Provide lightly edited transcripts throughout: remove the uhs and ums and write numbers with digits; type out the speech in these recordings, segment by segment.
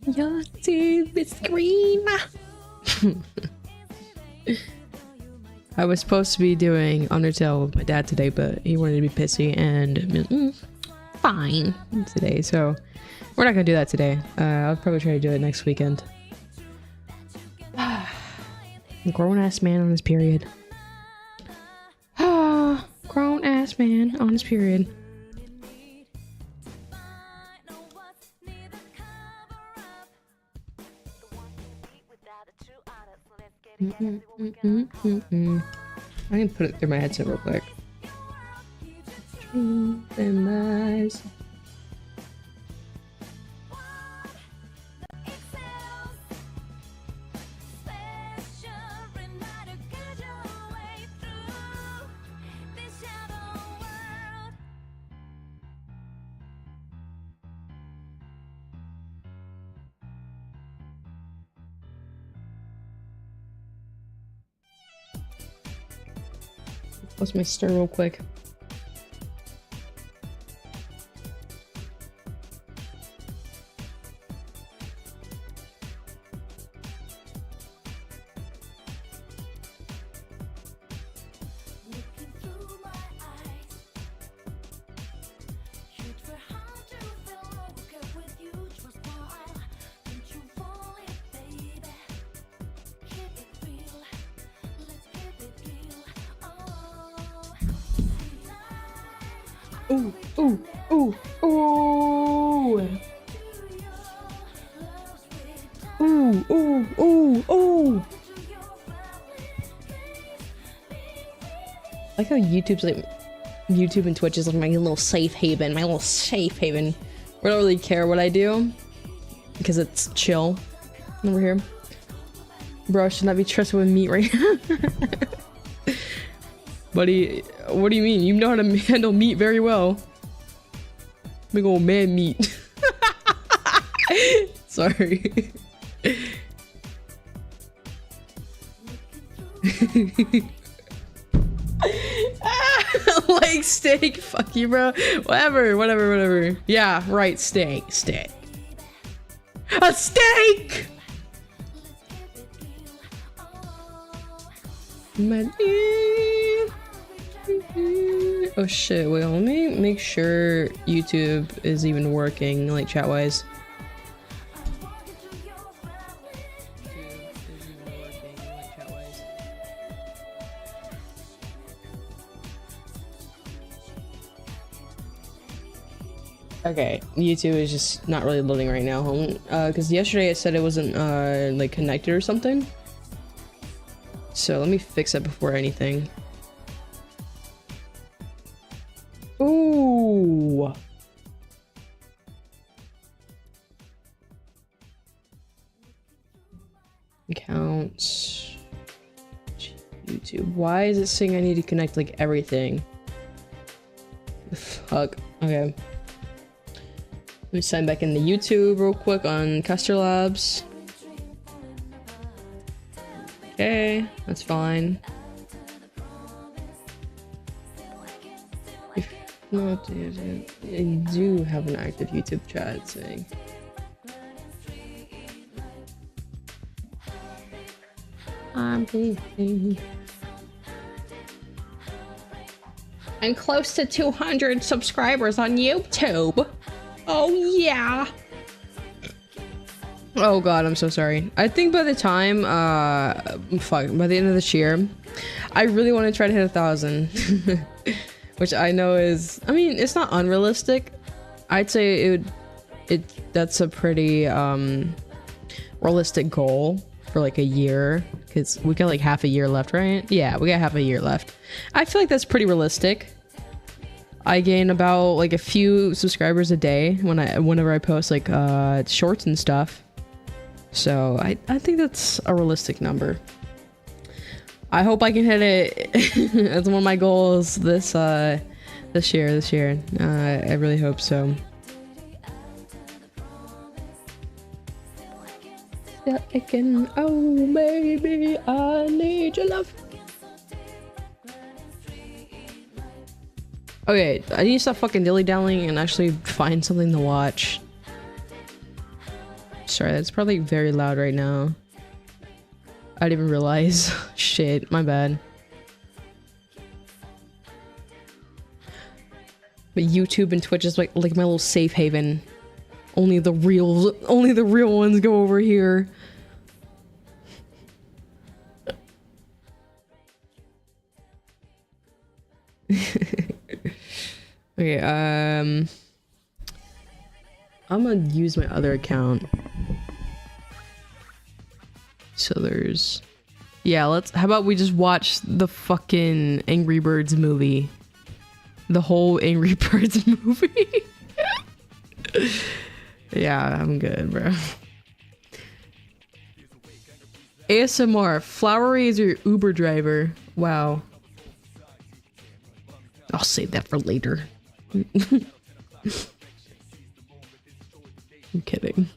Your TV screen. I was supposed to be doing Undertale with my dad today, but he wanted to be pissy and fine today, so we're not gonna do that today. I'll probably try to do it next weekend. Grown ass man on his period. Grown ass man on his period. I can put it through my headset real quick. And lies. What's my stir real quick? Ooh, ooh, ooh, ooh. Ooh, ooh, ooh, ooh. I like how YouTube and Twitch is like my little safe haven, where I don't really care what I do because it's chill over here. Bro, I should not be trusted with meat right now. Buddy, what do you mean? You know how to handle meat very well. Big old man meat. Sorry. Like steak, fuck you, bro. Whatever. Yeah, right, steak. A steak! Oh shit, wait, let me make sure YouTube is even working, like chat-wise. Okay, YouTube is just not really loading right now, because yesterday it said it wasn't, like, connected or something. So let me fix that before anything. Ooh! Accounts. YouTube. Why is it saying I need to connect, like, everything? The fuck? Okay. Let me sign back into YouTube real quick on Custer Labs. Okay, that's fine. If not, I do have an active YouTube chat saying. I'm close to 200 subscribers on YouTube. Oh yeah. Oh god, I'm so sorry. I think by the time, by the end of this year, I really want to try to hit 1,000. Which I know is, I mean, it's not unrealistic. I'd say that's a pretty, realistic goal for like a year. Because we got like half a year left, right? Yeah, we got half a year left. I feel like that's pretty realistic. I gain about like a few subscribers a day whenever I post like shorts and stuff. So I think that's a realistic number. I hope I can hit it. That's one of my goals this year. I really hope so. Again, oh baby, I need your love. Okay, I need to stop fucking dilly-dallying and actually find something to watch. Sorry, that's probably very loud right now. I didn't even realize. Shit, my bad. But YouTube and Twitch is like my little safe haven. Only the real ones go over here. Okay, I'm gonna use my other account. So there's, yeah, how about we just watch the fucking Angry Birds movie? The whole Angry Birds movie? Yeah, I'm good, bro. ASMR, Flowery is your Uber driver. Wow. I'll save that for later. I'm kidding.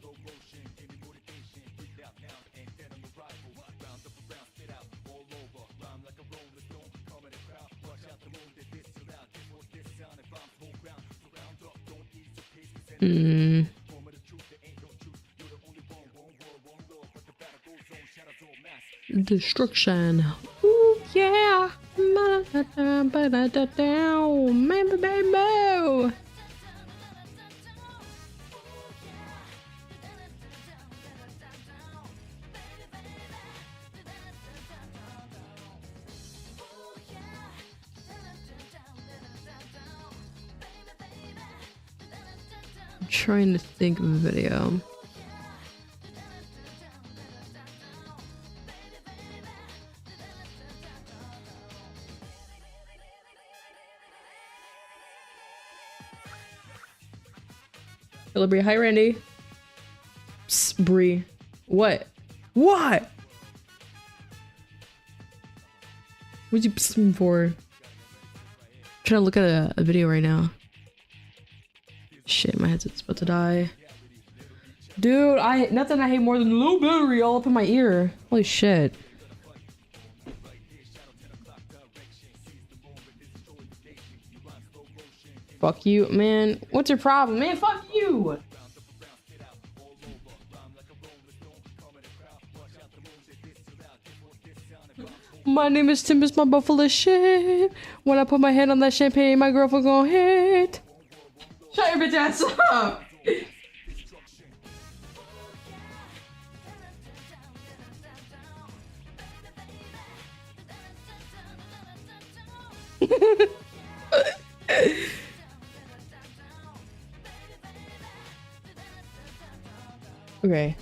Destruction. Ooh, yeah. Maybe, baby. I'm trying to think of a video. Hello, Bree. Hi, Randy. Psst, Bree. What? What? What'd you psst me for? I'm trying to look at a video right now. Shit, my headset's about to die. Dude, nothing I hate more than low battery all up in my ear. Holy shit. Fuck you, man. What's your problem, man? Fuck you! My name is Timbers, my buffalo shit. When I put my hand on that champagne, my girlfriend gon' hit. Shut your bitch ass up! Okay,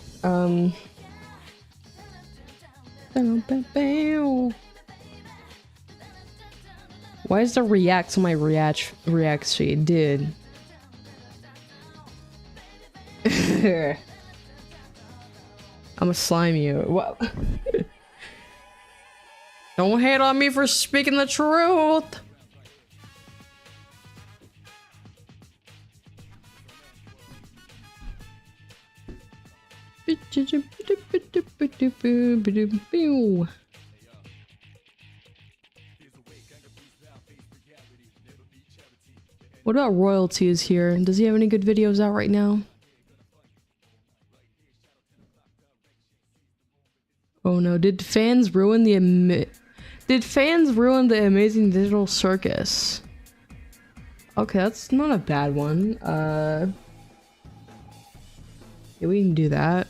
why is there react on my react sheet, dude? I'ma slime you. What? Don't hate on me for speaking the truth. What about Royalty is here? Does he have any good videos out right now? Oh no, did fans ruin the Amazing Digital Circus? Okay, that's not a bad one. Yeah, we can do that.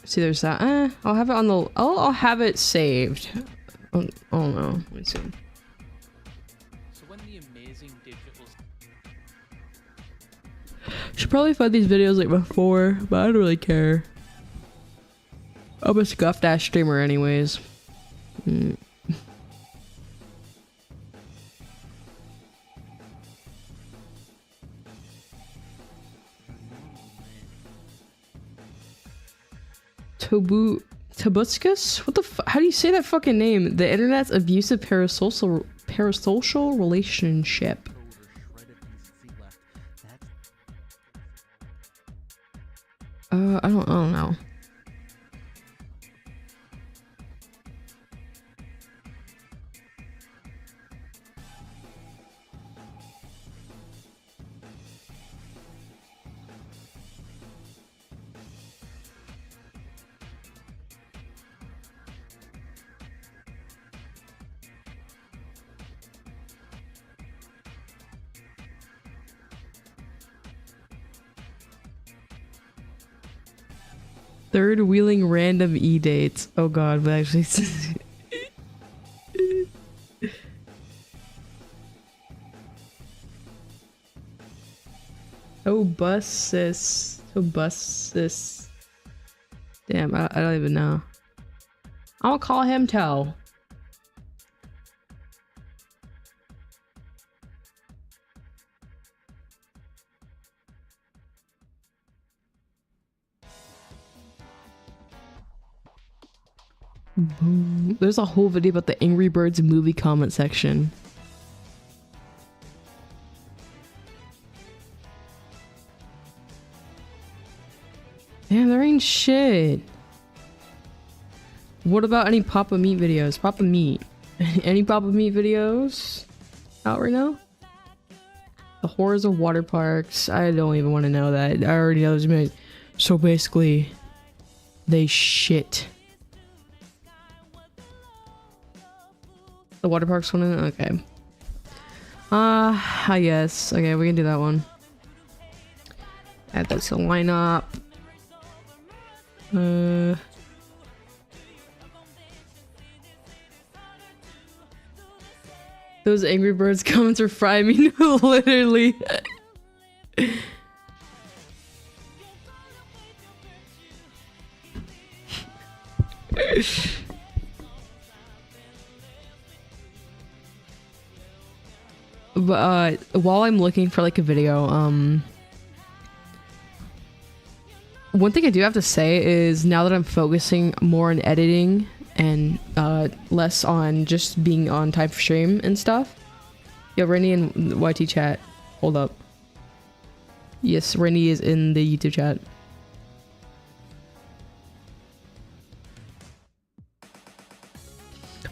See, there's that. I'll have it on the. I'll have it saved. Oh no, let me see. So when the Amazing Digital. Should probably find these videos like before, but I don't really care. I'm a scuffed ass streamer, anyways. Tobuscus? What the how do you say that fucking name? The internet's abusive parasocial relationship. I don't know. Third wheeling random e-dates. Oh god, but actually oh buses. Oh buses. Damn, I don't even know. I'll call him Toe. Boom. There's a whole video about the Angry Birds movie comment section. Damn, there ain't shit. What about any Papa Meat videos? Papa Meat. Any Papa Meat videos out right now? The horrors of water parks. I don't even want to know that. I already know there's many. So basically, they shit. The water parks one? Okay. I guess. Okay, we can do that one. Add that to the lineup. Those Angry Birds comments are frying me, literally. But while I'm looking for like a video, one thing I do have to say is now that I'm focusing more on editing and less on just being on time for stream and stuff. Yo, Rennie and YT chat. Hold up. Yes, Rennie is in the YouTube chat.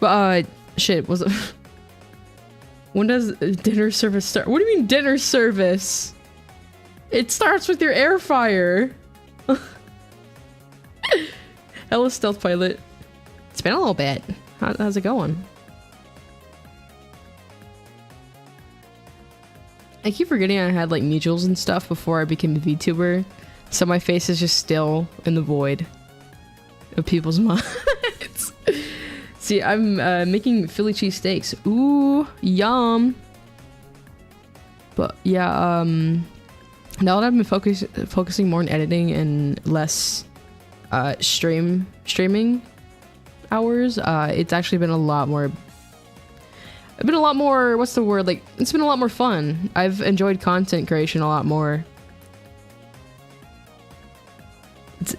But shit, was it? When does dinner service start? What do you mean dinner service? It starts with your air fryer. Hello, Stealth Pilot. It's been a little bit. How's it going? I keep forgetting I had like mutuals and stuff before I became a VTuber, so my face is just still in the void of people's minds. See, I'm making Philly cheesesteaks. Ooh, yum. But yeah, now that I've been focusing more on editing and less streaming hours, it's actually been a lot more. What's the word? Like, it's been a lot more fun. I've enjoyed content creation a lot more.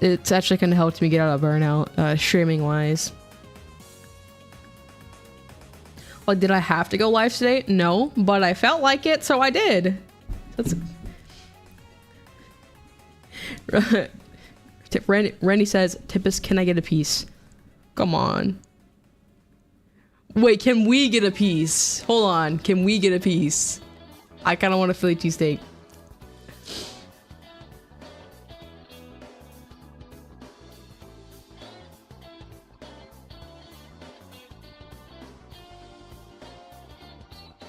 It's actually kind of helped me get out of burnout, streaming wise. Like, did I have to go live today? No, but I felt like it, so I did. That's. Randy says, Tippus, can I get a piece? Come on. Wait, can we get a piece? Hold on, can we get a piece? I kind of want a Philly cheesesteak.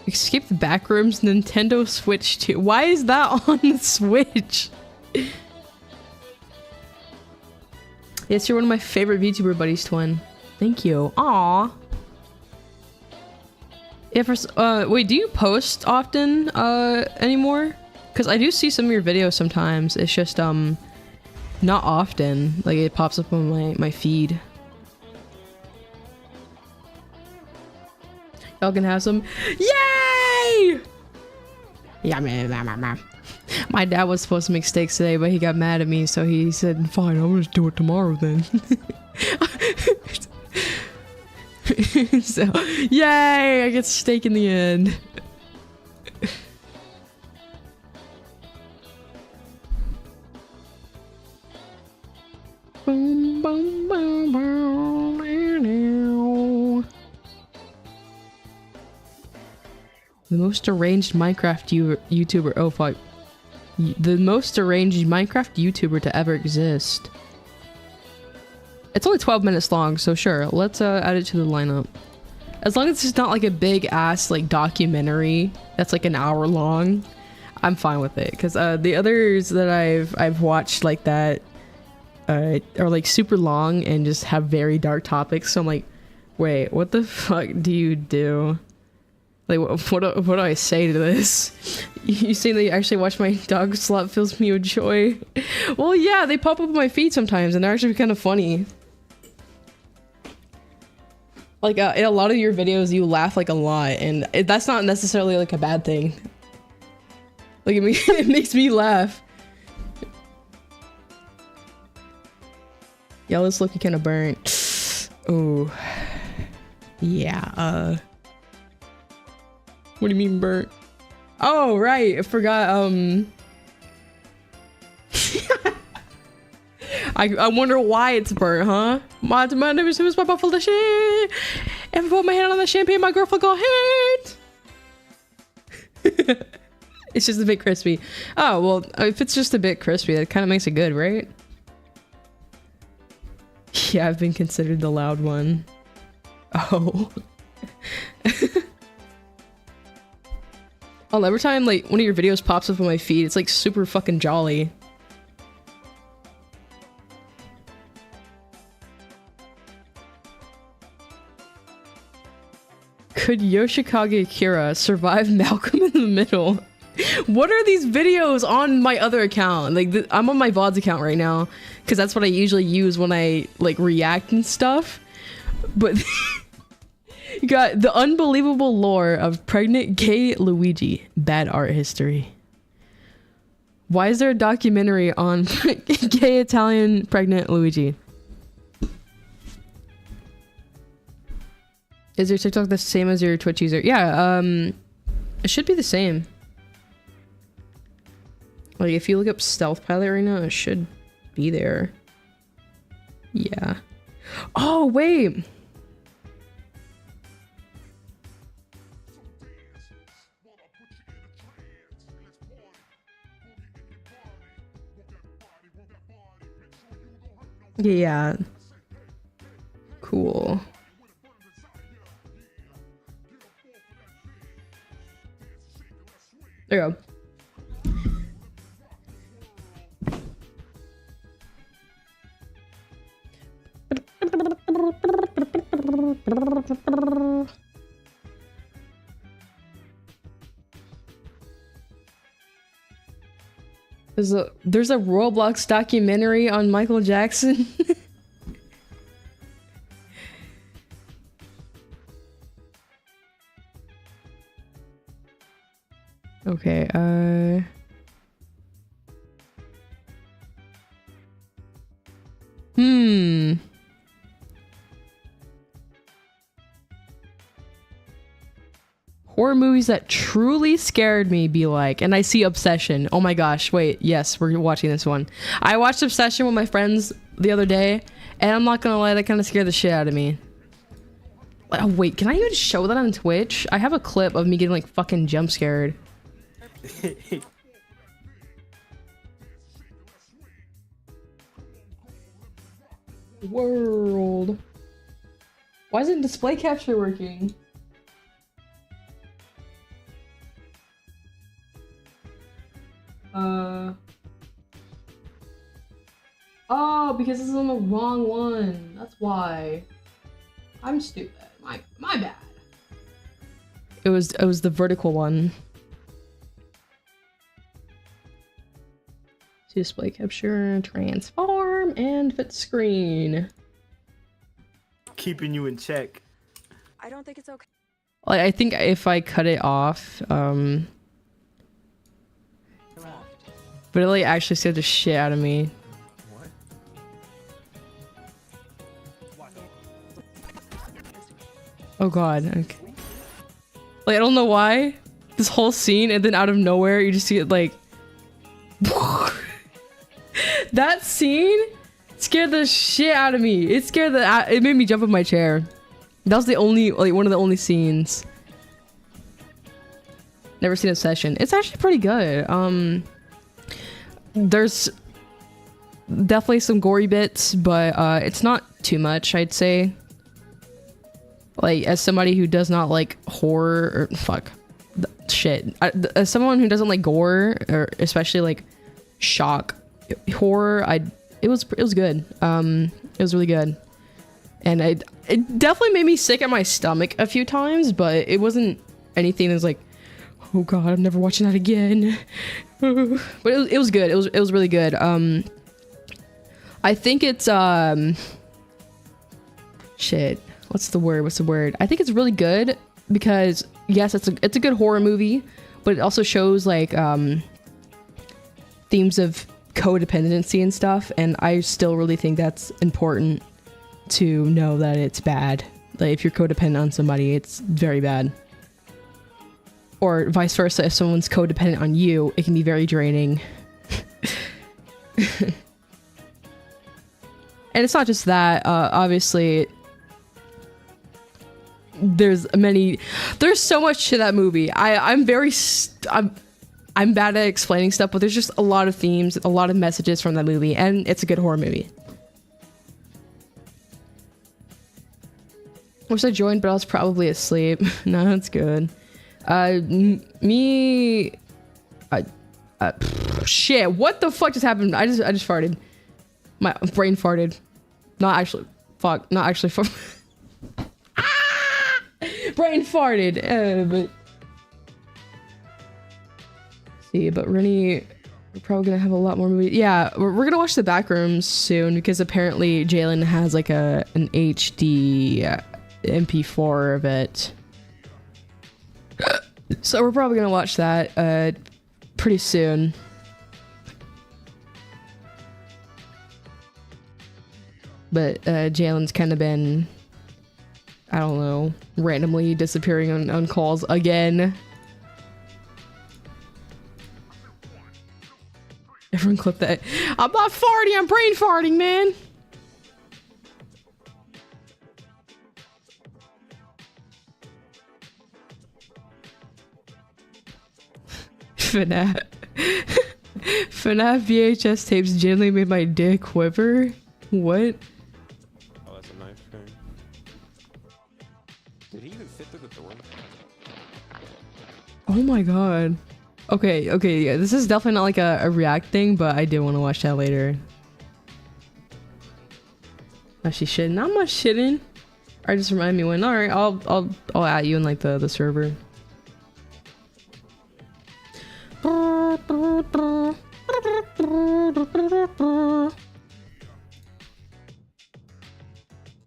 Escape the Backrooms, Nintendo Switch 2. Why is that on the Switch? Yes, you're one of my favorite VTuber buddies, Twin. Thank you. Aww. Yeah, wait, do you post often, anymore? Because I do see some of your videos sometimes. It's just, not often. Like, it pops up on my feed. Y'all can have some. Yay! Yeah, man. My dad was supposed to make steaks today, but he got mad at me, so he said, fine, I'll just do it tomorrow then. So, yay! I get steak in the end. Boom, boom, boom, boom, the most deranged Minecraft YouTuber. Oh fuck. The most deranged Minecraft YouTuber to ever exist. It's only 12 minutes long, so sure, let's add it to the lineup. As long as it's not like a big ass like documentary that's like an hour long, I'm fine with it. Cause the others that I've watched like that, are like super long and just have very dark topics. So I'm like, wait, what the fuck do you do? Like, what do I say to this? You saying that you actually watch my dog slut fills me with joy? Well, yeah, they pop up on my feed sometimes, and they're actually kind of funny. Like, in a lot of your videos, you laugh like a lot, and that's not necessarily like a bad thing. Like, it makes me laugh. Yeah, this looking kind of burnt. Oh, yeah. What do you mean burnt? Oh, right. I forgot. I wonder why it's burnt, huh? My name is my buffalo the shit. If I put my hand on the champagne, my girlfriend go ahead. It's just a bit crispy. Oh, well, if it's just a bit crispy, that kind of makes it good, right? Yeah, I've been considered the loud one. Oh. Oh, every time like one of your videos pops up on my feed, it's like super fucking jolly. Could Yoshikage Kira survive Malcolm in the Middle? What are these videos on my other account? Like, I'm on my VODs account right now because that's what I usually use when I like react and stuff. But you got the unbelievable lore of pregnant gay Luigi. Bad art history. Why is there a documentary on gay Italian pregnant Luigi? Is your TikTok the same as your Twitch user? Yeah, it should be the same. Like, if you look up Stealth Pilot right now, it should be there. Yeah. Oh, wait! Yeah. Cool. There you go. There's a Roblox documentary on Michael Jackson. Okay, horror movies that truly scared me be like, and I see Obsession. Oh my gosh, wait, yes, we're watching this one. I watched Obsession with my friends the other day, and I'm not gonna lie, that kind of scared the shit out of me. Oh wait, can I even show that on Twitch? I have a clip of me getting like fucking jump scared. World. Why isn't display capture working? Oh, because this is on the wrong one. That's why. I'm stupid. My bad. It was the vertical one. Display capture, transform, and fit screen. Keeping you in check. I don't think it's okay. Like, I think if I cut it off, but it like actually scared the shit out of me. Oh god, okay. Like, I don't know why. This whole scene, and then out of nowhere, you just see it like... That scene scared the shit out of me. It scared the... It made me jump in my chair. That was the only, like, one of the only scenes. Never seen Obsession. It's actually pretty good. There's definitely some gory bits, but it's not too much, I'd say. Like, as somebody who does not like horror, or fuck, shit. As someone who doesn't like gore, or especially like shock horror, it was good. It was really good, and it definitely made me sick at my stomach a few times, but it wasn't anything that's like, oh god, I'm never watching that again. But it was good. It was really good. I think it's shit. What's the word? I think it's really good because yes, it's a good horror movie, but it also shows like themes of codependency and stuff, and I still really think that's important to know that it's bad. Like if you're codependent on somebody, it's very bad. Or vice versa, if someone's codependent on you, it can be very draining. And it's not just that, obviously there's so much to that movie. I'm bad at explaining stuff, but there's just a lot of themes, a lot of messages from that movie, and it's a good horror movie. Wish I joined, but I was probably asleep. No, that's good. Shit, what the fuck just happened? I just farted. My brain farted. Not actually brain farted. But see, but Rennie, we're probably gonna have a lot more movies. Yeah, we're gonna watch The Backrooms soon because apparently Jalen has like an HD MP4 of it. So we're probably gonna watch that pretty soon. But Jalen's kind of been, I don't know, randomly disappearing on calls again. Everyone clip that. I'm not farting, I'm brain farting, man. FNAF VHS tapes generally made my dick quiver. What? Oh, that's a knife thing. Did he even fit through the door? Oh my god. Okay, yeah, this is definitely not like a react thing, but I do want to watch that later. Oh, she's shitting. I'm not shitting. Alright, just remind me when. Alright, I'll add you in like the server.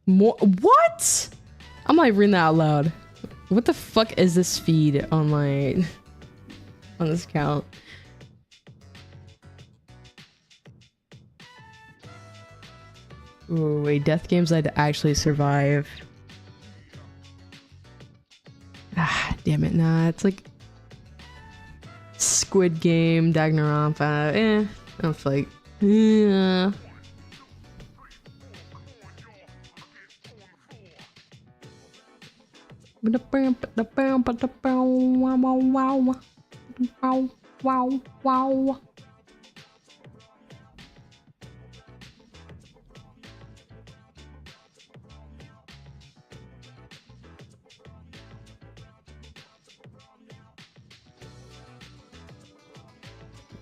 More what? I'm like reading that out loud. What the fuck is this feed on my on this account? Ooh, wait, death games I'd actually survive. Ah, damn it, nah, it's like Squid Game, Danganronpa, I don't feel like, yeah. Wow.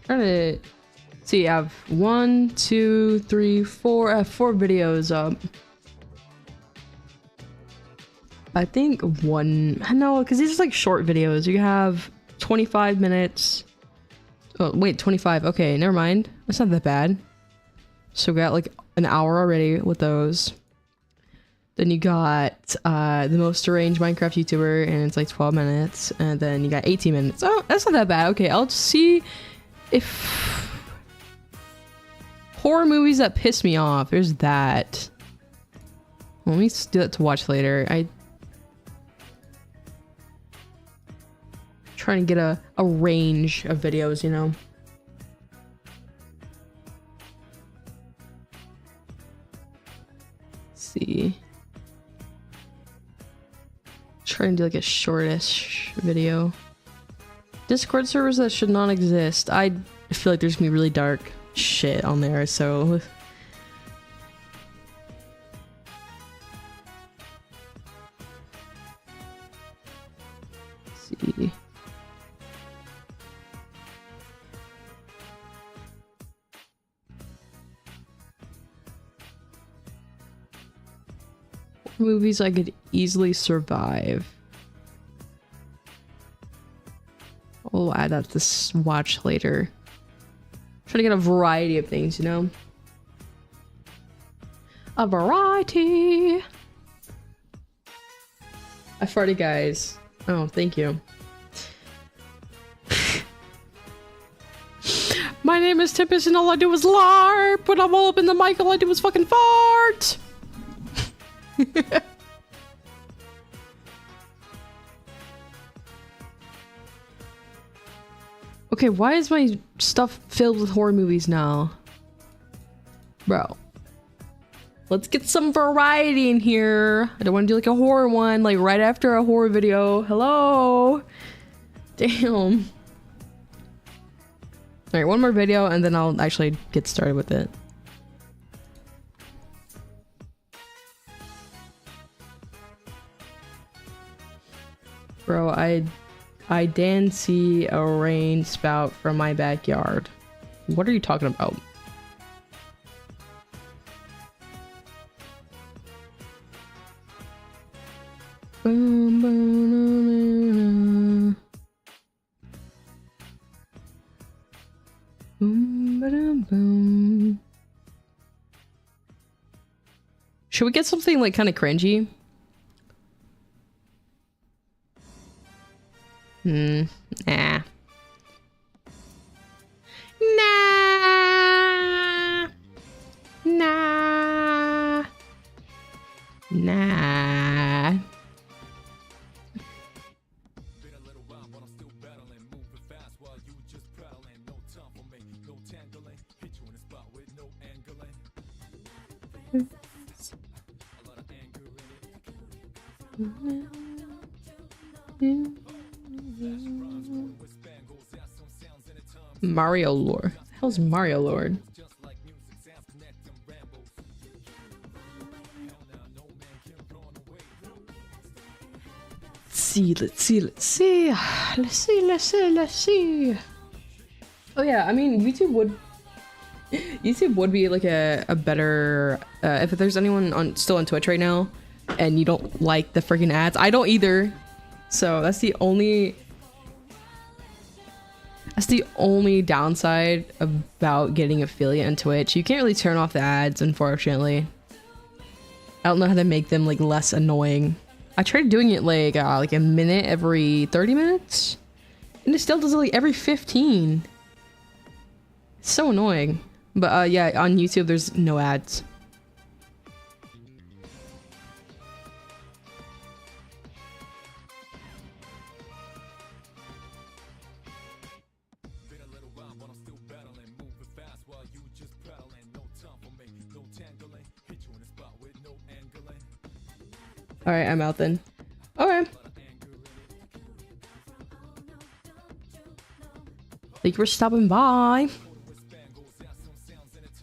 Trying to see, I have 1, 2, 3, 4. I have 4 videos up. I think no, because these are like short videos. You have 25 minutes. Oh, wait, 25. Okay, never mind. That's not that bad. So we got like an hour already with those. Then you got the most deranged Minecraft YouTuber, and it's like 12 minutes. And then you got 18 minutes. Oh, that's not that bad. Okay, I'll just see if horror movies that piss me off. There's that. Let me do that to watch later. Trying to get a range of videos, you know. Let's see. Trying to do like a shortish video. Discord servers that should not exist. I feel like there's gonna be really dark shit on there, so let's see. movies I could easily survive. I'll add that to watch later. Trying to get a variety of things, you know? A variety! I farted, guys. Oh, thank you. My name is Tempest and all I do is LARP. When I'm all up in the mic, all I do is fucking fart! Okay, why is my stuff filled with horror movies now? Bro. Let's get some variety in here. I don't want to do like a horror one, like right after a horror video. Hello? Damn. Alright, one more video and then I'll actually get started with it. Bro, I didn't see a rain spout from my backyard. What are you talking about? Boom, boom, boom, boom, boom. Should we get something like kind of cringy? Nah. Nah. Nah. Nah. Mario Lord. How's Mario Lord? Let's see. Oh yeah, I mean YouTube would be like a better if there's anyone still on Twitch right now and you don't like the freaking ads. I don't either. So that's the only downside about getting affiliate on Twitch. You can't really turn off the ads, unfortunately. I don't know how to make them like less annoying. I tried doing it like a minute every 30 minutes, and it still does it like every 15. It's so annoying. But yeah, on YouTube there's no ads. Alright, I'm out then. Okay. Thank you for stopping by.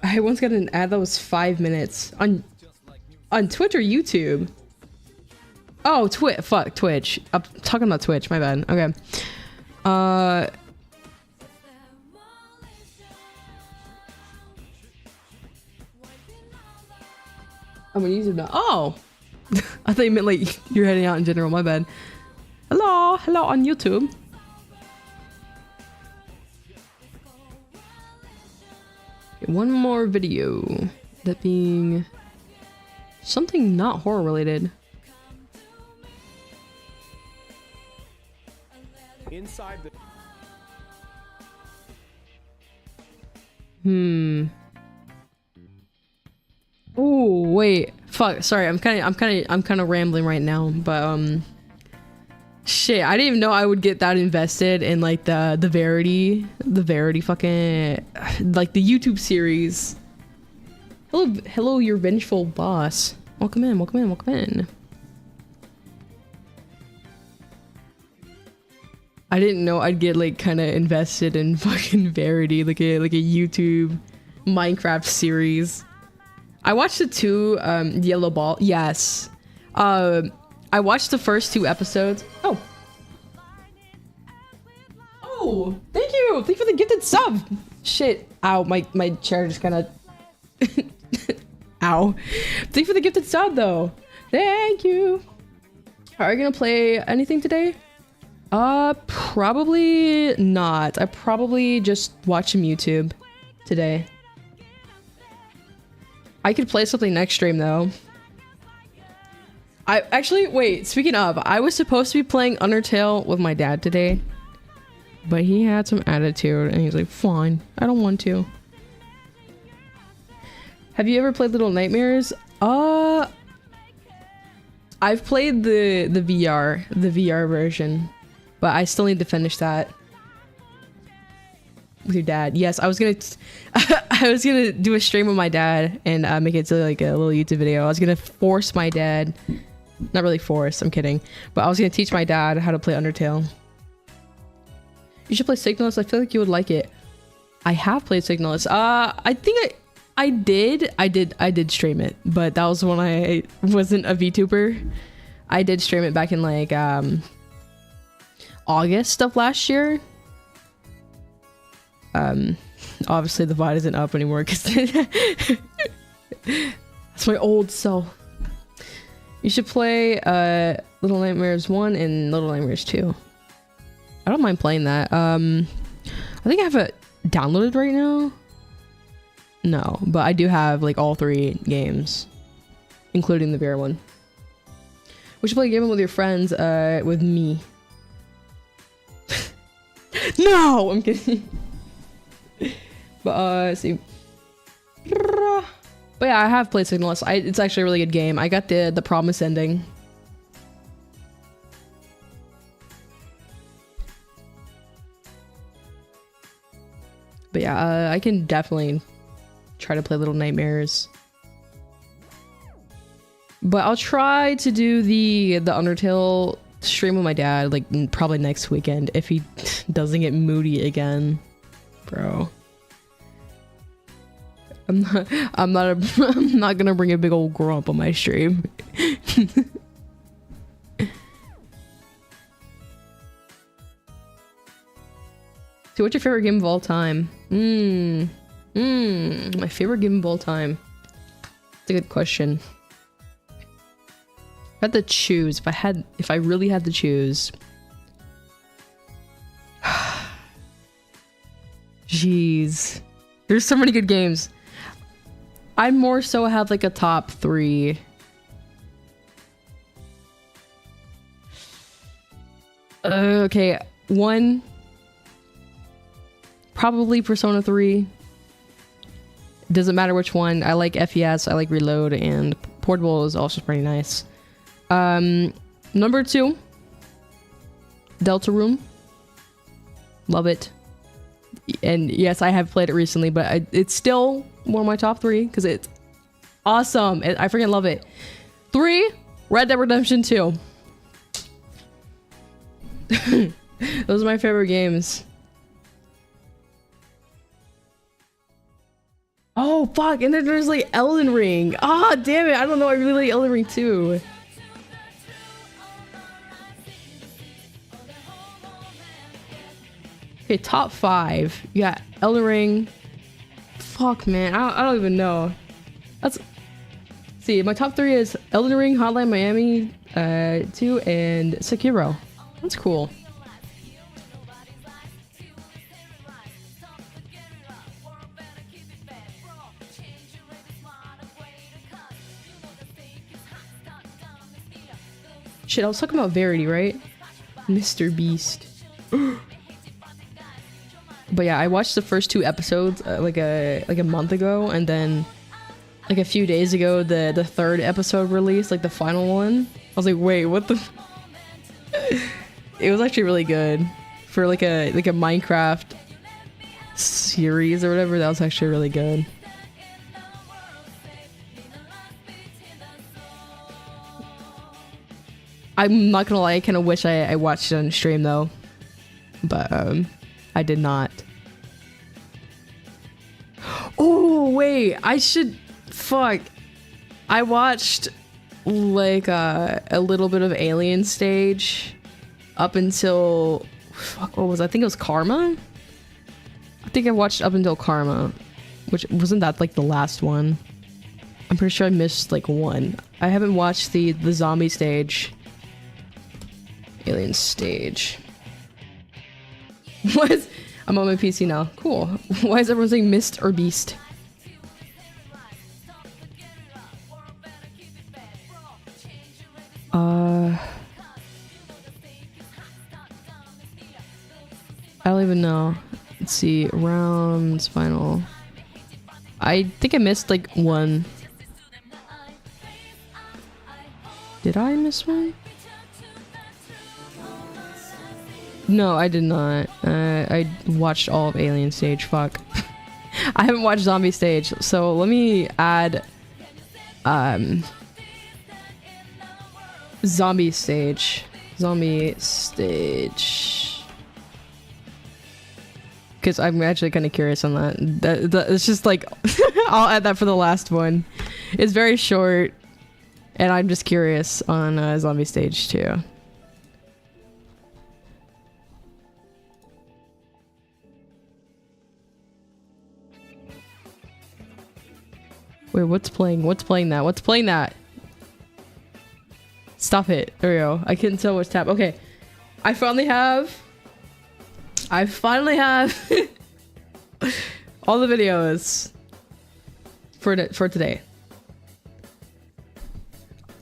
I once got an ad that was 5 minutes. On Twitch or YouTube? Oh, fuck, Twitch. I'm talking about Twitch, my bad. Okay. I'm on YouTube now. Oh! I thought you meant like you're heading out in general, my bad. Hello on YouTube. Okay, one more video. That being something not horror related. Inside the Oh wait, fuck. Sorry, I'm kind of rambling right now, but shit, I didn't even know I would get that invested in like the Verity fucking like the YouTube series. Hello, your vengeful boss. Welcome in. I didn't know I'd get like kind of invested in fucking Verity, like a YouTube Minecraft series. I watched the 2 Yellow Ball. Yes. I watched the first 2 episodes. Oh, thank you. Thank you for the gifted sub. Shit. Ow, my chair just kind of Ow. Thank you for the gifted sub though. Thank you. Are you gonna play anything today? Probably not. I probably just watch some YouTube today. I could play something next stream though. I actually, wait, speaking of, I was supposed to be playing Undertale with my dad today, but he had some attitude and he's like, fine, I don't want to. Have you ever played Little Nightmares? I've played the VR version, but I still need to finish that with your dad. Yes, I was gonna I was gonna do a stream with my dad and make it to like a little YouTube video. I was gonna force my dad, not really force, I'm kidding, but I was gonna teach my dad how to play Undertale. You should play Signalis. I feel like you would like it. I have played Signalis. I think I did stream it, but that was when I wasn't a VTuber. I did stream it back in like August of last year. Obviously the VOD isn't up anymore because that's my old self. You should play Little Nightmares 1 and Little Nightmares 2. I don't mind playing that. I think I have it downloaded right now. No, but I do have like all 3 games, including the VR one. We should play a game with your friends, with me. No, I'm kidding. But let's see. But yeah, I have played Signalis. It's actually a really good game. I got the promise ending. But yeah, I can definitely try to play Little Nightmares. But I'll try to do the Undertale stream with my dad like probably next weekend if he doesn't get moody again. Bro. I'm not gonna bring a big old grump on my stream. So what's your favorite game of all time? My favorite game of all time. That's a good question. If I had to choose, if I really had to choose. Jeez. There's so many good games. I more so have like a top 3. Okay, 1. Probably Persona 3. Doesn't matter which one. I like FES, I like Reload, and Portable is also pretty nice. Number 2. Deltarune. Love it. And yes, I have played it recently, but it's still one of my top 3 because it's awesome. I freaking love it. 3. Red Dead Redemption 2. Those are my favorite games. Oh fuck, and then there's like Elden Ring. Ah, damn it, I don't know, I really like Elden Ring too. Okay, top 5. You got Elden Ring. Fuck, man, I don't even know. Let's see, my top 3 is Elden Ring, Hotline Miami 2, and Sekiro. That's cool. Shit, I was talking about Verity, right? Mr. Beast. But yeah, I watched the first 2 episodes like a month ago, and then like a few days ago the 3rd episode released, like the final one. I was like, wait, what the? It was actually really good for like a Minecraft series or whatever. That was actually really good. I'm not gonna lie, I kind of wish I watched it on stream though, but I did not. Oh wait, I should. Fuck, I watched like a little bit of Alien Stage up until fuck, what was it? I think it was Karma. I think I watched up until Karma, which wasn't that like the last one. I'm pretty sure I missed like one. I haven't watched the zombie stage. Alien stage. What? I'm on my PC now. Cool. Why is everyone saying Mist or Beast? I don't even know. Let's see. Rounds, final. I think I missed like one. Did I miss one? No, I did not. I watched all of Alien Stage. Fuck. I haven't watched Zombie Stage, so let me add Zombie Stage. Zombie Stage. Because I'm actually kind of curious on that. It's just like, I'll add that for the last one. It's very short, and I'm just curious on Zombie Stage too. Wait, what's playing? What's playing that? What's playing that? Stop it. There we go. I couldn't tell what's tap. Okay. I finally have all the videos for today.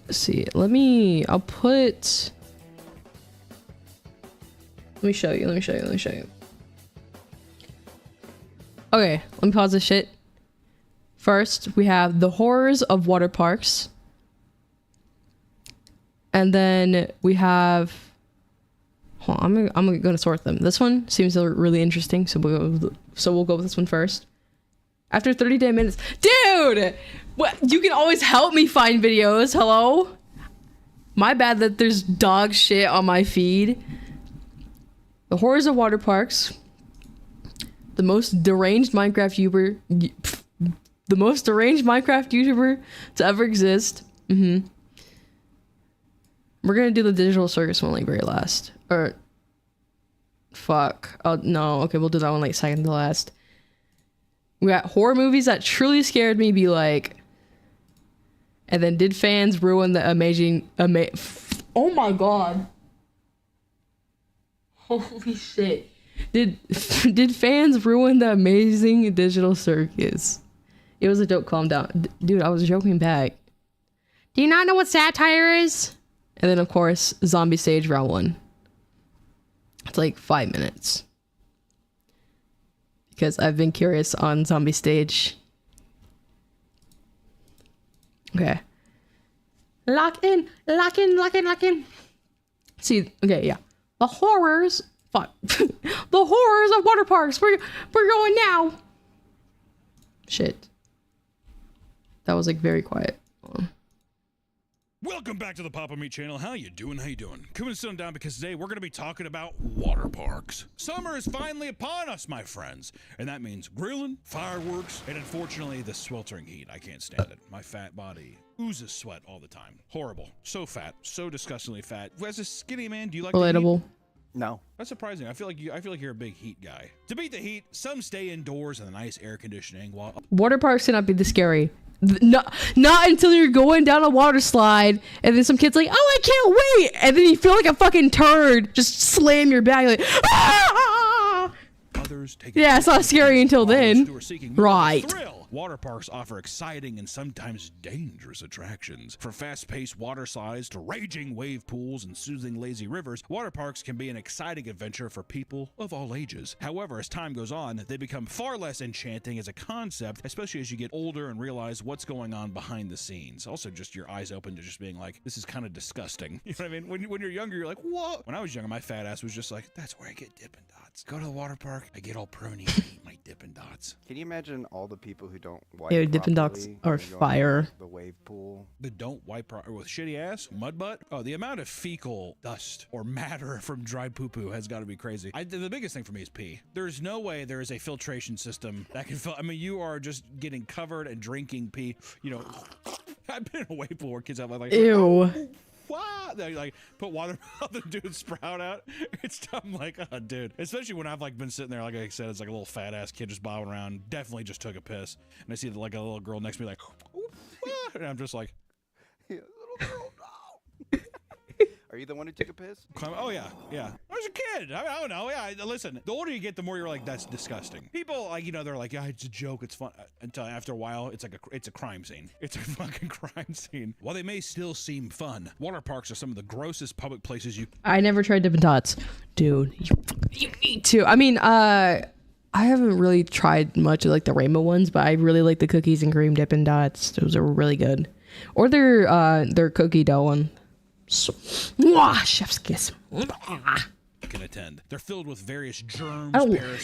Let's see. Let me show you. Okay, let me pause this shit. First, we have the horrors of water parks. And then we have... Hold on, I'm gonna sort them. This one seems really interesting, so we'll go with this one first. After 30 minutes... Dude! What? You can always help me find videos, hello? My bad that there's dog shit on my feed. The horrors of water parks. The most deranged Minecraft YouTuber... The most deranged Minecraft YouTuber to ever exist. We're gonna do the digital circus one like very last. Or fuck. Oh no, okay, we'll do that one like second to last. We got horror movies that truly scared me, be like. And then did fans ruin the oh my god. Holy shit. Did fans ruin the amazing digital circus? It was a joke, calm down. Dude, I was joking back. Do you not know what satire is? And then, of course, Zombie Stage round 1. It's like 5 minutes. Because I've been curious on Zombie Stage. Okay. Lock in. See, okay, yeah. The horrors. Fuck. The horrors of water parks. We're going now. Shit. That was like very quiet. Welcome back to the Papa Meat channel. How you doing? Come and sit down because today we're going to be talking about water parks. Summer is finally upon us, my friends. And that means grilling, fireworks, and unfortunately the sweltering heat. I can't stand it. My fat body oozes sweat all the time. Horrible. So fat. So disgustingly fat. As a skinny man, do you like relatable? No. That's surprising. I feel like you're a big heat guy. To beat the heat, some stay indoors in the nice air conditioning while Water parks cannot be this scary. Not until you're going down a water slide and then some kid's like, oh, I can't wait, and then you feel like a fucking turd just slam your back like, ah! others take Yeah, it's not scary until then. Right. Water parks offer exciting and sometimes dangerous attractions. From fast-paced water slides to raging wave pools and soothing lazy rivers, water parks can be an exciting adventure for people of all ages. However, as time goes on, they become far less enchanting as a concept, especially as you get older and realize what's going on behind the scenes. Also, just your eyes open to just being like, this is kind of disgusting. You know what I mean? When you're younger, you're like, what? When I was younger, my fat ass was just like, that's where I get Dippin' Dots. Go to the water park, I get all pruny and eat my Dippin' Dots. Can you imagine all the people who don't wipe Ew, Dippin' Dots properly are when they go in fire. The wave pool. That don't wipe with shitty ass, mud butt. Oh, the amount of fecal dust or matter from dry poo poo has got to be crazy. The biggest thing for me is pee. There's no way there is a filtration system that can fill. I mean, you are just getting covered and drinking pee. You know, I've been in a wave pool where kids have like, Ew. wow, they like put water on the dude sprout out. It's I'm like, oh, dude. Especially when I've like been sitting there, like I said, it's like a little fat ass kid just bobbing around. Definitely just took a piss, and I see like a little girl next to me like, and I'm just like, Are you the one who took a piss? Oh yeah, yeah. I was a kid. I don't know. Yeah, listen. The older you get, the more you're like, that's disgusting. People like, they're like, yeah, it's a joke, it's fun. Until after a while, it's like it's a crime scene. It's a fucking crime scene. While they may still seem fun, water parks are some of the grossest public places you. I never tried Dippin' Dots, dude. You need to. I mean, I haven't really tried much of like the rainbow ones, but I really like the cookies and cream Dippin' Dots. Those are really good. Or their cookie dough one. So, chef's kiss. Can attend. They're filled with various germs.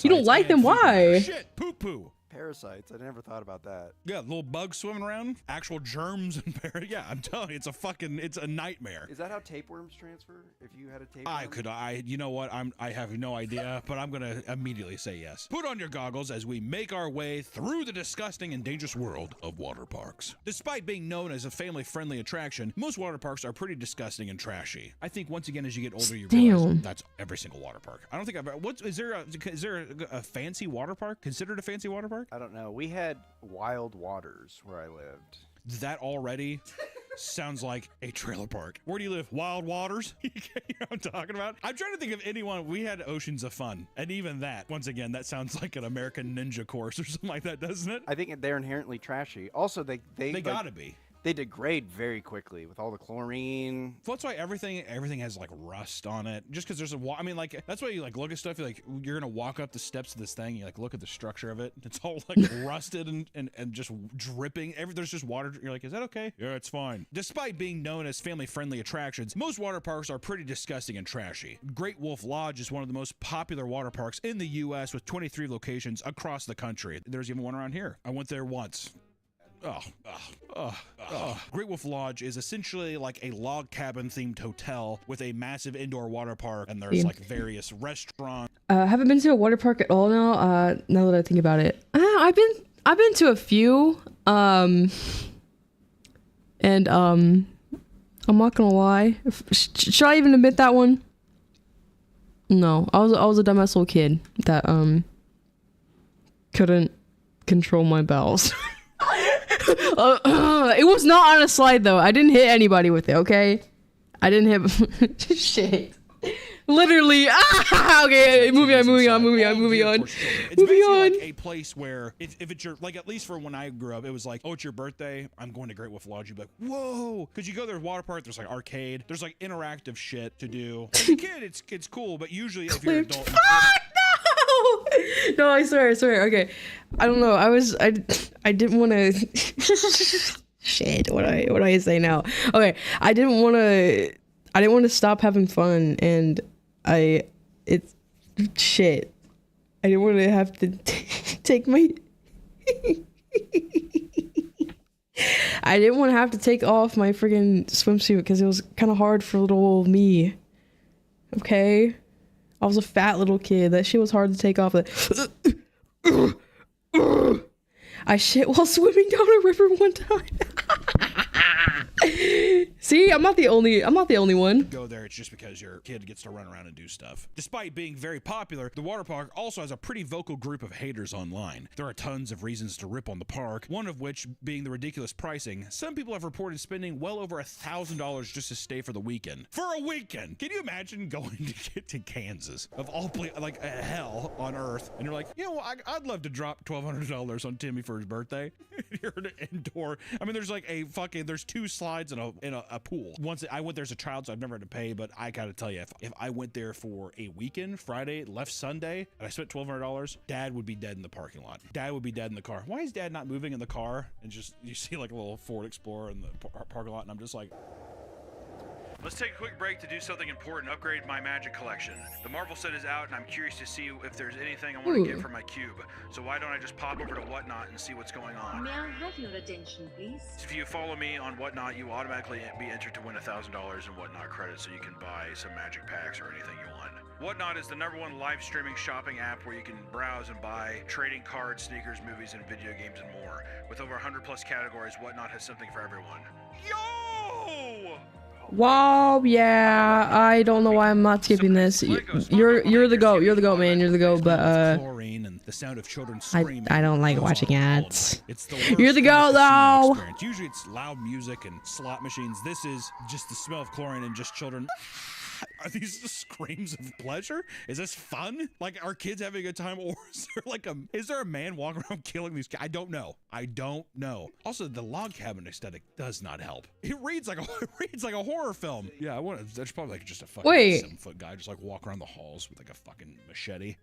You don't like them? Why? Shit, poo poo. Parasites. I never thought about that. Yeah, little bugs swimming around, actual germs and yeah, I'm telling you, it's a nightmare. Is that how tapeworms transfer? If you had a tapeworm? You know what? I have no idea, but I'm gonna immediately say yes. Put on your goggles as we make our way through the disgusting and dangerous world of water parks. Despite being known as a family-friendly attraction, most water parks are pretty disgusting and trashy. I think once again, as you get older, you realize that's every single water park. I don't think is there a fancy water park considered a fancy water park? I don't know. We had Wild Waters where I lived. That already sounds like a trailer park. Where do you live? Wild Waters? You know what I'm talking about? I'm trying to think of anyone. We had Oceans of Fun. And even that, once again, that sounds like an American Ninja course or something like that, doesn't it? I think they're inherently trashy. Also, they gotta be. They degrade very quickly with all the chlorine. So that's why everything has like rust on it. Just because there's I mean, like, that's why you like look at stuff. You're gonna walk up the steps of this thing. You like look at the structure of it. It's all like rusted and just dripping. There's just water. You're like, is that okay? Yeah, it's fine. Despite being known as family-friendly attractions, most water parks are pretty disgusting and trashy. Great Wolf Lodge is one of the most popular water parks in the U.S. with 23 locations across the country. There's even one around here. I went there once. Great Wolf Lodge is essentially like a log cabin themed hotel with a massive indoor water park, and there's like various restaurants. Haven't been to a water park at all now. Now that I think about it, I've been to a few. And I'm not gonna lie. Should I even admit that one? No, I was a dumbass little kid that couldn't control my bowels. It was not on a slide though. I didn't hit anybody with it, okay? I didn't hit shit. Literally. Okay, moving on. It's basically like a place where if it's your, like, at least for when I grew up, it was like, oh, it's your birthday, I'm going to Great Wolf Lodge. You'd be like, whoa, because you go there, water park, there's like arcade, there's like interactive shit to do. As a kid, it's cool, but usually if you're an adult. No, I swear. Okay, I don't know. I didn't want to. Shit. What do I say now? Okay, I didn't want to stop having fun, and shit. I didn't want to have to take my. I didn't want to have to take off my friggin' swimsuit because it was kind of hard for little old me. Okay. I was a fat little kid. That shit was hard to take off. I shit while swimming down a river one time. See, I'm not the only one. Go there, it's just because your kid gets to run around and do stuff. Despite being very popular, the water park also has a pretty vocal group of haters online. There are tons of reasons to rip on the park, one of which being the ridiculous pricing. Some people have reported spending well over $1,000 just to stay for the weekend. For a weekend! Can you imagine going to get to Kansas, of all places, like hell on earth, and you're like, you know, I'd love to drop $1,200 on Timmy for his birthday. You're in an indoor. I mean, there's like there's 2 slides and a pool. Once I went there as a child, so I've never had to pay, but I gotta tell you, if I went there for a weekend, Friday, left Sunday, and I spent $1,200, Dad would be dead in the parking lot. Dad would be dead in the car. Why is Dad not moving in the car? And just, you see like a little Ford Explorer in the parking lot, and I'm just like, let's take a quick break to do something important, upgrade my Magic collection. The Marvel set is out, and I'm curious to see if there's anything I want to get for my cube. So why don't I just pop over to Whatnot and see what's going on? May I have your attention, please? If you follow me on Whatnot, you will automatically be entered to win $1,000 in Whatnot credits so you can buy some Magic packs or anything you want. Whatnot is the #1 live streaming shopping app where you can browse and buy trading cards, sneakers, movies, and video games and more. With over 100 plus categories, Whatnot has something for everyone. Yo! Wow, yeah. I don't know why I'm not skipping this. You're the goat. You're the goat, man. You're the goat. But Chlorine and the sound of children I screaming. don't like goes watching on all ads. night. It's the worst You're the kind of goat, casino though. experience. Usually it's loud music and slot machines. This is just the smell of chlorine and just children. Are these the screams of pleasure? Is this fun? Like, are kids having a good time, or is there a man walking around killing these kids? I don't know. I don't know. Also, the log cabin aesthetic does not help. It reads like a horror film. Yeah, there's probably like just a fucking Wait. 7-foot guy just like walk around the halls with like a fucking machete.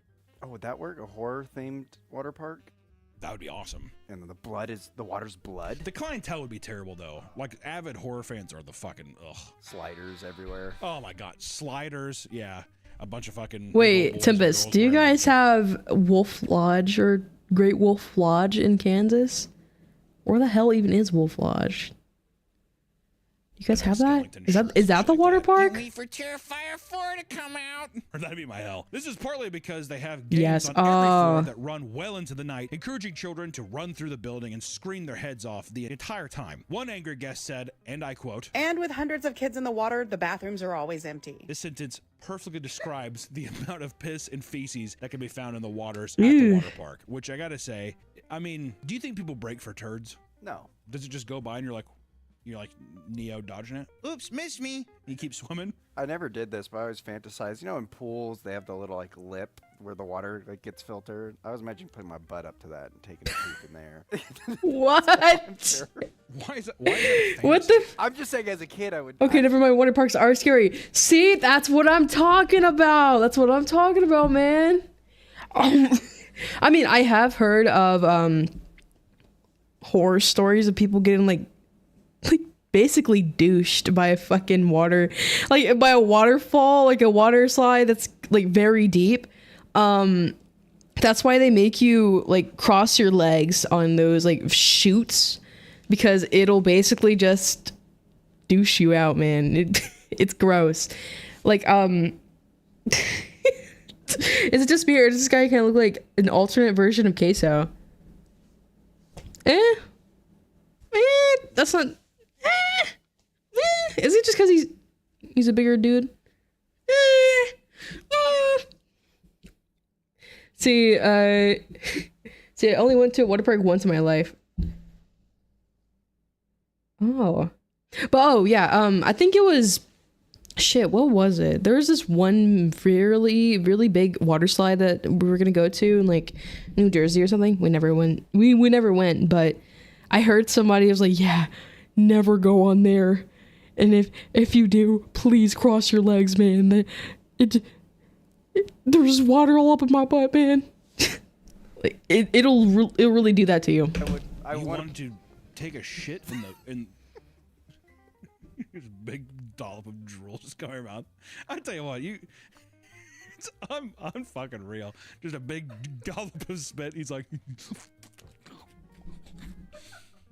Oh, would that work? A horror-themed water park? That would be awesome. And the water's blood? The clientele would be terrible though. Like avid horror fans are the fucking ugh. Sliders everywhere. Oh my god, sliders. Yeah, a bunch of fucking. wait, boys and Tempest, girls do you wearing- guys have Wolf Lodge or Great Wolf Lodge in Kansas? Where the hell even is Wolf Lodge? You guys have that? Is that the water park? Wait for Terrifier 4 to come out. Or that'd be my hell. This is partly because they have games Yes, on every floor oh. that run well into the night, encouraging children to run through the building and scream their heads off the entire time. One angry guest said, and I quote, And with hundreds of kids in the water, the bathrooms are always empty. this sentence perfectly describes the amount of piss and feces that can be found in the waters at the Ew. water park, which I gotta say, I mean, do you think people break for turds? No. Does it just go by and you're like Neo dodging it? Oops, missed me. You keep swimming. I never did this, but I always fantasize. You know, in pools, they have the little like lip where the water like gets filtered. I was imagining putting my butt up to that and taking a peek in there. What? Why is that? Why is that a What fantasy? the? I'm just saying, as a kid, I would. Okay, never mind. Water parks are scary. See, that's what I'm talking about. That's what I'm talking about, man. I mean, I have heard of horror stories of people getting like basically douched by a fucking by a waterfall, like a water slide that's like very deep. That's why they make you like cross your legs on those like chutes, because it'll basically just douche you out, man. It's gross. Like is it just me or does this guy kind of look like an alternate version of Queso? That's not. Is it just because he's a bigger dude? See, I only went to a water park once in my life. Oh, but yeah, I think it was shit. What was it? There was this one really, really big water slide that we were gonna go to in like New Jersey or something. We never went. We never went, but I heard somebody was like, "Yeah, never go on there, and if you do, please cross your legs, man. There's water all up in my butt, man. Like it'll really do that to you." I wanted to take a shit in this big dollop of drool just coming out. I tell you what, I'm fucking real. Just a big dollop of spit. He's like,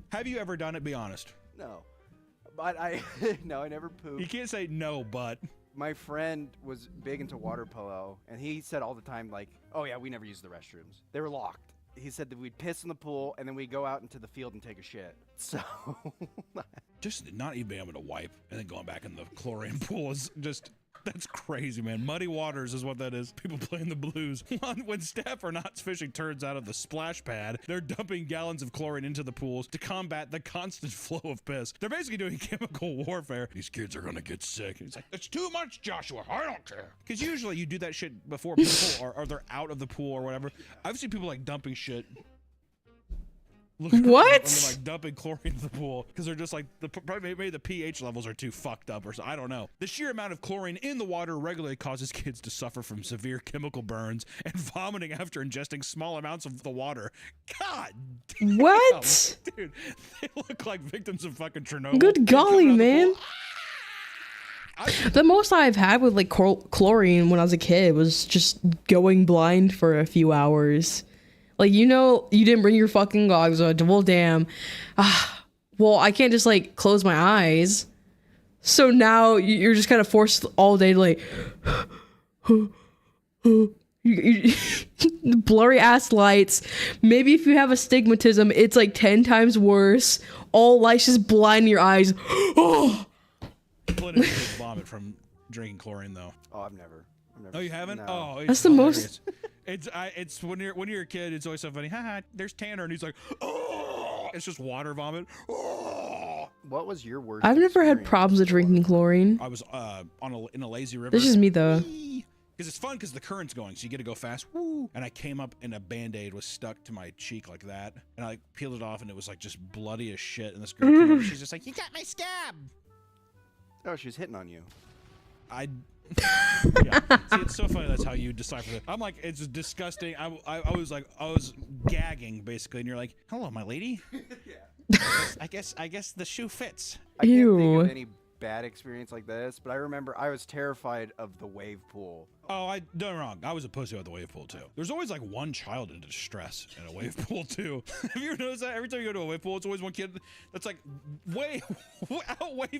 have you ever done it? Be honest. No, but no, I never pooped. You can't say no, but my friend was big into water polo, and he said all the time, like, "Oh yeah, we never used the restrooms; they were locked." He said that we'd piss in the pool, and then we'd go out into the field and take a shit. So, just not even being able to wipe and then going back in the chlorine pool is just. That's crazy, man. Muddy waters is what that is. People playing the blues. When staff are not fishing turds out of the splash pad, they're dumping gallons of chlorine into the pools to combat the constant flow of piss. They're basically doing chemical warfare. These kids are gonna get sick. It's like, it's too much, Joshua. I don't care. Because usually you do that shit before people are they're out of the pool or whatever. I've seen people like dumping shit. What? And they're like dumping chlorine in the pool because they're just like maybe the pH levels are too fucked up or so. I don't know. The sheer amount of chlorine in the water regularly causes kids to suffer from severe chemical burns and vomiting after ingesting small amounts of the water. God damn, What? dude, they look like victims of fucking Chernobyl. Good golly, man. I- The most I've had with like chlorine when I was a kid was just going blind for a few hours. Like, you know, you didn't bring your fucking goggles. Well, damn. Well, I can't just like close my eyes. So now you're just kind of forced all day to like blurry ass lights. Maybe if you have astigmatism, it's like 10 times worse. All lights just blind your eyes. Split into vomit from drinking chlorine, though. Oh, I've never. Oh, you haven't? No. Oh, it's That's the most- hilarious. It's when you're a kid, it's always so funny. Haha, there's Tanner, and he's like, oh, it's just water vomit. Oh. What was your worst? I've never had experience problems with drinking chlorine. I was in a lazy river. This is me though. Because it's fun because the current's going, so you get to go fast. Woo! And I came up and a Band-Aid was stuck to my cheek like that. And I like, peeled it off and it was like just bloody as shit. And this girl came over, she's just like, you got my scab! Oh, she's hitting on you. Yeah. See, it's so funny that's how you decipher it. I'm like, it's disgusting. I was gagging basically, and you're like, hello, my lady. Yeah. I guess the shoe fits. I can't think Ew. of any bad experience like this, but I remember I was terrified of the wave pool. Oh, I done wrong. I was a pussy at the wave pool too. There's always like one child in distress in a wave pool too. Have you ever noticed that? Every time you go to a wave pool, it's always one kid that's like way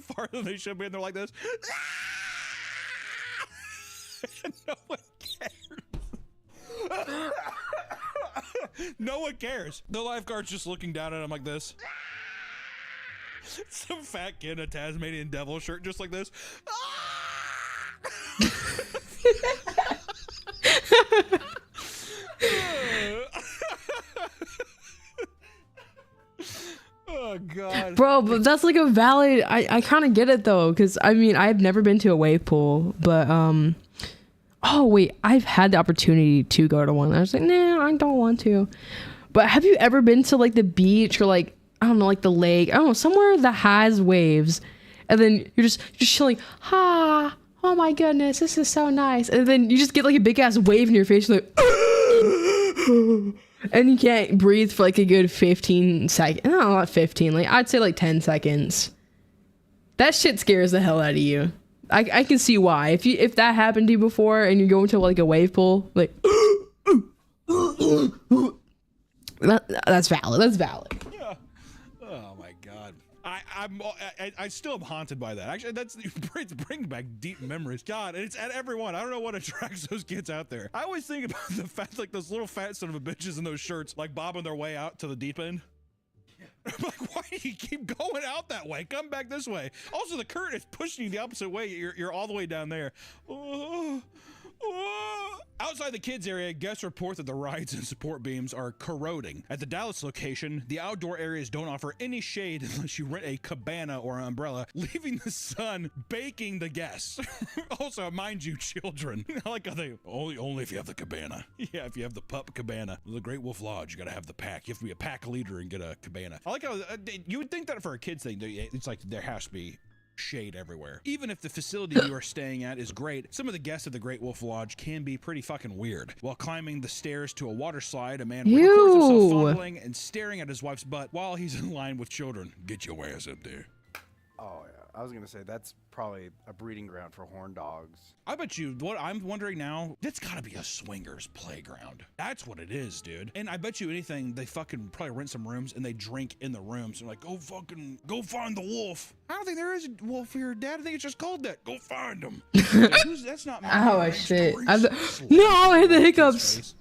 farther than they should be, and they're like this. No one cares. No one cares. The lifeguard's just looking down at him like this. Some fat kid in a Tasmanian devil shirt just like this. Oh god. Bro, but that's like a valid. I kind of get it though, because I mean I've never been to a wave pool, but oh wait, I've had the opportunity to go to one. I was like, nah, I don't want to. But have you ever been to like the beach or like I don't know, like the lake? I don't know, somewhere that has waves, and then you're just chilling. Ha! Oh my goodness, this is so nice. And then you just get like a big ass wave in your face, like. And you can't breathe for like a good 15 seconds. No, not 15. Like I'd say like 10 seconds. That shit scares the hell out of you. I can see why. If that happened to you before and you're going to like a wave pool, like that's valid. That's valid. Yeah. Oh my god. I still am haunted by that. Actually, it's bringing back deep memories. God, and it's at everyone. I don't know what attracts those kids out there. I always think about the fact, like those little fat son of a bitches in those shirts, like bobbing their way out to the deep end. I'm like, why do you keep going out that way? Come back this way. Also, the current is pushing you the opposite way. You're all the way down there. Oh. Outside the kids area, guests report that the rides and support beams are corroding. At the Dallas location, the outdoor areas don't offer any shade unless you rent a cabana or an umbrella, leaving the sun baking the guests. Also, mind you, children. I like how they only if you have the cabana. Yeah, if you have the pup cabana. The Great Wolf Lodge, you gotta have the pack. You have to be a pack leader and get a cabana. I like how you would think that for a kids thing, it's like there has to be shade everywhere. Even if the facility you are staying at is great, some of the guests at the Great Wolf Lodge can be pretty fucking weird. While climbing the stairs to a water slide, a man records himself fondling and staring at his wife's butt while he's in line with children. Get your ass up there. Oh yeah, I was gonna say that's probably a breeding ground for horn dogs. I bet you, what I'm wondering now, that's gotta be a swingers playground. That's what it is, dude. And I bet you anything, they fucking probably rent some rooms and they drink in the rooms. They're like, go find the wolf. I don't think there is a wolf here, Dad. I think it's just called that. Go find him. That's not my Oh shit. No, I had the hiccups.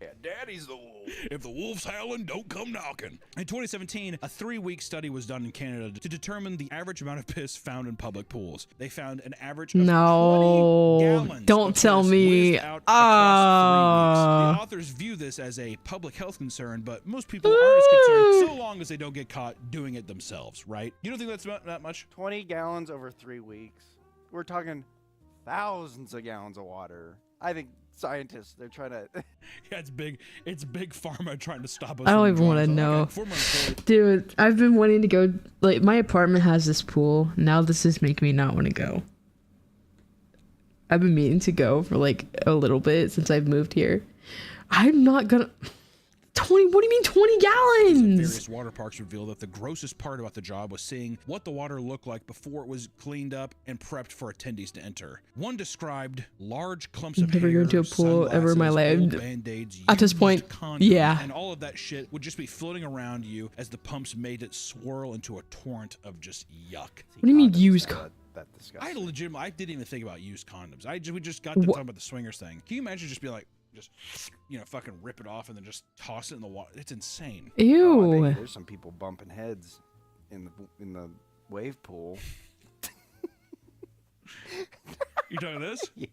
Yeah, Daddy's the wolf. If the wolf's howling, don't come knocking. In 2017, a 3-week study was done in Canada to determine the average amount of piss found in public pools. They found an average of 20 gallons don't of tell piss me. whizzed out across 3 weeks. The authors view this as a public health concern, but most people aren't as concerned so long as they don't get caught doing it themselves, right? You don't think that's about that much? 20 gallons over 3 weeks. We're talking thousands of gallons of water. I think scientists, they're trying to Yeah, it's big pharma trying to stop us. I don't from even want to drugs. know. Okay, 4 months later. Dude, I've been wanting to go. Like, my apartment has this pool. Now this is making me not want to go. I've been meaning to go for like a little bit since I've moved here. I'm not gonna. 20, what do you mean 20 gallons? Various water parks revealed that the grossest part about the job was seeing what the water looked like before it was cleaned up and prepped for attendees to enter. One described large clumps of Never hair, been to a pool ever in my sunglasses, life. old Band-Aids, At this used point, condoms, yeah. and all of that shit would just be floating around you as the pumps made it swirl into a torrent of just yuck. What do you mean Condoms, used? that disgusting. I didn't even think about used condoms. We just got to talking about the swingers thing. Can you imagine just be like, just, fucking rip it off and then just toss it in the water? It's insane. Oh, I Ew. bet there's some people bumping heads in the wave pool. You talking this? Yeah.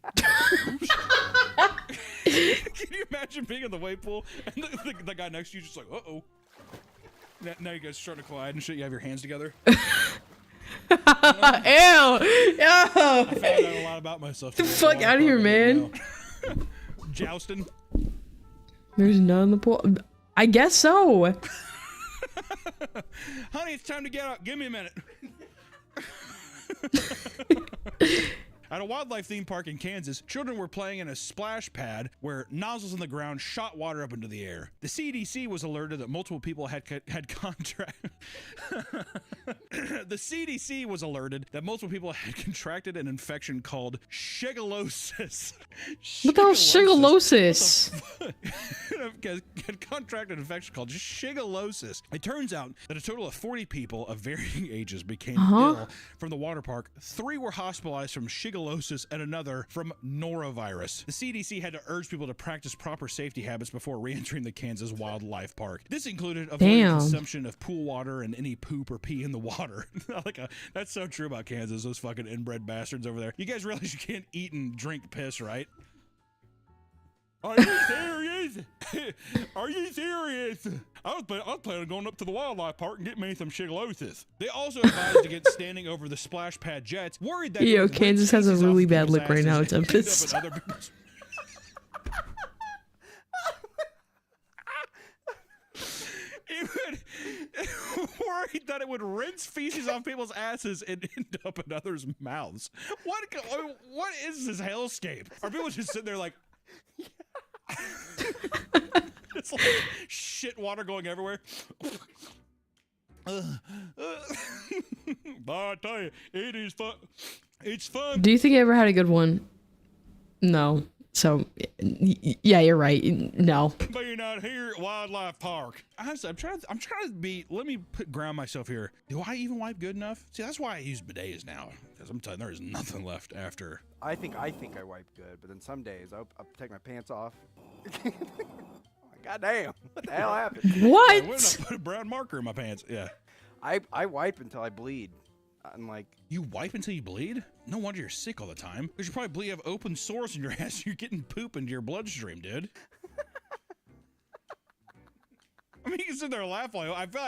Can you imagine being in the wave pool and the guy next to you just like, uh-oh. Now you guys starting to collide and shit. You have your hands together. Ew! Ew! I found out a lot about myself. The fuck out of here, man. Jousting. There's none in the pool. I guess so. Honey, it's time to get out. Give me a minute. At a wildlife theme park in Kansas, children were playing in a splash pad where nozzles in the ground shot water up into the air. The CDC was alerted that multiple people had contracted. The CDC was alerted that multiple people had contracted an infection called shigellosis. What the hell is shigellosis? Had contracted an infection called shigellosis. It turns out that a total of 40 people of varying ages became ill from the water park. 3 were hospitalized from shigellosis and another from norovirus. The CDC had to urge people to practice proper safety habits before re-entering the Kansas Wildlife Park. This included avoiding consumption of pool water and any poop or pee in the water. That's so true about Kansas, those fucking inbred bastards over there. You guys realize you can't eat and drink piss, right? Are you serious? Are you serious? I was planning on going up to the wildlife park and getting me some shigellosis. They also advised against standing over the splash pad jets, worried that Yo, Kansas has a really bad look right now. It's Memphis. Worried that it would rinse feces on people's asses and end up in others' mouths. What is this hellscape? Are people just sitting there like... It's like shit water going everywhere. But I tell you, it is fun. It's fun. Do you think you ever had a good one? No. So, yeah, you're right. No. Being out here at Wildlife Park. Honestly, I'm trying to be. Let me ground myself here. Do I even wipe good enough? See, that's why I use bidets now. Because I'm telling you, there is nothing left after. I think I wipe good, but then some days I'll take my pants off. God damn! What the hell happened? What? I wouldn't have put a brown marker in my pants. Yeah. I wipe until I bleed. I'm like, you wipe until you bleed? No wonder you're sick all the time. Because you probably have open sores in your ass. You're getting poop into your bloodstream, dude. I mean, you can sit there and laugh like I feel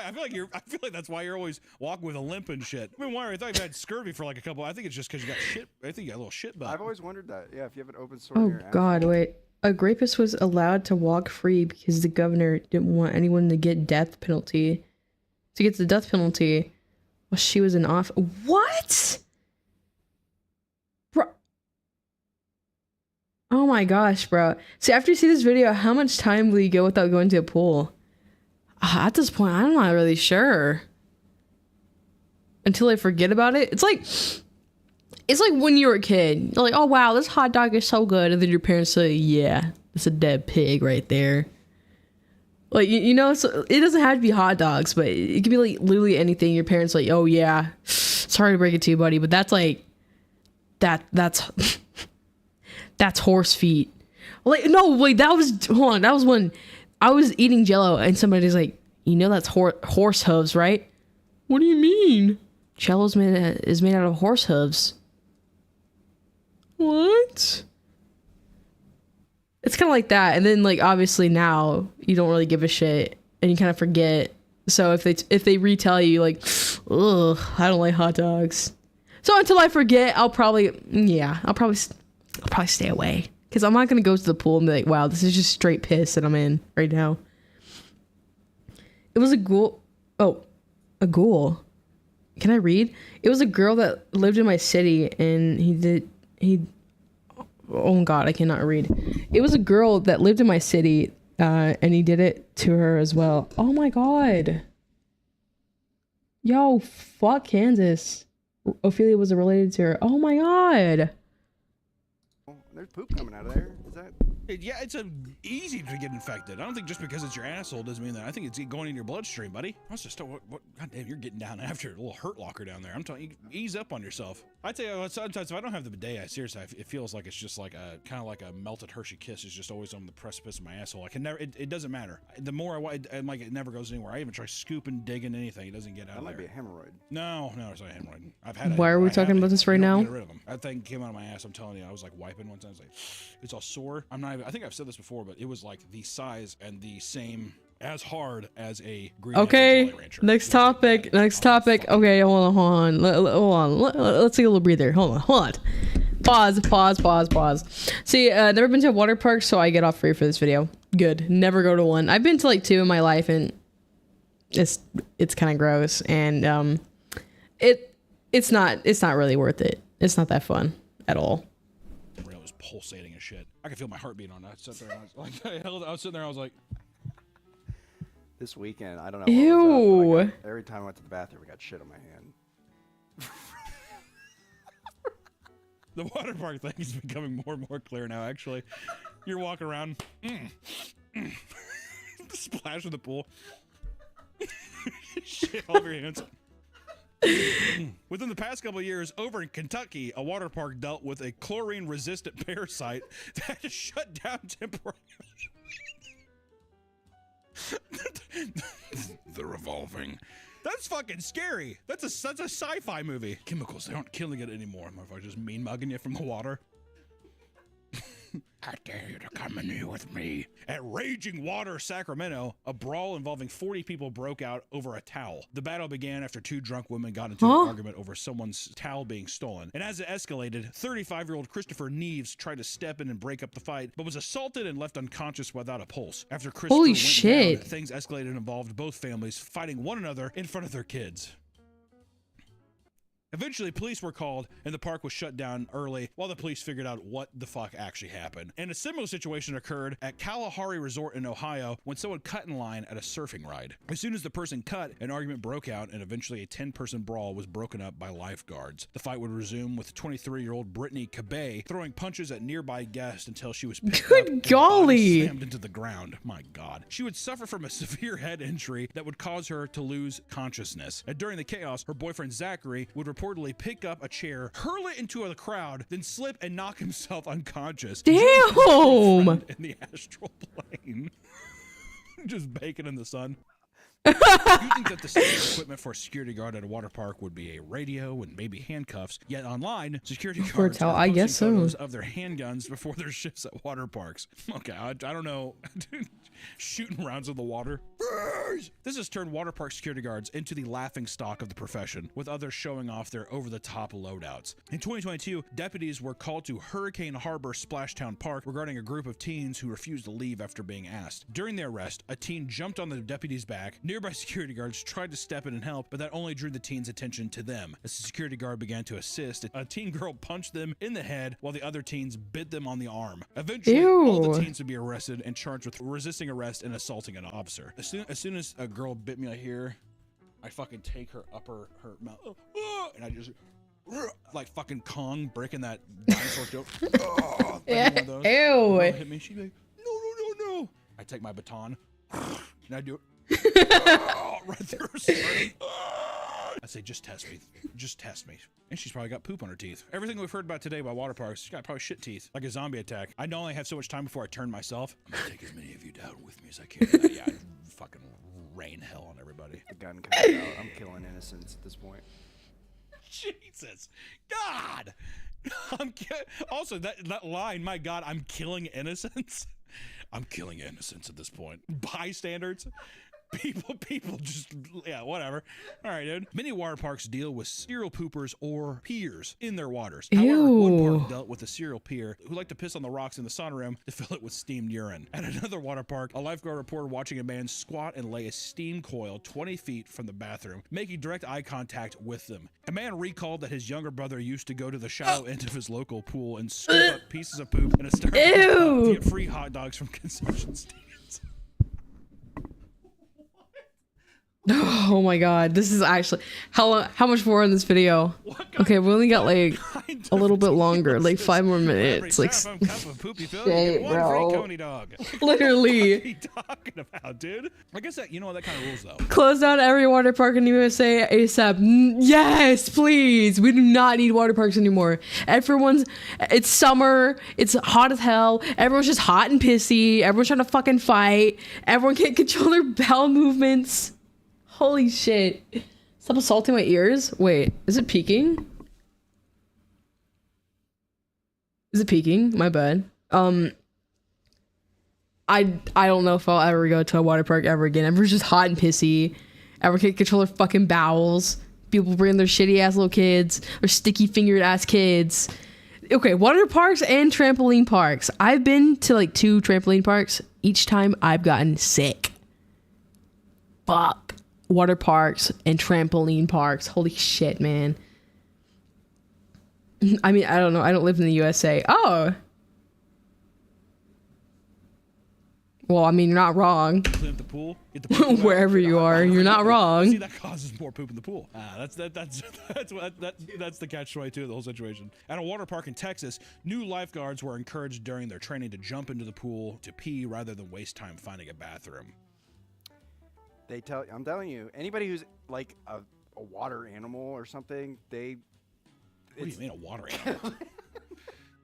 like that's why you're always walking with a limp and shit. I mean, why? I thought you had scurvy for like a couple. I think it's just because you got shit. I think you got a little shit butt. I've always wondered that. Yeah, if you have an open sore in your ass. Oh God, wait. A rapist was allowed to walk free because the governor didn't want anyone to get death penalty. To get the death penalty while she was in office. What? Bro. Oh my gosh, bro. See, after you see this video, how much time will you go without going to a pool? At this point, I'm not really sure. Until I forget about it. It's like when you were a kid. You're like, oh wow, this hot dog is so good. And then your parents say, yeah, it's a dead pig right there. Like, you know, so it doesn't have to be hot dogs, but it could be like literally anything. Your parents like, oh yeah, sorry to break it to you, buddy, but that's like, that's horse feet. Like, no, wait, that was when I was eating Jell-O and somebody's like, you know, that's horse hooves, right? What do you mean? Jell-O's is made out of horse hooves. What? It's kind of like that, and then like obviously now you don't really give a shit, and you kind of forget. So if they retell you like, ugh, I don't like hot dogs. So until I forget, I'll probably stay away, because I'm not gonna go to the pool and be like, wow, this is just straight piss that I'm in right now. It was a ghoul. Oh, a ghoul. Can I read? It was a girl that lived in my city, and oh God, I cannot read. It was a girl that lived in my city, and he did it to her as well. Oh my God. Yo, fuck Kansas. Ophelia was related to her. Oh my God. There's poop coming out of there. Is that? Yeah, it's easy to get infected. I don't think just because it's your asshole doesn't mean that. I think it's going in your bloodstream, buddy. Let's just what? God damn, you're getting down after a little hurt locker down there. I'm telling you, ease up on yourself. I tell you, sometimes if I don't have the bidet, it feels like it's just like a kind of like a melted Hershey Kiss is just always on the precipice of my asshole. I can never. It doesn't matter. The more I'm like, it never goes anywhere. I even try scooping, digging anything. It doesn't get out That of might there. be a hemorrhoid. No, it's not a hemorrhoid. I've had. Why are we talking about this right now? Get rid of them. That thing came out of my ass. I'm telling you, I was like wiping one time. I was like, it's all sore. I'm not even. I think I've said this before, but it was like the size and the same as hard as a green. Okay, next topic. Okay, hold on. Let's take a little breather. Hold on. Pause. See, never been to a water park, so I get off free for this video. Good. Never go to one. I've been to like 2 in my life, and it's kind of gross, and it's not really worth it. It's not that fun at all. It was pulsating and shit. I could feel my heartbeat on that. I sat there and I was sitting there. I was like, This weekend, I don't know. Ew. Every time I went to the bathroom, I got shit on my hand. the water park thing is becoming more and more clear now. Actually, you're walking around, splash in the pool, shit all over your hands. Within the past couple of years, over in Kentucky, a water park dealt with a chlorine-resistant parasite that had to shut down temporarily. The revolving. That's fucking scary. That's a sci-fi movie. Chemicals, they aren't killing it anymore. Motherfucker just mean mugging you from the water. I dare you to come in here with me. At Raging Water, Sacramento, a brawl involving 40 people broke out over a towel. The battle began after 2 drunk women got into an argument over someone's towel being stolen. And as it escalated, 35-year-old Christopher Neves tried to step in and break up the fight, but was assaulted and left unconscious without a pulse. After Christopher went down, things escalated and involved both families fighting one another in front of their kids. Eventually, police were called, and the park was shut down early while the police figured out what the fuck actually happened. And a similar situation occurred at Kalahari Resort in Ohio when someone cut in line at a surfing ride. As soon as the person cut, an argument broke out, and eventually a 10-person brawl was broken up by lifeguards. The fight would resume with 23-year-old Brittany Cabay throwing punches at nearby guests until she was picked up and body slammed into the ground. My God. She would suffer from a severe head injury that would cause her to lose consciousness. And during the chaos, her boyfriend Zachary would reportedly pick up a chair, hurl it into the crowd, then slip and knock himself unconscious. Damn! In the astral plane. Just baking in the sun. You think that the standard equipment for a security guard at a water park would be a radio and maybe handcuffs, yet online, security guards are I guess so. photos of their handguns before their shifts at water parks. Okay, I don't know. Shooting rounds in the water. This has turned water park security guards into the laughing stock of the profession, with others showing off their over-the-top loadouts. In 2022, deputies were called to Hurricane Harbor Splashtown Park regarding a group of teens who refused to leave after being asked. During the arrest, a teen jumped on the deputy's back. Nearby security guards tried to step in and help, but that only drew the teen's attention to them. As the security guard began to assist, a teen girl punched them in the head while the other teens bit them on the arm. Eventually, all the teens would be arrested and charged with resisting arrest and assaulting an officer. As soon as a girl bit me right here, I fucking take her mouth, and I just like fucking Kong breaking that dinosaur joke. Ew. Hit me. She'd be like, no. I take my baton and I do it right through her sternum. I say, just test me. And she's probably got poop on her teeth. Everything we've heard about today about water parks, she's got probably shit teeth, like a zombie attack. I know I only have so much time before I turn myself. I'm gonna take as many of you down with me as I can. Yeah, I'd fucking rain hell on everybody. The gun comes out. I'm killing innocents at this point. Jesus, God. Also, that line, my God, I'm killing innocents. I'm killing innocents at this point. Bystanders. People just, yeah, whatever. All right, dude. Many water parks deal with serial poopers or peers in their waters. However, one park dealt with a serial peer who liked to piss on the rocks in the sauna room to fill it with steamed urine. At another water park, a lifeguard reported watching a man squat and lay a steam coil 20 feet from the bathroom, making direct eye contact with them. A man recalled that his younger brother used to go to the shallow end of his local pool and scoop up pieces of poop in a Starbucks to get free hot dogs from concession stands. Oh my god, this is actually how much more in this video? Okay, we only got like a little bit longer, like 5 more minutes. Like, shit, bro. Literally. What are you talking about, dude? I guess that, you know what, that kind of rules though. Close down every water park in the USA ASAP. Yes, please. We do not need water parks anymore. It's summer. It's hot as hell. Everyone's just hot and pissy. Everyone's trying to fucking fight. Everyone can't control their bowel movements. Holy shit. Stop assaulting my ears. Wait, is it peaking? Is it peaking? My bad. I don't know if I'll ever go to a water park ever again. Everyone's just hot and pissy. Everyone can't control their fucking bowels. People bring their shitty ass little kids, or sticky fingered ass kids. Okay, water parks and trampoline parks. I've been to like 2 trampoline parks. Each time I've gotten sick. Fuck. Water parks and trampoline parks. Holy shit, man. I mean, I don't know. I don't live in the USA. Oh. Well, I mean, you're not wrong. Clean up the pool. Get the pool Wherever you are, you're not wrong. See, that causes more poop in the pool. That's the catch-22 of the whole situation. At a water park in Texas, new lifeguards were encouraged during their training to jump into the pool to pee rather than waste time finding a bathroom. I'm telling you, anybody who's like a water animal or something, What do you mean a water animal?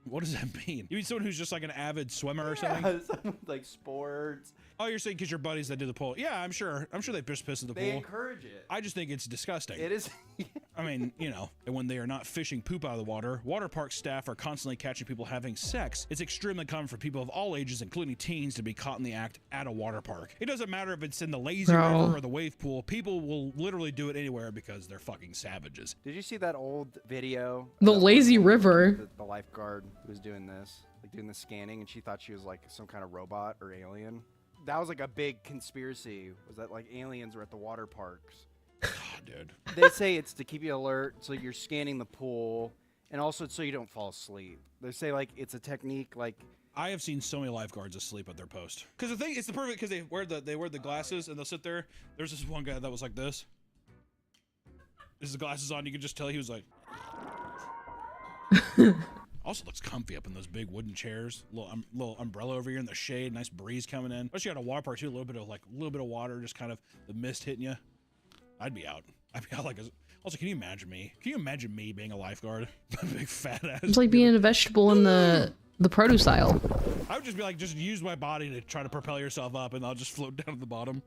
What does that mean? You mean someone who's just like an avid swimmer or something? Like sports. Oh, you're saying because your buddies that do the pool. Yeah, I'm sure they piss in the pool. They encourage it. I just think it's disgusting. It is. I mean, you know, and when they are not fishing poop out of the water park staff are constantly catching people having sex. It's extremely common for people of all ages, including teens, to be caught in the act at a water park. It doesn't matter if it's in the lazy river or the wave pool. People will literally do it anywhere because they're fucking savages. Did you see that old video? The lazy river. The lifeguard who was doing this, like doing the scanning, and she thought she was like some kind of robot or alien. That was like a big conspiracy, was that like aliens were at the water parks. God, dude. They say it's to keep you alert, so you're scanning the pool, and also so you don't fall asleep. They say like it's a technique like. I have seen so many lifeguards asleep at their post. Because the thing, it's the perfect, because they wear the glasses and they'll sit there. There's this one guy that was like this. His glasses on, you can just tell he was like. Also looks comfy up in those big wooden chairs. Little umbrella over here in the shade. Nice breeze coming in. Especially at a water park too. A little bit of water, just kind of the mist hitting you. I'd be out. Also, can you imagine me? Can you imagine me being a lifeguard? Big fat ass. It's like being a vegetable in the produce aisle. I would just be like, just use my body to try to propel yourself up, and I'll just float down to the bottom.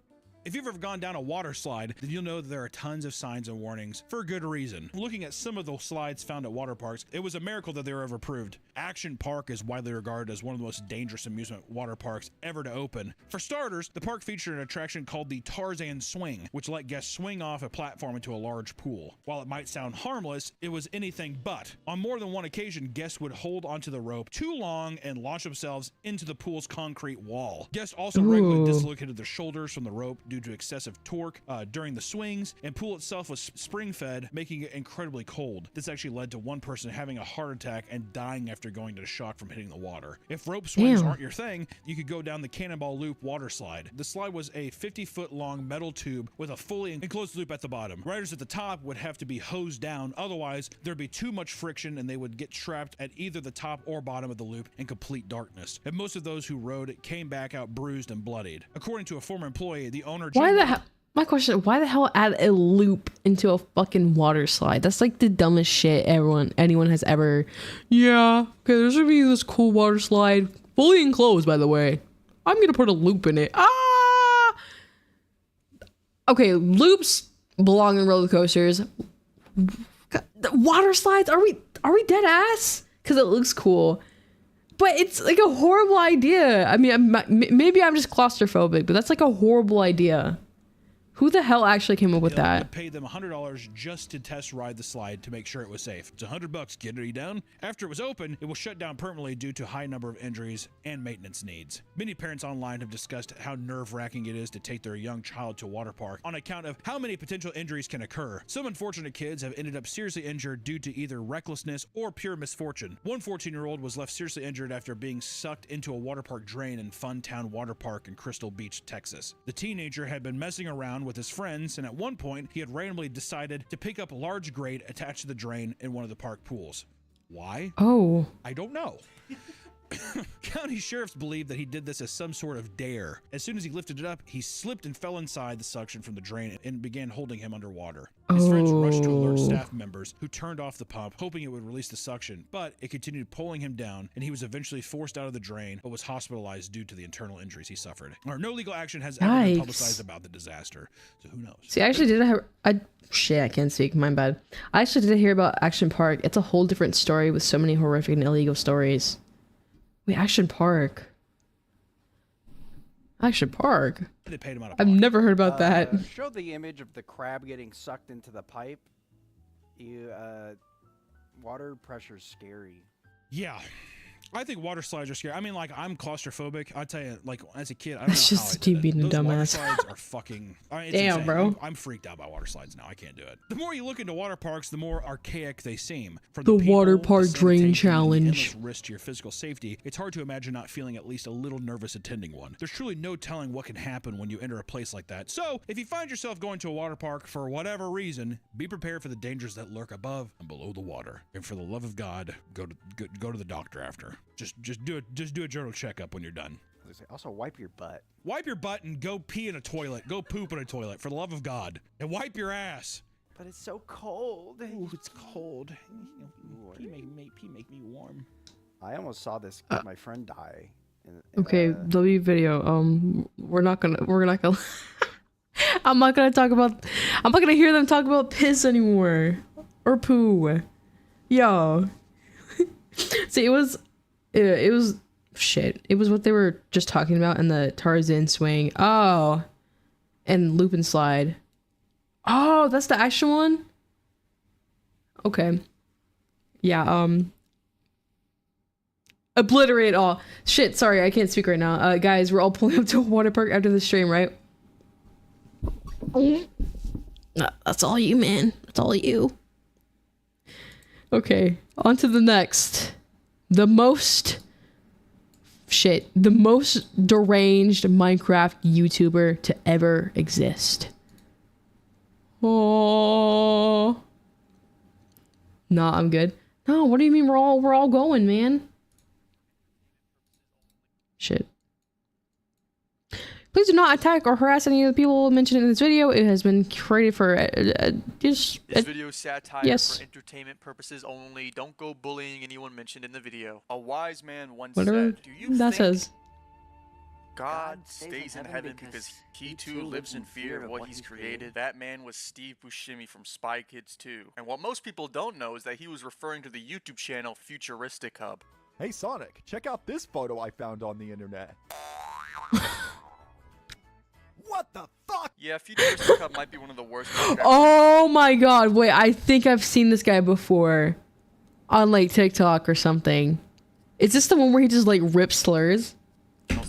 If you've ever gone down a water slide, then you'll know that there are tons of signs and warnings for good reason. Looking at some of the slides found at water parks, it was a miracle that they were ever approved. Action Park is widely regarded as one of the most dangerous amusement water parks ever to open. For starters, the park featured an attraction called the Tarzan Swing, which let guests swing off a platform into a large pool. While it might sound harmless, it was anything but. On more than one occasion, guests would hold onto the rope too long and launch themselves into the pool's concrete wall. Guests also regularly dislocated their shoulders from the rope due to excessive torque during the swings, and pool itself was spring-fed, making it incredibly cold. This actually led to one person having a heart attack and dying after going into shock from hitting the water. If rope swings aren't your thing, you could go down the Cannonball Loop water slide. The slide was a 50-foot long metal tube with a fully enclosed loop at the bottom. Riders at the top would have to be hosed down, otherwise there'd be too much friction and they would get trapped at either the top or bottom of the loop in complete darkness. And most of those who rode came back out bruised and bloodied. According to a former employee, the owner My question, why the hell add a loop into a fucking water slide? That's like the dumbest shit anyone has ever. Yeah, okay, there's gonna be this cool water slide, fully enclosed, by the way. I'm gonna put a loop in it. Okay, loops belong in roller coasters. Water slides? Are we dead ass? Because it looks cool. But it's like a horrible idea. I mean, maybe I'm just claustrophobic, but that's like a horrible idea. Who the hell actually came up with that? Paid them $100 just to test ride the slide to make sure it was safe. It's $100. Get it down. After it was open, it was shut down permanently due to high number of injuries and maintenance needs. Many parents online have discussed how nerve-wracking it is to take their young child to a water park on account of how many potential injuries can occur. Some unfortunate kids have ended up seriously injured due to either recklessness or pure misfortune. One 14-year-old was left seriously injured after being sucked into a water park drain in Funtown Water Park in Crystal Beach, Texas. The teenager had been messing around fun with his friends, and at one point, he had randomly decided to pick up a large grate attached to the drain in one of the park pools. Why? Oh. I don't know. County sheriffs believe that he did this as some sort of dare. As soon as he lifted it up, he slipped and fell inside the suction from the drain and began holding him underwater. His friends rushed to alert staff members, who turned off the pump, hoping it would release the suction, but it continued pulling him down, and he was eventually forced out of the drain, but was hospitalized due to the internal injuries he suffered. No legal action has ever been publicized about the disaster, so who knows? See, I actually did have... Shit, I can't speak. My bad. I actually did hear about Action Park. It's a whole different story with so many horrific and illegal stories. Wait, Action Park. Action Park? They paid him out of I've pocket. never heard about that. Show the image of the crab getting sucked into the pipe. Water pressure's scary. Yeah. I think water slides are scary. I mean, like, I'm claustrophobic. I tell you, like, as a kid, I don't That's know just how I you did being it. a Those water dumbass. slides are fucking... it's Damn, insane. bro. I'm freaked out by water slides now. I can't do it. The more you look into water parks, the more archaic they seem. From The people, water the park drain sanitation, and the challenge. endless risk to your physical safety, it's hard to imagine not feeling at least a little nervous attending one. There's truly no telling what can happen when you enter a place like that. So, if you find yourself going to a water park for whatever reason, be prepared for the dangers that lurk above and below the water. And for the love of God, go to the doctor after. Just do a journal checkup when you're done. Also, wipe your butt. Wipe your butt and go pee in a toilet. Go poop in a toilet, for the love of God. And wipe your ass. But it's so cold. Ooh, it's cold. Pee make me warm. I almost saw this my friend die. Okay, W video. We're not gonna. I'm not gonna hear them talk about piss anymore or poo. Yo. See, it was shit. It was what they were just talking about in the Tarzan swing. Oh, and loop and slide. Oh, that's the action one. Okay. Yeah. Obliterate all. Shit. Sorry, I can't speak right now. Guys, we're all pulling up to a water park after the stream, right? That's all you, man. That's all you. Okay, on to the next. The most deranged Minecraft YouTuber to ever exist. Oh. Nah, I'm good. No, what do you mean we're all going, man? Shit. Please do not attack or harass any of the people mentioned in this video. It has been created for This video is satire for entertainment purposes only. Don't go bullying anyone mentioned in the video. A wise man once said, "Do you that think says. God stays in heaven because he too lives in fear of what he's created?" That man was Steve Buscemi from Spy Kids 2. And what most people don't know is that he was referring to the YouTube channel Futuristic Hub. Hey Sonic, check out this photo I found on the internet. What the fuck? Yeah, Futuristic Hub might be one of the worst. Oh my god, wait, I think I've seen this guy before. On like TikTok or something. Is this the one where he just like rips slurs?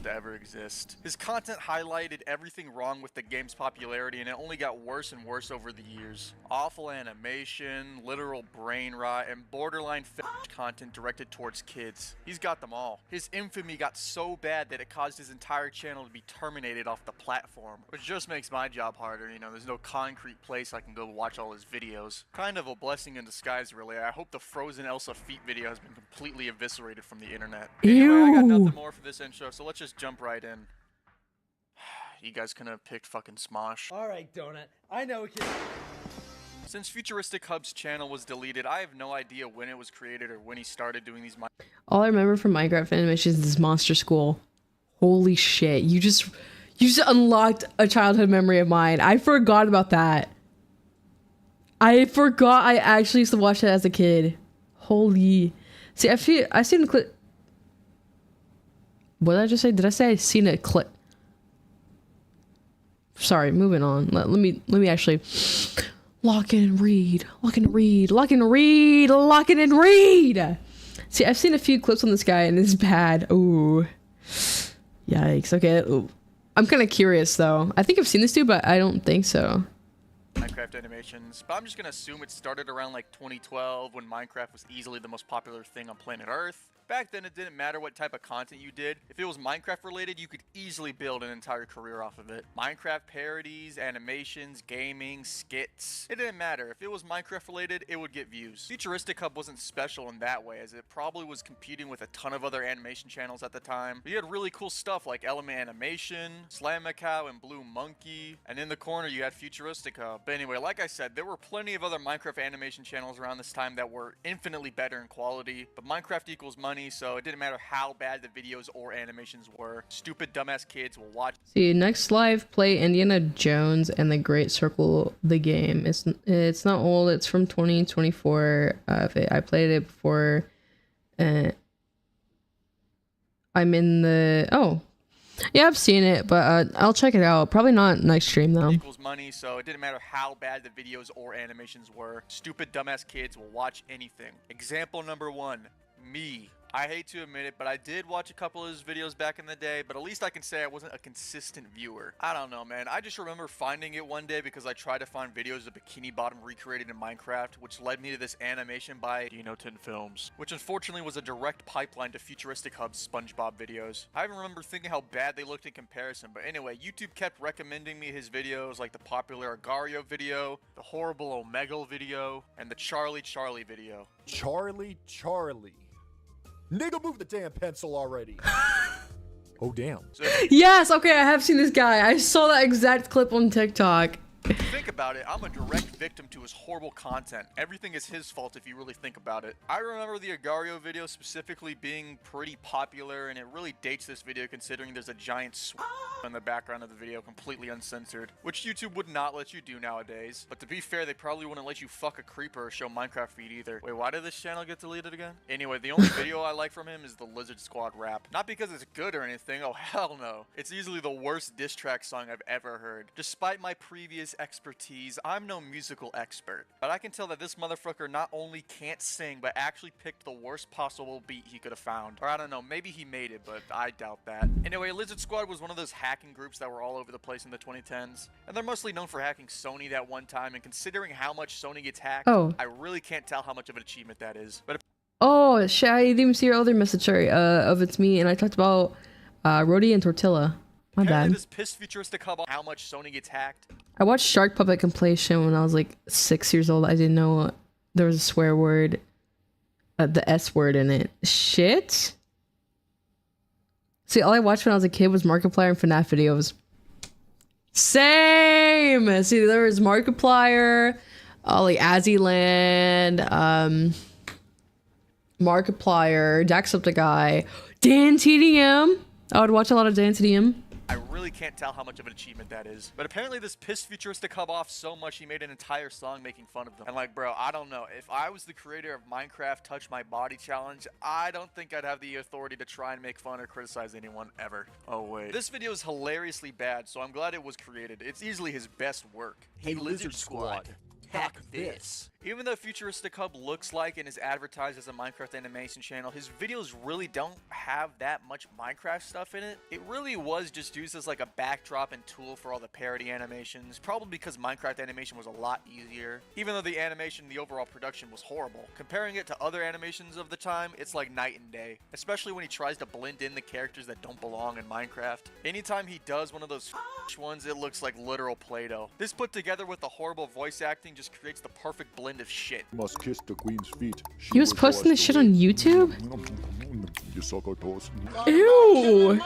To ever exist. His content highlighted everything wrong with the game's popularity, and it only got worse and worse over the years. Awful animation, literal brain rot, and borderline content directed towards kids. He's got them all. His infamy got so bad that it caused his entire channel to be terminated off the platform, which just makes my job harder. You know, there's no concrete place I can go watch all his videos. Kind of a blessing in disguise, really. I hope the Frozen Elsa feet video has been completely eviscerated from the internet. Anyway, I got nothing more for this intro, so let's just jump right in. You guys couldn't have picked fucking Smosh. Alright, Donut. I know it. Since Futuristic Hub's channel was deleted, I have no idea when it was created or when he started doing these. All I remember from Minecraft animations is Monster School. Holy shit, you just unlocked a childhood memory of mine. I forgot about that. I forgot I actually used to watch that as a kid. Holy. See, I seen a clip. What did I just say? Did I say I seen a clip? Sorry, moving on. Let me actually lock in and read. See, I've seen a few clips on this guy and it's bad. Ooh. Yikes. Okay. Ooh. I'm kind of curious though. I think I've seen this dude, but I don't think so. Minecraft animations, but I'm just gonna assume it started around like 2012 when Minecraft was easily the most popular thing on planet Earth. Back then, it didn't matter what type of content you did. If it was Minecraft related, you could easily build an entire career off of it. Minecraft parodies, animations, gaming, skits. It didn't matter. If it was Minecraft related, it would get views. Futuristic Hub wasn't special in that way, as it probably was competing with a ton of other animation channels at the time. But you had really cool stuff like Element Animation, Slamacow, and Blue Monkey. And in the corner, you had Futuristic Hub. But anyway, like I said, there were plenty of other Minecraft animation channels around this time that were infinitely better in quality. But Minecraft equals money, so it didn't matter how bad the videos or animations were. Stupid, dumbass kids will watch. See, next live, play Indiana Jones and the Great Circle, the game. It's not old. It's from 2024. I played it before. I'm in the... Oh. Yeah, I've seen it, but I'll check it out. Probably not next stream, though. Equals money, so it didn't matter how bad the videos or animations were. Stupid, dumbass kids will watch anything. Example number 1. Me. I hate to admit it, but I did watch a couple of his videos back in the day, but at least I can say I wasn't a consistent viewer. I don't know, man. I just remember finding it one day because I tried to find videos of Bikini Bottom recreated in Minecraft, which led me to this animation by Dino10 Films, which unfortunately was a direct pipeline to Futuristic Hub's SpongeBob videos. I even remember thinking how bad they looked in comparison, but anyway, YouTube kept recommending me his videos like the popular Agario video, the horrible Omegle video, and the Charlie video. Charlie. Nigga, move the damn pencil already. Oh, damn. Yes, okay, I have seen this guy. I saw that exact clip on TikTok. Think about it, I'm a direct victim to his horrible content. Everything is his fault if you really think about it. I remember the Agario video specifically being pretty popular, and it really dates this video considering there's a giant in the background of the video, completely uncensored, which YouTube would not let you do nowadays. But to be fair, they probably wouldn't let you fuck a creeper or show Minecraft feed either. Wait, why did this channel get deleted again? Anyway, the only video I like from him is the Lizard Squad rap. Not because it's good or anything, oh hell no. It's easily the worst diss track song I've ever heard. Despite my previous expertise, I'm no musical expert, but I can tell that this motherfucker not only can't sing, but actually picked the worst possible beat he could have found. Or I don't know, maybe he made it, but I doubt that. Anyway, Lizard Squad was one of those hacking groups that were all over the place in the 2010s, and they're mostly known for hacking Sony that one time, and considering how much Sony gets hacked, I really can't tell how much of an achievement that is. But oh shit, I didn't even see your other message, sorry, of It's Me, and I talked about Rhodey and Tortilla. My bad. This pissed Futuristic Hub on how much Sony gets hacked. I watched Shark Puppet Compilation when I was like 6 years old. I didn't know there was a swear word, the S word in it. Shit. See, all I watched when I was a kid was Markiplier and FNAF videos. Same! See, there was Markiplier, like Azzyland, Markiplier, Jacksepticeye, Dan TDM. I would watch a lot of Dan TDM. I really can't tell how much of an achievement that is. But apparently this pissed Futuristic Hub off so much he made an entire song making fun of them. And like, bro, I don't know. If I was the creator of Minecraft Touch My Body Challenge, I don't think I'd have the authority to try and make fun or criticize anyone ever. Oh, wait. This video is hilariously bad, so I'm glad it was created. It's easily his best work. Hey, Lizard Squad. Hack this. Even though Futuristic Hub looks like and is advertised as a Minecraft animation channel, his videos really don't have that much Minecraft stuff in it. It really was just used as like a backdrop and tool for all the parody animations, probably because Minecraft animation was a lot easier. Even though the animation, the overall production was horrible. Comparing it to other animations of the time, it's like night and day, especially when he tries to blend in the characters that don't belong in Minecraft. Anytime he does one of those ones, it looks like literal Play-Doh. This put together with the horrible voice acting just creates the perfect blend of shit. Must kiss the queen's feet. He was posting this shit on YouTube? You suck our toes. Ew!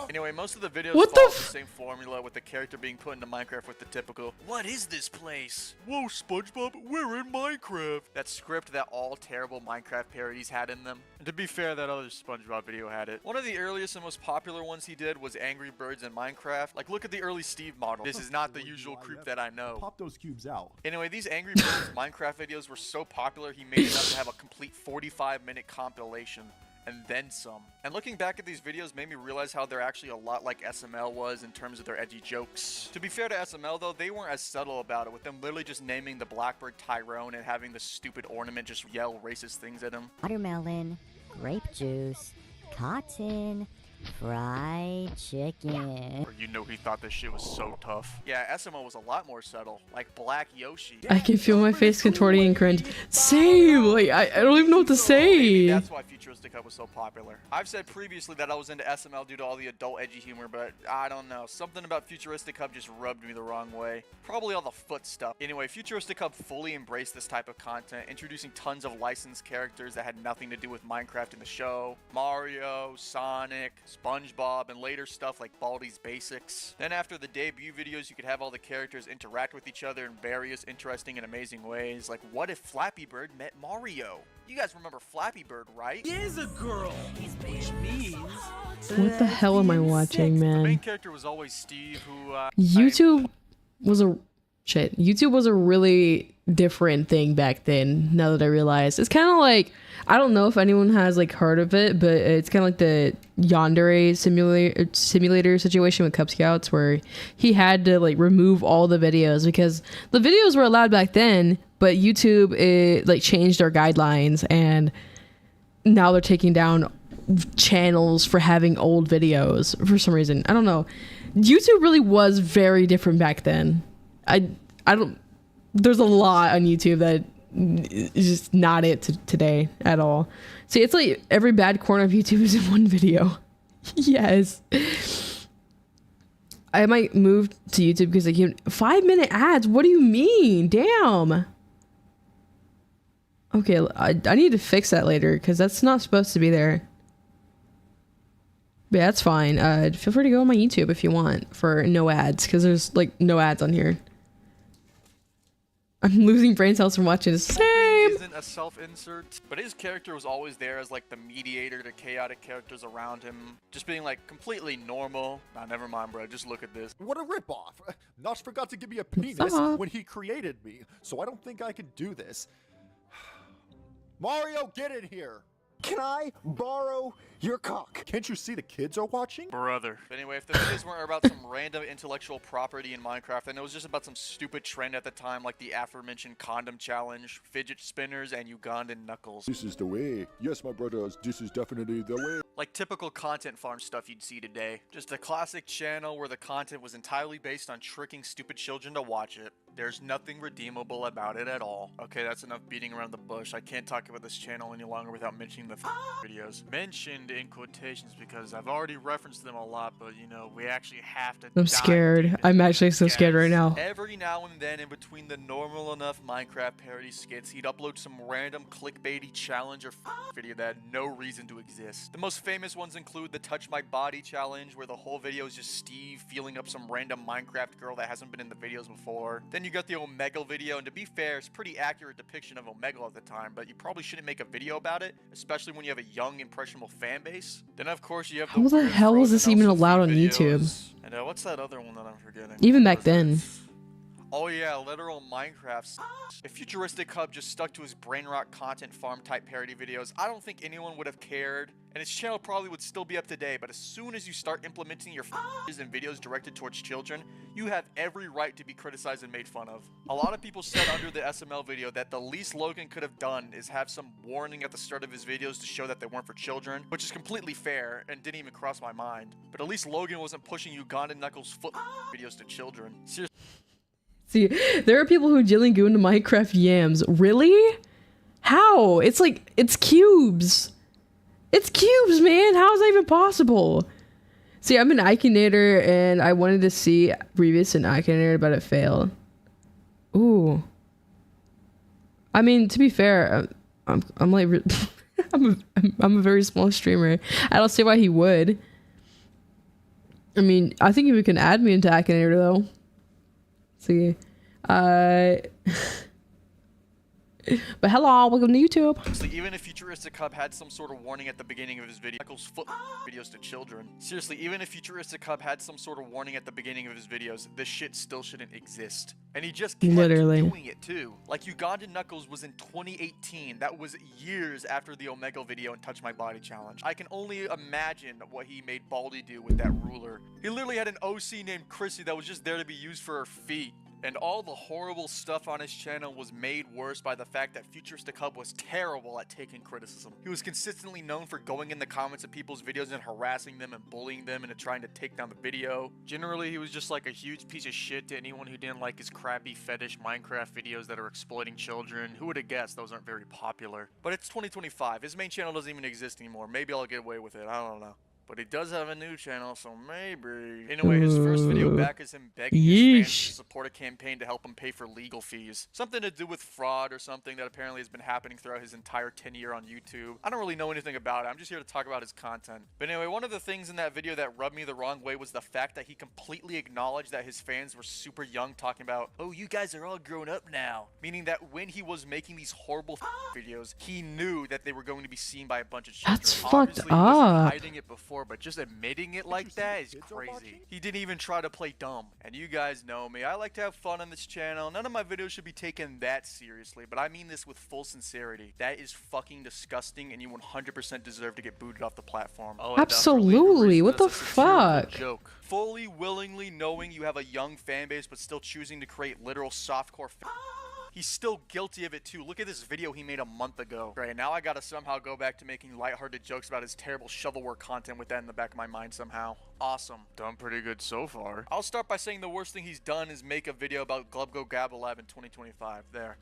Anyway, most of the videos What follow the the same formula, with the character being put into Minecraft with the typical, "What is this place? Whoa, SpongeBob, we're in Minecraft." That script that all terrible Minecraft parodies had in them. And to be fair, that other SpongeBob video had it. One of the earliest and most popular ones he did was Angry Birds in Minecraft. Like, look at the early Steve model. This is not the usual creep that I know. Pop those cubes out. Anyway, these Angry Birds Minecraft videos were so popular he made enough to have a complete 45-minute compilation. And then some. And looking back at these videos made me realize how they're actually a lot like SML was in terms of their edgy jokes. To be fair to SML though, they weren't as subtle about it, with them literally just naming the Blackbird Tyrone and having the stupid ornament just yell racist things at him. Watermelon, grape juice, cotton, Fried chicken. Or you know he thought this shit was so tough. Yeah, SML was a lot more subtle. Like Black Yoshi. I can feel my face contorting in cringe. Same! Like, I don't even know what to say. That's why Futuristic Hub was so popular. I've said previously that I was into SML due to all the adult edgy humor, but I don't know. Something about Futuristic Hub just rubbed me the wrong way. Probably all the foot stuff. Anyway, Futuristic Hub fully embraced this type of content, introducing tons of licensed characters that had nothing to do with Minecraft in the show. Mario, Sonic, SpongeBob, and later stuff like Baldi's Basics. Then after the debut videos, you could have all the characters interact with each other in various interesting and amazing ways. Like, what if Flappy Bird met Mario? You guys remember Flappy Bird, right? He is a girl, which means... What the hell am I watching, The main man? character was always Steve, who, YouTube was a... Shit. YouTube was a really different thing back then, now that I realize. It's kind of like... I don't know if anyone has, like, heard of it, but it's kind of like the Yandere simulator situation with Cub Scouts, where he had to, like, remove all the videos because the videos were allowed back then, but YouTube, like, changed their guidelines, and now they're taking down channels for having old videos for some reason. I don't know. YouTube really was very different back then. I don't... There's a lot on YouTube that is just not it today at all. See, it's like every bad corner of YouTube is in one video. Yes. I might move to YouTube because they give 5-minute ads. What do you mean? Damn. Okay, I need to fix that later because that's not supposed to be there. But yeah, that's fine. Feel free to go on my YouTube if you want for no ads because there's like no ads on here. I'm losing brain cells from watching this. Same. Isn't a self-insert, but his character was always there as like the mediator to chaotic characters around him, just being like completely normal. Nah, never mind, bro. Just look at this. What a ripoff! Notch forgot to give me a penis when he created me, so I don't think I could do this. Mario, get in here! Can I borrow your cock? Can't you see the kids are watching? Brother. Anyway, if the videos weren't about some random intellectual property in Minecraft, then it was just about some stupid trend at the time, like the aforementioned condom challenge, fidget spinners, and Ugandan knuckles. This is the way. Yes, my brothers, this is definitely the way. Like typical content farm stuff you'd see today. Just a classic channel where the content was entirely based on tricking stupid children to watch it. There's nothing redeemable about it at all. Okay, that's enough beating around the bush. I can't talk about this channel any longer without mentioning the videos. Mentioned in quotations because I've already referenced them a lot, but you know, we actually have to I'm scared. I'm actually so scared right now. Every now and then, in between the normal enough Minecraft parody skits, he'd upload some random clickbaity challenge or video that had no reason to exist. The most famous ones include the Touch My Body challenge, where the whole video is just Steve feeling up some random Minecraft girl that hasn't been in the videos before. Then you got the Omegle video, and to be fair, it's a pretty accurate depiction of Omegle at the time, but you probably shouldn't make a video about it, especially when you have a young, impressionable fan base. Then of course you have How the hell was this even allowed on YouTube? And what's that other one that I'm forgetting? Even back then. Oh yeah, literal Minecraft. If Futuristic Hub just stuck to his brain rot content farm type parody videos, I don't think anyone would have cared, and his channel probably would still be up to date, but as soon as you start implementing your and videos directed towards children, you have every right to be criticized and made fun of. A lot of people said under the SML video that the least Logan could have done is have some warning at the start of his videos to show that they weren't for children, which is completely fair and didn't even cross my mind. But at least Logan wasn't pushing Ugandan Knuckles foot videos to children. Seriously. See, there are people who jilling go into Minecraft yams. Really? How? It's like, it's cubes. It's cubes, man. How is that even possible? See, I'm an Ikenator, and I wanted to see previous an Ikenator, but it failed. Ooh. I mean, to be fair, I'm like, I'm a very small streamer. I don't see why he would. I mean, I think you can add me into Ikenator, though. See, but hello, welcome to YouTube. Even if Futuristic Hub had some sort of warning at the beginning of his video, Michael's foot videos to children. Seriously, even if Futuristic Hub had some sort of warning at the beginning of his videos, this shit still shouldn't exist. And he just kept doing it too. Like Ugandan Knuckles was in 2018. That was years after the Omegle video and Touch My Body challenge. I can only imagine what he made Baldi do with that ruler. He literally had an OC named Chrissy that was just there to be used for her feet. And all the horrible stuff on his channel was made worse by the fact that Futuristic Hub was terrible at taking criticism. He was consistently known for going in the comments of people's videos and harassing them and bullying them into trying to take down the video. Generally, he was just like a huge piece of shit to anyone who didn't like his crappy fetish Minecraft videos that are exploiting children. Who would have guessed those aren't very popular? But it's 2025. His main channel doesn't even exist anymore. Maybe I'll get away with it. I don't know. But he does have a new channel, so maybe. Anyway, his first video back is him begging his fans to support a campaign to help him pay for legal fees. Something to do with fraud or something that apparently has been happening throughout his entire tenure on YouTube. I don't really know anything about it. I'm just here to talk about his content. But anyway, one of the things in that video that rubbed me the wrong way was the fact that he completely acknowledged that his fans were super young, talking about, oh, you guys are all grown up now. Meaning that when he was making these horrible videos, he knew that they were going to be seen by a bunch of children. That's Obviously, fucked he wasn't up. hiding it before, but just admitting it like that is crazy. He didn't even try to play dumb. And you guys know me. I like to have fun on this channel. None of my videos should be taken that seriously, but I mean this with full sincerity. That is fucking disgusting, and you 100% deserve to get booted off the platform. Oh, Absolutely. What the fuck? Joke. Fully, willingly knowing you have a young fan base, but still choosing to create literal softcore he's still guilty of it too. Look at this video he made a month ago. Right, now I gotta somehow go back to making lighthearted jokes about his terrible shovelware content with that in the back of my mind somehow. Awesome. Done pretty good so far. I'll start by saying the worst thing he's done is make a video about Glubgo Gab Lab in 2025. There.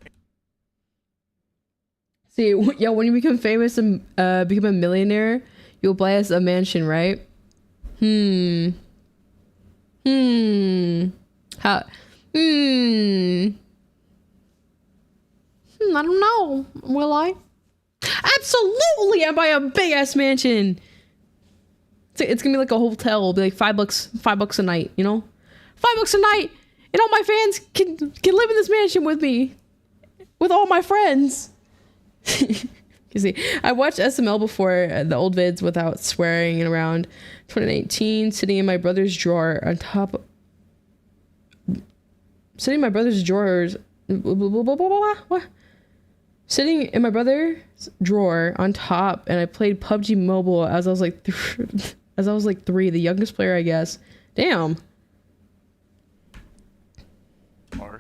See, yo, when you become famous and become a millionaire, you'll buy us a mansion, right? How? I don't know. Will I? Absolutely, I buy a big ass mansion. It's gonna be like a hotel. It'll be like $5 a night. You know, $5 a night, and all my fans can live in this mansion with me, with all my friends. You see, I watched SML before, the old vids without swearing, and around 2019, sitting in my brother's drawer on top. Sitting in my brother's drawers. What? Sitting in my brother's drawer on top, and I played PUBG Mobile as I was like 3, the youngest player, I guess. Damn.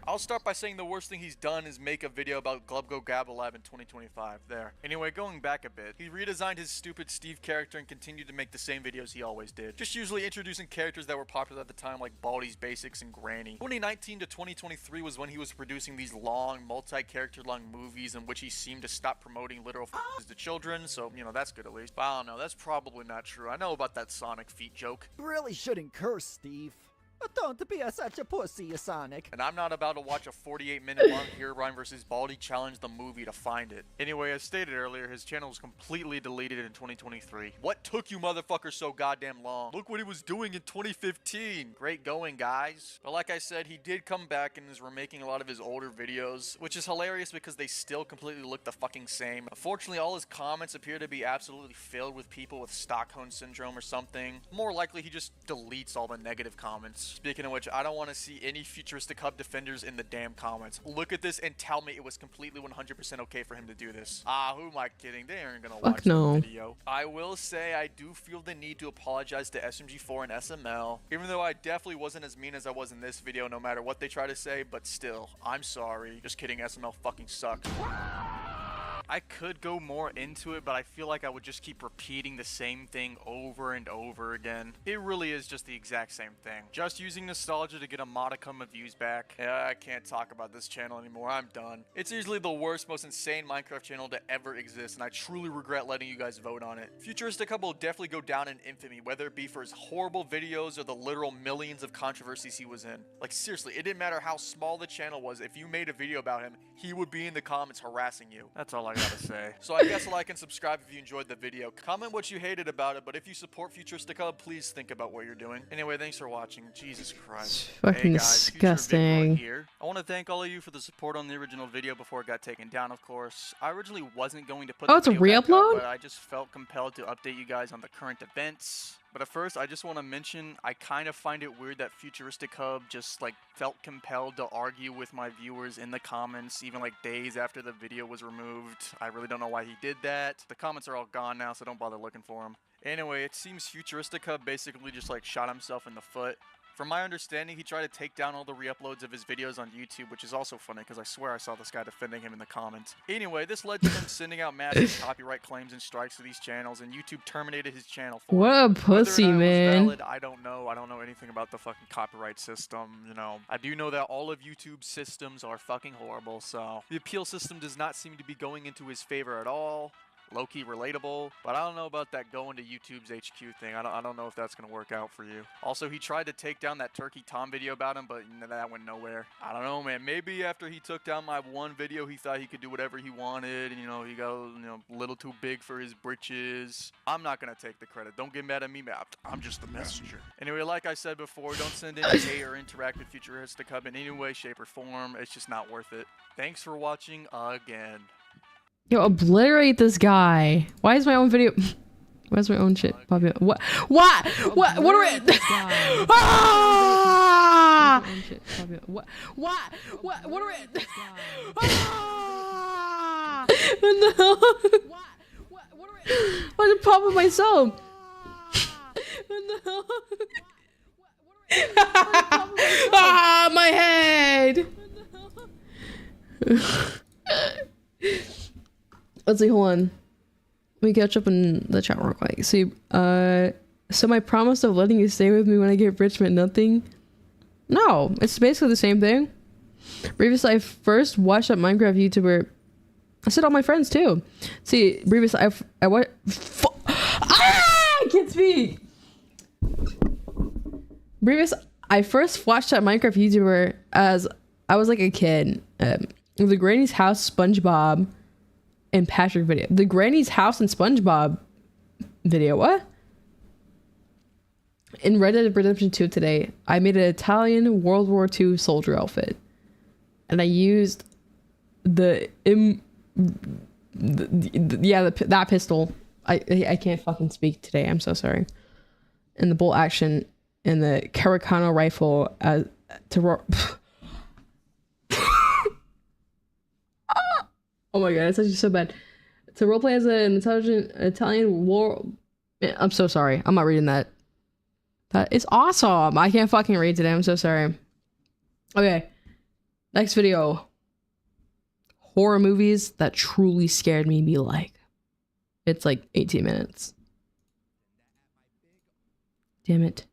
I'll start by saying the worst thing he's done is make a video about Glubgo Gab Lab in 2025. There. Anyway, going back a bit, he redesigned his stupid Steve character and continued to make the same videos he always did. Just usually introducing characters that were popular at the time like Baldi's Basics and Granny. 2019 to 2023 was when he was producing these long, multi-character long movies in which he seemed to stop promoting literal to children, so, you know, that's good at least. But I don't know, that's probably not true. I know about that Sonic feet joke. You really shouldn't curse, Steve. Don't be such a pussy, Sonic. And I'm not about to watch a 48-minute long Herobrine vs. Baldi challenge the movie to find it. Anyway, as stated earlier, his channel was completely deleted in 2023. What took you motherfuckers so goddamn long? Look what he was doing in 2015. Great going, guys. But like I said, he did come back and is remaking a lot of his older videos, which is hilarious because they still completely look the fucking same. Unfortunately, all his comments appear to be absolutely filled with people with Stockholm Syndrome or something. More likely, he just deletes all the negative comments. Speaking of which, I don't want to see any Futuristic Hub defenders in the damn comments. Look at this and tell me it was completely 100% okay for him to do this. Who am I kidding? They aren't gonna watch the video. I will say I do feel the need to apologize to SMG4 and SML, even though I definitely wasn't as mean as I was in this video no matter what they try to say, but still, I'm sorry. Just kidding, SML fucking sucks. I could go more into it, but I feel like I would just keep repeating the same thing over and over again. It really is just the exact same thing. Just using nostalgia to get a modicum of views back. Yeah, I can't talk about this channel anymore. I'm done. It's easily the worst, most insane Minecraft channel to ever exist, and I truly regret letting you guys vote on it. Futuristic Hub will definitely go down in infamy, whether it be for his horrible videos or the literal millions of controversies he was in. Like, seriously, it didn't matter how small the channel was. If you made a video about him, he would be in the comments harassing you. That's all I gotta say. So I guess like and subscribe if you enjoyed the video. Comment what you hated about it, but if you support Futuristic Hub, please think about what you're doing. Anyway, thanks for watching. Jesus Christ. Fucking disgusting. Here. I want to thank all of you for the support on the original video before it got taken down, of course. I originally wasn't going to put the it's a video back up, re-upload? but I just felt compelled to update you guys on the current events. But at first, I just want to mention, I kind of find it weird that Futuristic Hub just, like, felt compelled to argue with my viewers in the comments, even, like, days after the video was removed. I really don't know why he did that. The comments are all gone now, so don't bother looking for them. Anyway, it seems Futuristic Hub basically just, like, shot himself in the foot. From my understanding, he tried to take down all the re-uploads of his videos on YouTube, which is also funny because I swear I saw this guy defending him in the comments. Anyway, this led to him sending out massive copyright claims and strikes to these channels, and YouTube terminated his channel for What it. a pussy, Whether or not it was man. valid, I don't know. I don't know anything about the fucking copyright system, you know. I do know that all of YouTube's systems are fucking horrible, so the appeal system does not seem to be going into his favor at all. Low-key relatable, but I don't know about that going to YouTube's HQ thing. I don't know if that's gonna work out for you. Also, he tried to take down that Turkey Tom video about him, but that went nowhere. I don't know, man. Maybe after he took down my one video, he thought he could do whatever he wanted, and, you know, he got a little too big for his britches. I'm not gonna take the credit. Don't get mad at me, man. I'm just the messenger. Anyway, like I said before, don't send any hate or interact with Futuristic Hub in any way, shape, or form. It's just not worth it. Thanks for watching again. Yo, obliterate this guy. Why is my own video? Why is my own shit popping up? What? What? What are we? Ah! What? What are we? Ah! What the hell? Why did it pop up myself? What the hell? Ah, my head. Let's see, hold on. Let me catch up in the chat real quick. See, so my promise of letting you stay with me when I get rich meant nothing? No, it's basically the same thing. Brevis, I first watched that Minecraft YouTuber. I said all my friends too. See, Brevis, I can't speak. Brevis, I first watched that Minecraft YouTuber as I was like a kid. The Granny's House SpongeBob and Patrick video. The Granny's House and SpongeBob video. What? In Red Dead Redemption 2 today, I made an Italian World War II soldier outfit. And I used that pistol. I can't fucking speak today. I'm so sorry. And the bolt action and the Caracano rifle to oh my god, it's actually so bad. To roleplay as an intelligent Italian war. I'm so sorry. I'm not reading that. That is awesome. I can't fucking read today. I'm so sorry. Okay. Next video. Horror movies that truly scared me be like. It's like 18 minutes. Damn it.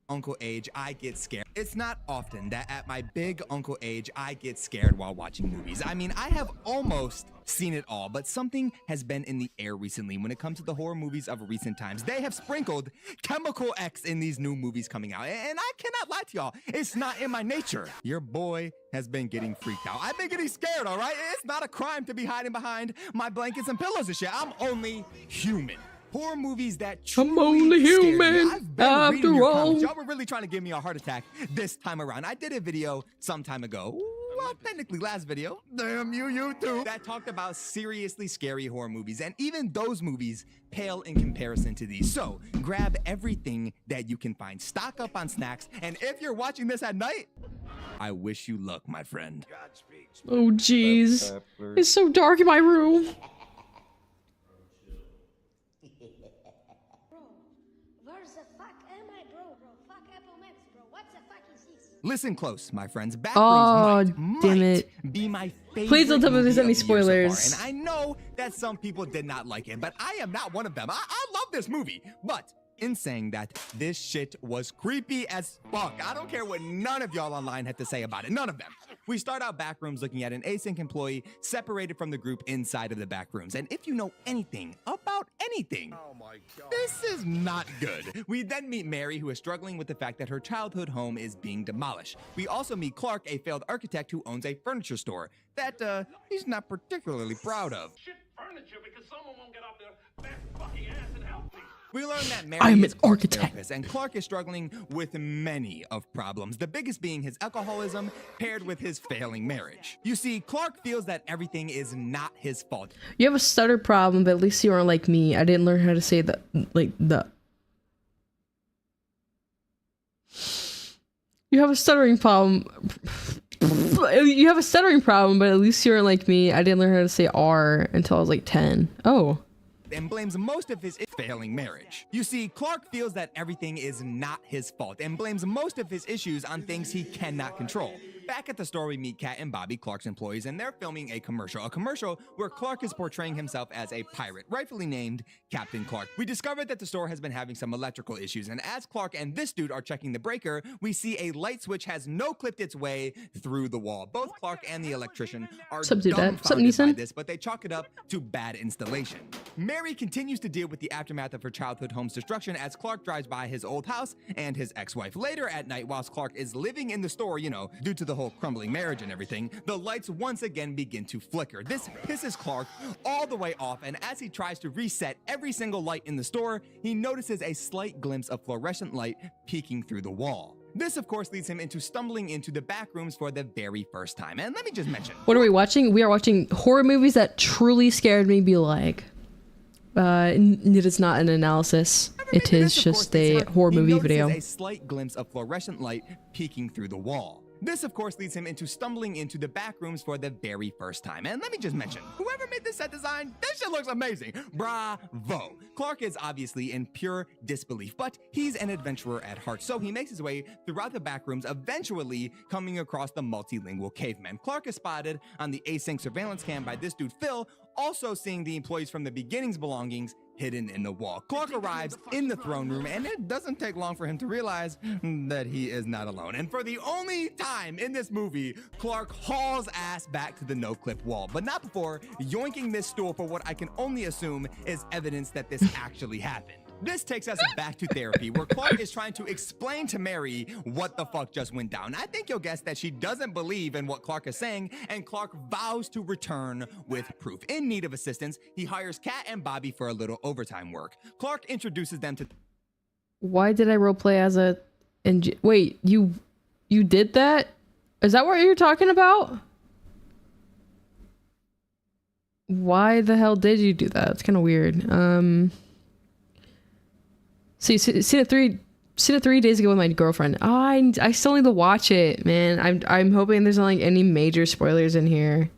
Uncle age, I get scared. It's not often that at my big uncle age, I get scared while watching movies. I mean, I have almost seen it all, but something has been in the air recently when it comes to the horror movies of recent times. They have sprinkled Chemical X in these new movies coming out, and I cannot lie to y'all, it's not in my nature. Your boy has been getting freaked out. I've been getting scared, all right? It's not a crime to be hiding behind my blankets and pillows and shit. I'm only human. Horror movies that truly I'm only human after all. Y'all were really trying to give me a heart attack this time around. I did a video some time ago. Well, technically last video. Damn you, YouTube. That talked about seriously scary horror movies. And even those movies pale in comparison to these. So grab everything that you can find. Stock up on snacks. And if you're watching this at night, I wish you luck, my friend. Oh, jeez. It's so dark in my room. Listen close, my friends. Oh, damn it. Be my favorite. Please don't tell me there's any movie of the year so spoilers. far. And I know that some people did not like it, but I am not one of them. I love this movie. But in saying that, this shit was creepy as fuck. I don't care what none of y'all online had to say about it. None of them. We start out backrooms looking at an async employee separated from the group inside of the backrooms. And if you know anything about anything, oh my God, this is not good. We then meet Mary, who is struggling with the fact that her childhood home is being demolished. We also meet Clark, a failed architect who owns a furniture store that he's not particularly proud of. Shit furniture because someone won't get off their fat fucking ass and help me. We learn that Mary I'm is an Clark's architect. therapist, and Clark is struggling with many of problems, the biggest being his alcoholism paired with his failing marriage. You see, Clark feels that everything is not his fault. You have a stutter problem, but at least you aren't like me. I didn't learn how to say the. You have a stuttering problem. You have a stuttering problem, but at least you aren't like me. I didn't learn how to say R until I was like 10. Oh. And blames most of his failing marriage. You see, Clark feels that everything is not his fault and blames most of his issues on things he cannot control. Back at the store, we meet Kat and Bobby, Clark's employees, and they're filming a commercial where Clark is portraying himself as a pirate, rightfully named Captain Clark. We discovered that the store has been having some electrical issues, and as Clark and this dude are checking the breaker, we see a light switch has no-clipped its way through the wall. Both Clark and the electrician are dumbfounded by this, but they chalk it up to bad installation. Mary continues to deal with the aftermath of her childhood home's destruction as Clark drives by his old house and his ex-wife. Later at night, whilst Clark is living in the store, you know, due to the whole crumbling marriage and everything, the lights once again begin to flicker. This pisses Clark all the way off, and as he tries to reset every single light in the store, he notices a slight glimpse of fluorescent light peeking through the wall. This, of course, leads him into stumbling into the back rooms for the very first time. And let me just mention, what are we watching? We are watching horror movies that truly scared me. Be like, it is not an analysis. It is just a horror movie video. A slight glimpse of fluorescent light peeking through the wall. This, of course, leads him into stumbling into the back rooms for the very first time. And let me just mention, whoever made this set design, this shit looks amazing. Bravo. Clark is obviously in pure disbelief, but he's an adventurer at heart, so he makes his way throughout the back rooms, eventually coming across the multilingual caveman. Clark is spotted on the async surveillance cam by this dude, Phil, also seeing the employees from the beginning's belongings hidden in the wall. Clark arrives in the throne room, and it doesn't take long for him to realize that he is not alone. And for the only time in this movie, Clark hauls ass back to the no-clip wall, but not before yoinking this stool for what I can only assume is evidence that this actually happened. This takes us back to therapy, where Clark is trying to explain to Mary what the fuck just went down. I think you'll guess that she doesn't believe in what Clark is saying, and Clark vows to return with proof. In need of assistance, he hires Kat and Bobby for a little overtime work. Clark introduces them to... Why did I roleplay as a... Wait, you did that? Is that what you're talking about? Why the hell did you do that? It's kind of weird. So you seen it 3 days ago with my girlfriend. Oh, I still need to watch it, man. I'm hoping there's not like any major spoilers in here,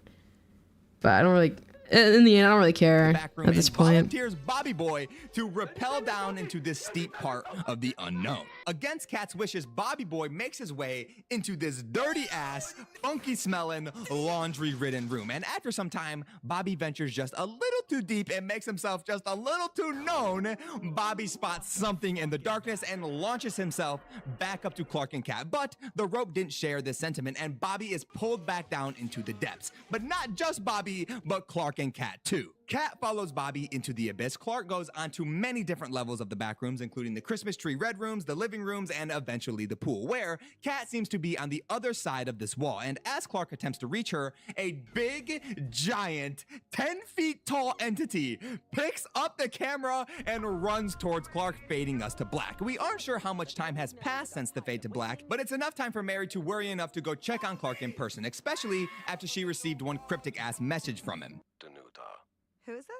but I don't really. In the end, I don't really care at this point. Volunteers Bobby Boy to rappel down into this steep part of the unknown. Against Kat's wishes, Bobby Boy makes his way into this dirty-ass, funky-smelling, laundry-ridden room. And after some time, Bobby ventures just a little too deep and makes himself just a little too known. Bobby spots something in the darkness and launches himself back up to Clark and Kat. But the rope didn't share this sentiment, and Bobby is pulled back down into the depths. But not just Bobby, but Clark and Kat too. Kat follows Bobby into the abyss. Clark goes onto many different levels of the back rooms, including the Christmas tree red rooms, the living rooms, and eventually the pool, where Kat seems to be on the other side of this wall. And as Clark attempts to reach her, a big, giant, 10 feet tall entity picks up the camera and runs towards Clark, fading us to black. We aren't sure how much time has passed since the fade to black, but it's enough time for Mary to worry enough to go check on Clark in person, especially after she received one cryptic-ass message from him. Who is this?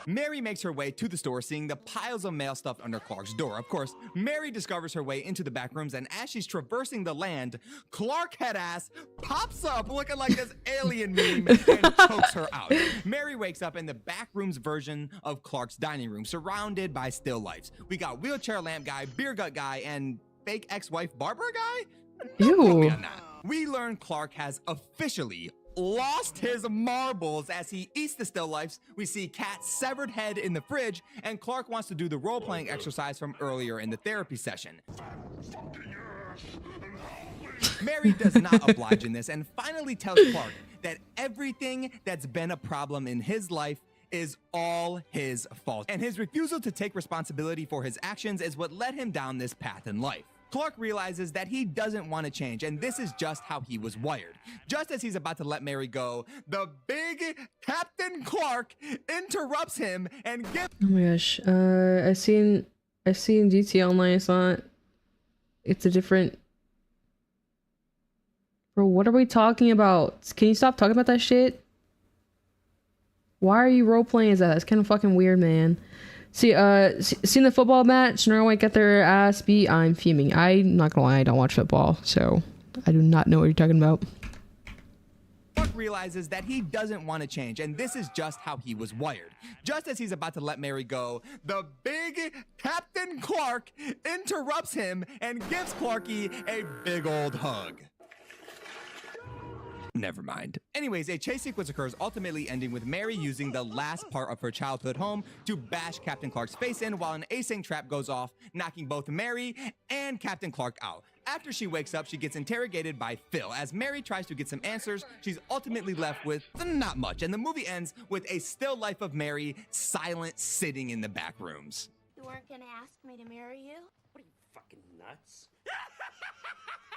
Mary makes her way to the store, seeing the piles of mail stuffed under Clark's door. Of course, Mary discovers her way into the back rooms, and as she's traversing the land, Clark headass pops up looking like this alien meme and chokes her out. Mary wakes up in the back rooms version of Clark's dining room, surrounded by still lifes. We got wheelchair lamp guy, beer gut guy, and fake ex-wife barber guy? Ew. We learn Clark has officially lost his marbles as he eats the still lifes. We see Kat's severed head in the fridge, and Clark wants to do the role-playing exercise from earlier in the therapy session. Mary does not oblige in this and finally tells Clark that everything that's been a problem in his life is all his fault, and his refusal to take responsibility for his actions is what led him down this path in life. Clark realizes that he doesn't want to change, and this is just how he was wired. Just as he's about to let Mary go, the big Captain Clark interrupts him and gives— Oh my gosh, I've seen GTA Online. It's a different. Bro, what are we talking about? Can you stop talking about that shit? Why are you role playing as that? It's kind of fucking weird, man. See, seen the football match? Norway got their ass beat. I'm fuming. I'm not gonna lie, I don't watch football, so I do not know what you're talking about. Clark realizes that he doesn't want to change, and this is just how he was wired. Just as he's about to let Mary go, the big Captain Clark interrupts him and gives Clarky a big old hug. Never mind. Anyways, a chase sequence occurs, ultimately ending with Mary using the last part of her childhood home to bash Captain Clark's face in while an async trap goes off, knocking both Mary and Captain Clark out. After she wakes up, she gets interrogated by Phil. As Mary tries to get some answers, she's ultimately left with not much, and the movie ends with a still life of Mary silent sitting in the back rooms. You weren't gonna ask me to marry you? What are you, fucking nuts?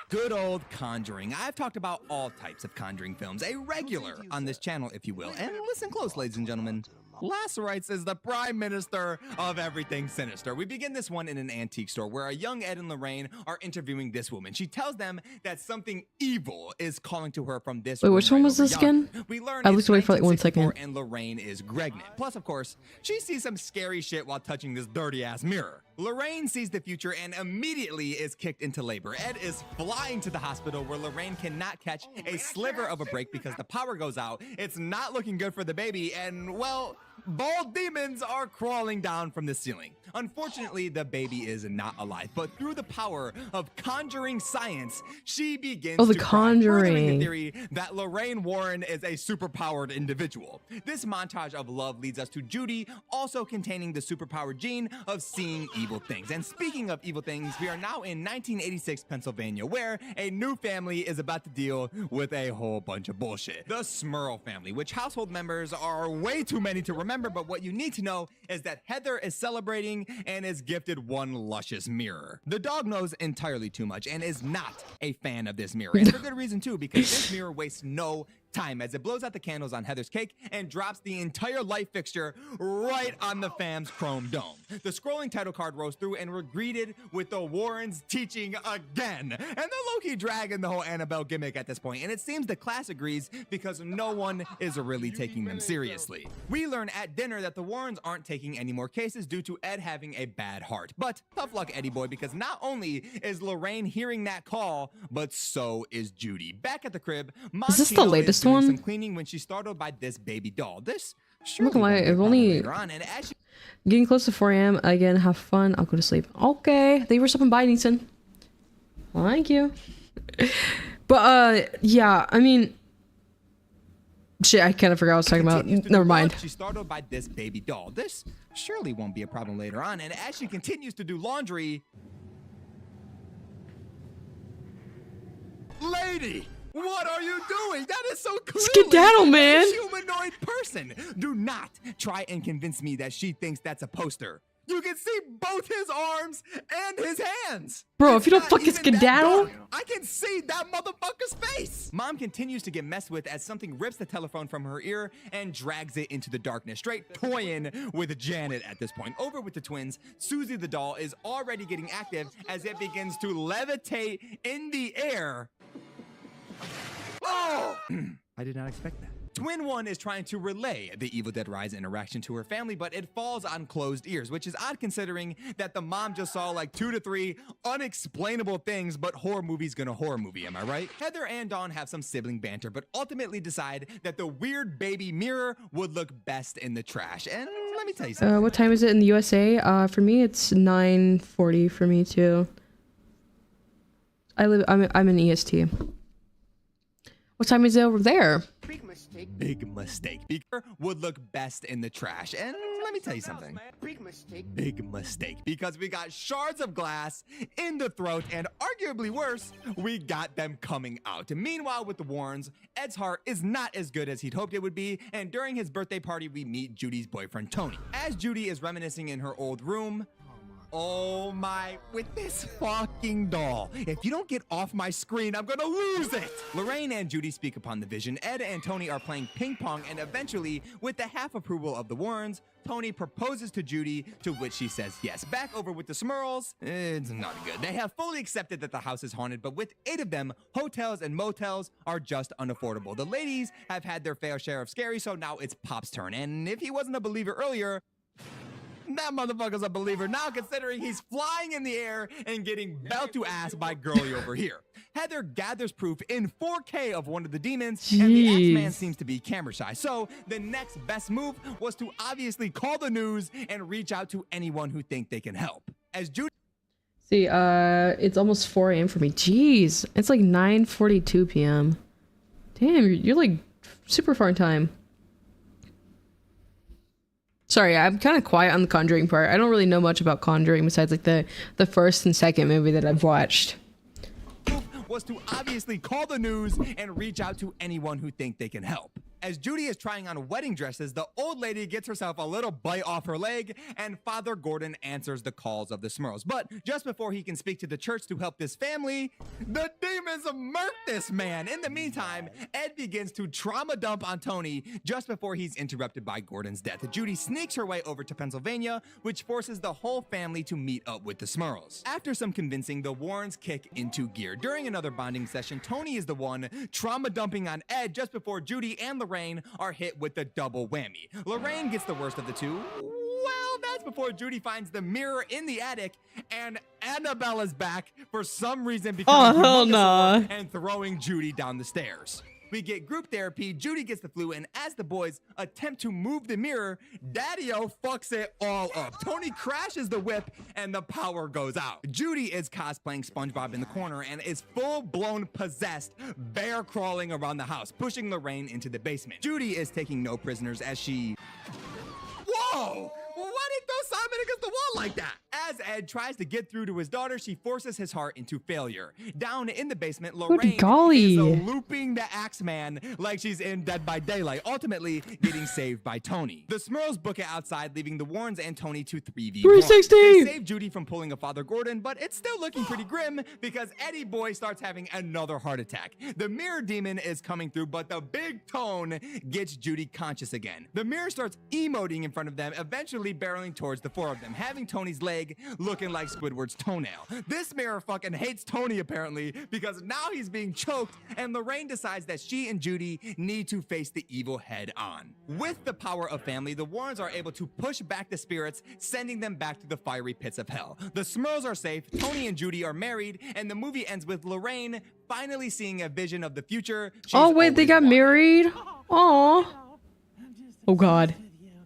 Good old Conjuring. I've talked about all types of Conjuring films, a regular on this channel, if you will. And listen close, ladies and gentlemen. Lacerites is the prime minister of everything sinister. We begin this one in an antique store where a young Ed and Lorraine are interviewing this woman. She tells them that something evil is calling to her from this. Wait, which one was this again? We learn I looked away for like 1 second. And Lorraine is pregnant. Plus, of course, she sees some scary shit while touching this dirty ass mirror. Lorraine sees the future and immediately is kicked into labor. Ed is flying to the hospital where Lorraine cannot catch a sliver of a break because the power goes out. It's not looking good for the baby, and well, bald demons are crawling down from the ceiling. Unfortunately, the baby is not alive, but through the power of conjuring science, she begins the to Conjuring. furthering the theory that Lorraine Warren is a superpowered individual. This montage of love leads us to Judy, also containing the superpowered gene of seeing evil things. And speaking of evil things, we are now in 1986 Pennsylvania, where a new family is about to deal with a whole bunch of bullshit. The Smurl family, which household members are way too many to remember, but what you need to know is that Heather is celebrating and is gifted one luscious mirror. The dog knows entirely too much and is not a fan of this mirror. And for good reason too, because this mirror wastes no time as it blows out the candles on Heather's cake and drops the entire light fixture right on the fam's chrome dome. The scrolling title card rolls through and we're greeted with the Warrens teaching again. And the low-key dragging the whole Annabelle gimmick at this point. And it seems the class agrees because no one is really taking them seriously. We learn at dinner that the Warrens aren't taking any more cases due to Ed having a bad heart. But tough luck, Eddie boy, because not only is Lorraine hearing that call, but so is Judy. Back at the crib, Is this the latest doing one? some cleaning when she's startled by this baby doll. This I'm not gonna lie, I've only getting close to 4 a.m. Again, have fun. I'll go to sleep. Okay, thank you for stopping by, Neeson. Thank you. But yeah, I mean, shit, I kind of forgot what I was talking about. Never mind. She's startled by this baby doll. This surely won't be a problem later on. And as she continues to do laundry, lady, what are you doing? That is so clearly Skedaddle, man. a humanoid person. Do not try and convince me that she thinks that's a poster. You can see both his arms and his hands. Bro, if you don't Not fucking even that skedaddle. dark. I can see that motherfucker's face. Mom continues to get messed with as something rips the telephone from her ear and drags it into the darkness, straight toying with Janet at this point. Over with the twins, Susie the doll is already getting active as it begins to levitate in the air. Oh! I did not expect that. Twin 1 is trying to relay the Evil Dead Rise interaction to her family, but it falls on closed ears, which is odd considering that the mom just saw like 2 to 3 unexplainable things, but horror movie's gonna horror movie, am I right? Heather and Dawn have some sibling banter, but ultimately decide that the weird baby mirror would look best in the trash. And let me tell you something. What time is it in the USA? For me, it's 9:40 for me too. I'm in EST. What time is it over there? Big mistake. Big mistake. Beaker would look best in the trash. And let me tell you something. Big mistake. Big mistake. Because we got shards of glass in the throat, and arguably worse, we got them coming out. Meanwhile, with the Warrens, Ed's heart is not as good as he'd hoped it would be, and during his birthday party, we meet Judy's boyfriend, Tony. As Judy is reminiscing in her old room, oh my, with this fucking doll. If you don't get off my screen, I'm gonna lose it. Lorraine and Judy speak upon the vision. Ed and Tony are playing ping pong, and eventually, with the half approval of the Warrens, Tony proposes to Judy, to which she says yes. Back over with the Smurls, it's not good. They have fully accepted that the house is haunted, but with 8 of them, hotels and motels are just unaffordable. The ladies have had their fair share of scary, so now it's Pop's turn. And if he wasn't a believer earlier, That motherfucker's a believer now, considering he's flying in the air and getting belt to ass by girly over here. Heather gathers proof in 4K of one of the demons, and the X-Man seems to be camera shy. So the next best move was to obviously call the news and reach out to anyone who think they can help. As Judy... See, it's almost 4 a.m. for me. Jeez, it's like 9:42 p.m. Damn, you're like super far in time. Sorry, I'm kind of quiet on the Conjuring part. I don't really know much about Conjuring besides like the first and second movie that I've watched. Was to obviously call the news and reach out to anyone who think they can help. As Judy is trying on wedding dresses, the old lady gets herself a little bite off her leg, and Father Gordon answers the calls of the Smurls. But just before he can speak to the church to help this family, the demons murk this man. In the meantime, Ed begins to trauma dump on Tony just before he's interrupted by Gordon's death. Judy sneaks her way over to Pennsylvania, which forces the whole family to meet up with the Smurls. After some convincing, the Warrens kick into gear. During another bonding session, Tony is the one trauma dumping on Ed just before Judy and Lorraine are hit with the double whammy. Lorraine gets the worst of the two. Well, that's before Judy finds the mirror in the attic, and Annabella's back for some reason becoming and throwing Judy down the stairs. We get group therapy, Judy gets the flu, and as the boys attempt to move the mirror, Daddy-O fucks it all up. Tony crashes the whip, and the power goes out. Judy is cosplaying SpongeBob in the corner and is full-blown possessed, bear crawling around the house, pushing Lorraine into the basement. Judy is taking no prisoners as she... Whoa! Why did he throw Simon against the wall like that? As Ed tries to get through to his daughter, she forces his heart into failure. Down in the basement, Lorraine is looping the Axeman like she's in Dead by Daylight, ultimately getting saved by Tony. The Smurls book it outside, leaving the Warrens and Tony to 3v1. 360! They save Judy from pulling a Father Gordon, but it's still looking pretty grim because Eddie Boy starts having another heart attack. The mirror demon is coming through, but the big tone gets Judy conscious again. The mirror starts emoting in front of them, eventually barreling towards the four of them, having Tony's leg looking like Squidward's toenail. This mirror fucking hates Tony apparently because now he's being choked, and Lorraine decides that she and Judy need to face the evil head on. With the power of family, the Warrens are able to push back the spirits, sending them back to the fiery pits of hell. The Smurls are safe, Tony and Judy are married, and the movie ends with Lorraine finally seeing a vision of the future. Oh wait, they got married? Aww. Oh god.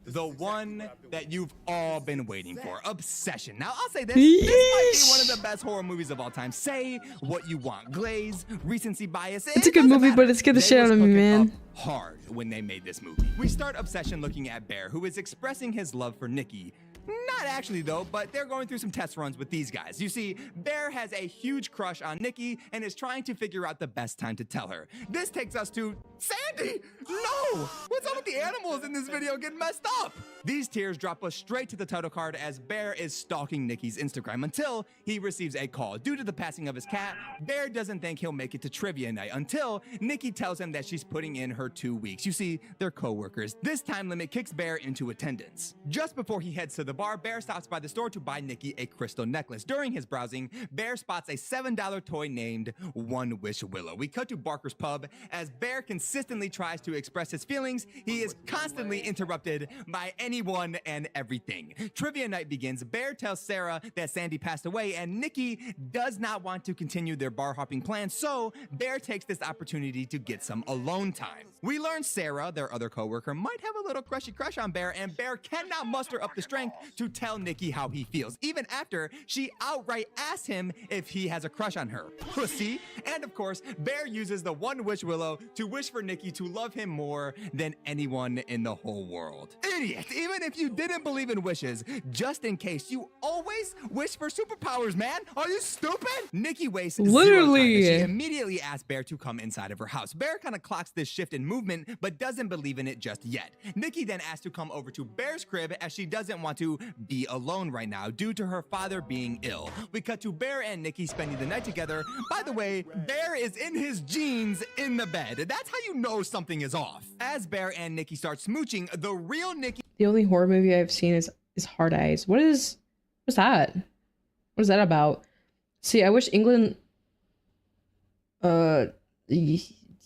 The one that you've all been waiting for, Obsession. Now, I'll say this might be one of the best horror movies of all time. Say what you want. Glaze, recency bias. It's a good movie, but it scared the shit out of me, man. Hard when they made this movie. We start Obsession looking at Bear, who is expressing his love for Nikki. Not actually though, but they're going through some test runs with these guys. You see, Bear has a huge crush on Nikki and is trying to figure out the best time to tell her. This takes us to Sandy! No! What's up with the animals in this video getting messed up? These tears drop us straight to the title card as Bear is stalking Nikki's Instagram until he receives a call. Due to the passing of his cat, Bear doesn't think he'll make it to trivia night until Nikki tells him that she's putting in her 2 weeks. You see, they're co-workers. This time limit kicks Bear into attendance. Just before he heads to the bar, Bear stops by the store to buy Nikki a crystal necklace. During his browsing, Bear spots a $7 toy named One Wish Willow. We cut to Barker's Pub. As Bear consistently tries to express his feelings, he is constantly interrupted by anyone and everything. Trivia night begins. Bear tells Sarah that Sandy passed away, and Nikki does not want to continue their bar hopping plans, so Bear takes this opportunity to get some alone time. We learn Sarah, their other coworker, might have a little crushy crush on Bear, and Bear cannot muster up the strength to tell Nikki how he feels, even after she outright asks him if he has a crush on her. Pussy. And of course, Bear uses the One Wish Willow to wish for Nikki to love him more than anyone in the whole world. Idiot! Even if you didn't believe in wishes, just in case, you always wish for superpowers, man! Are you stupid? Nikki wastes literally. She immediately asks Bear to come inside of her house. Bear kind of clocks this shift in movement, but doesn't believe in it just yet. Nikki then asks to come over to Bear's crib as she doesn't want to be alone right now due to her father being ill. We cut to Bear and Nikki spending the night together. By the way, Bear is in his jeans in the bed. That's how you know something is off. As Bear and Nikki start smooching, the real Nikki... The only horror movie I've seen is Hard Eyes. What's that? What is that about? See, I wish England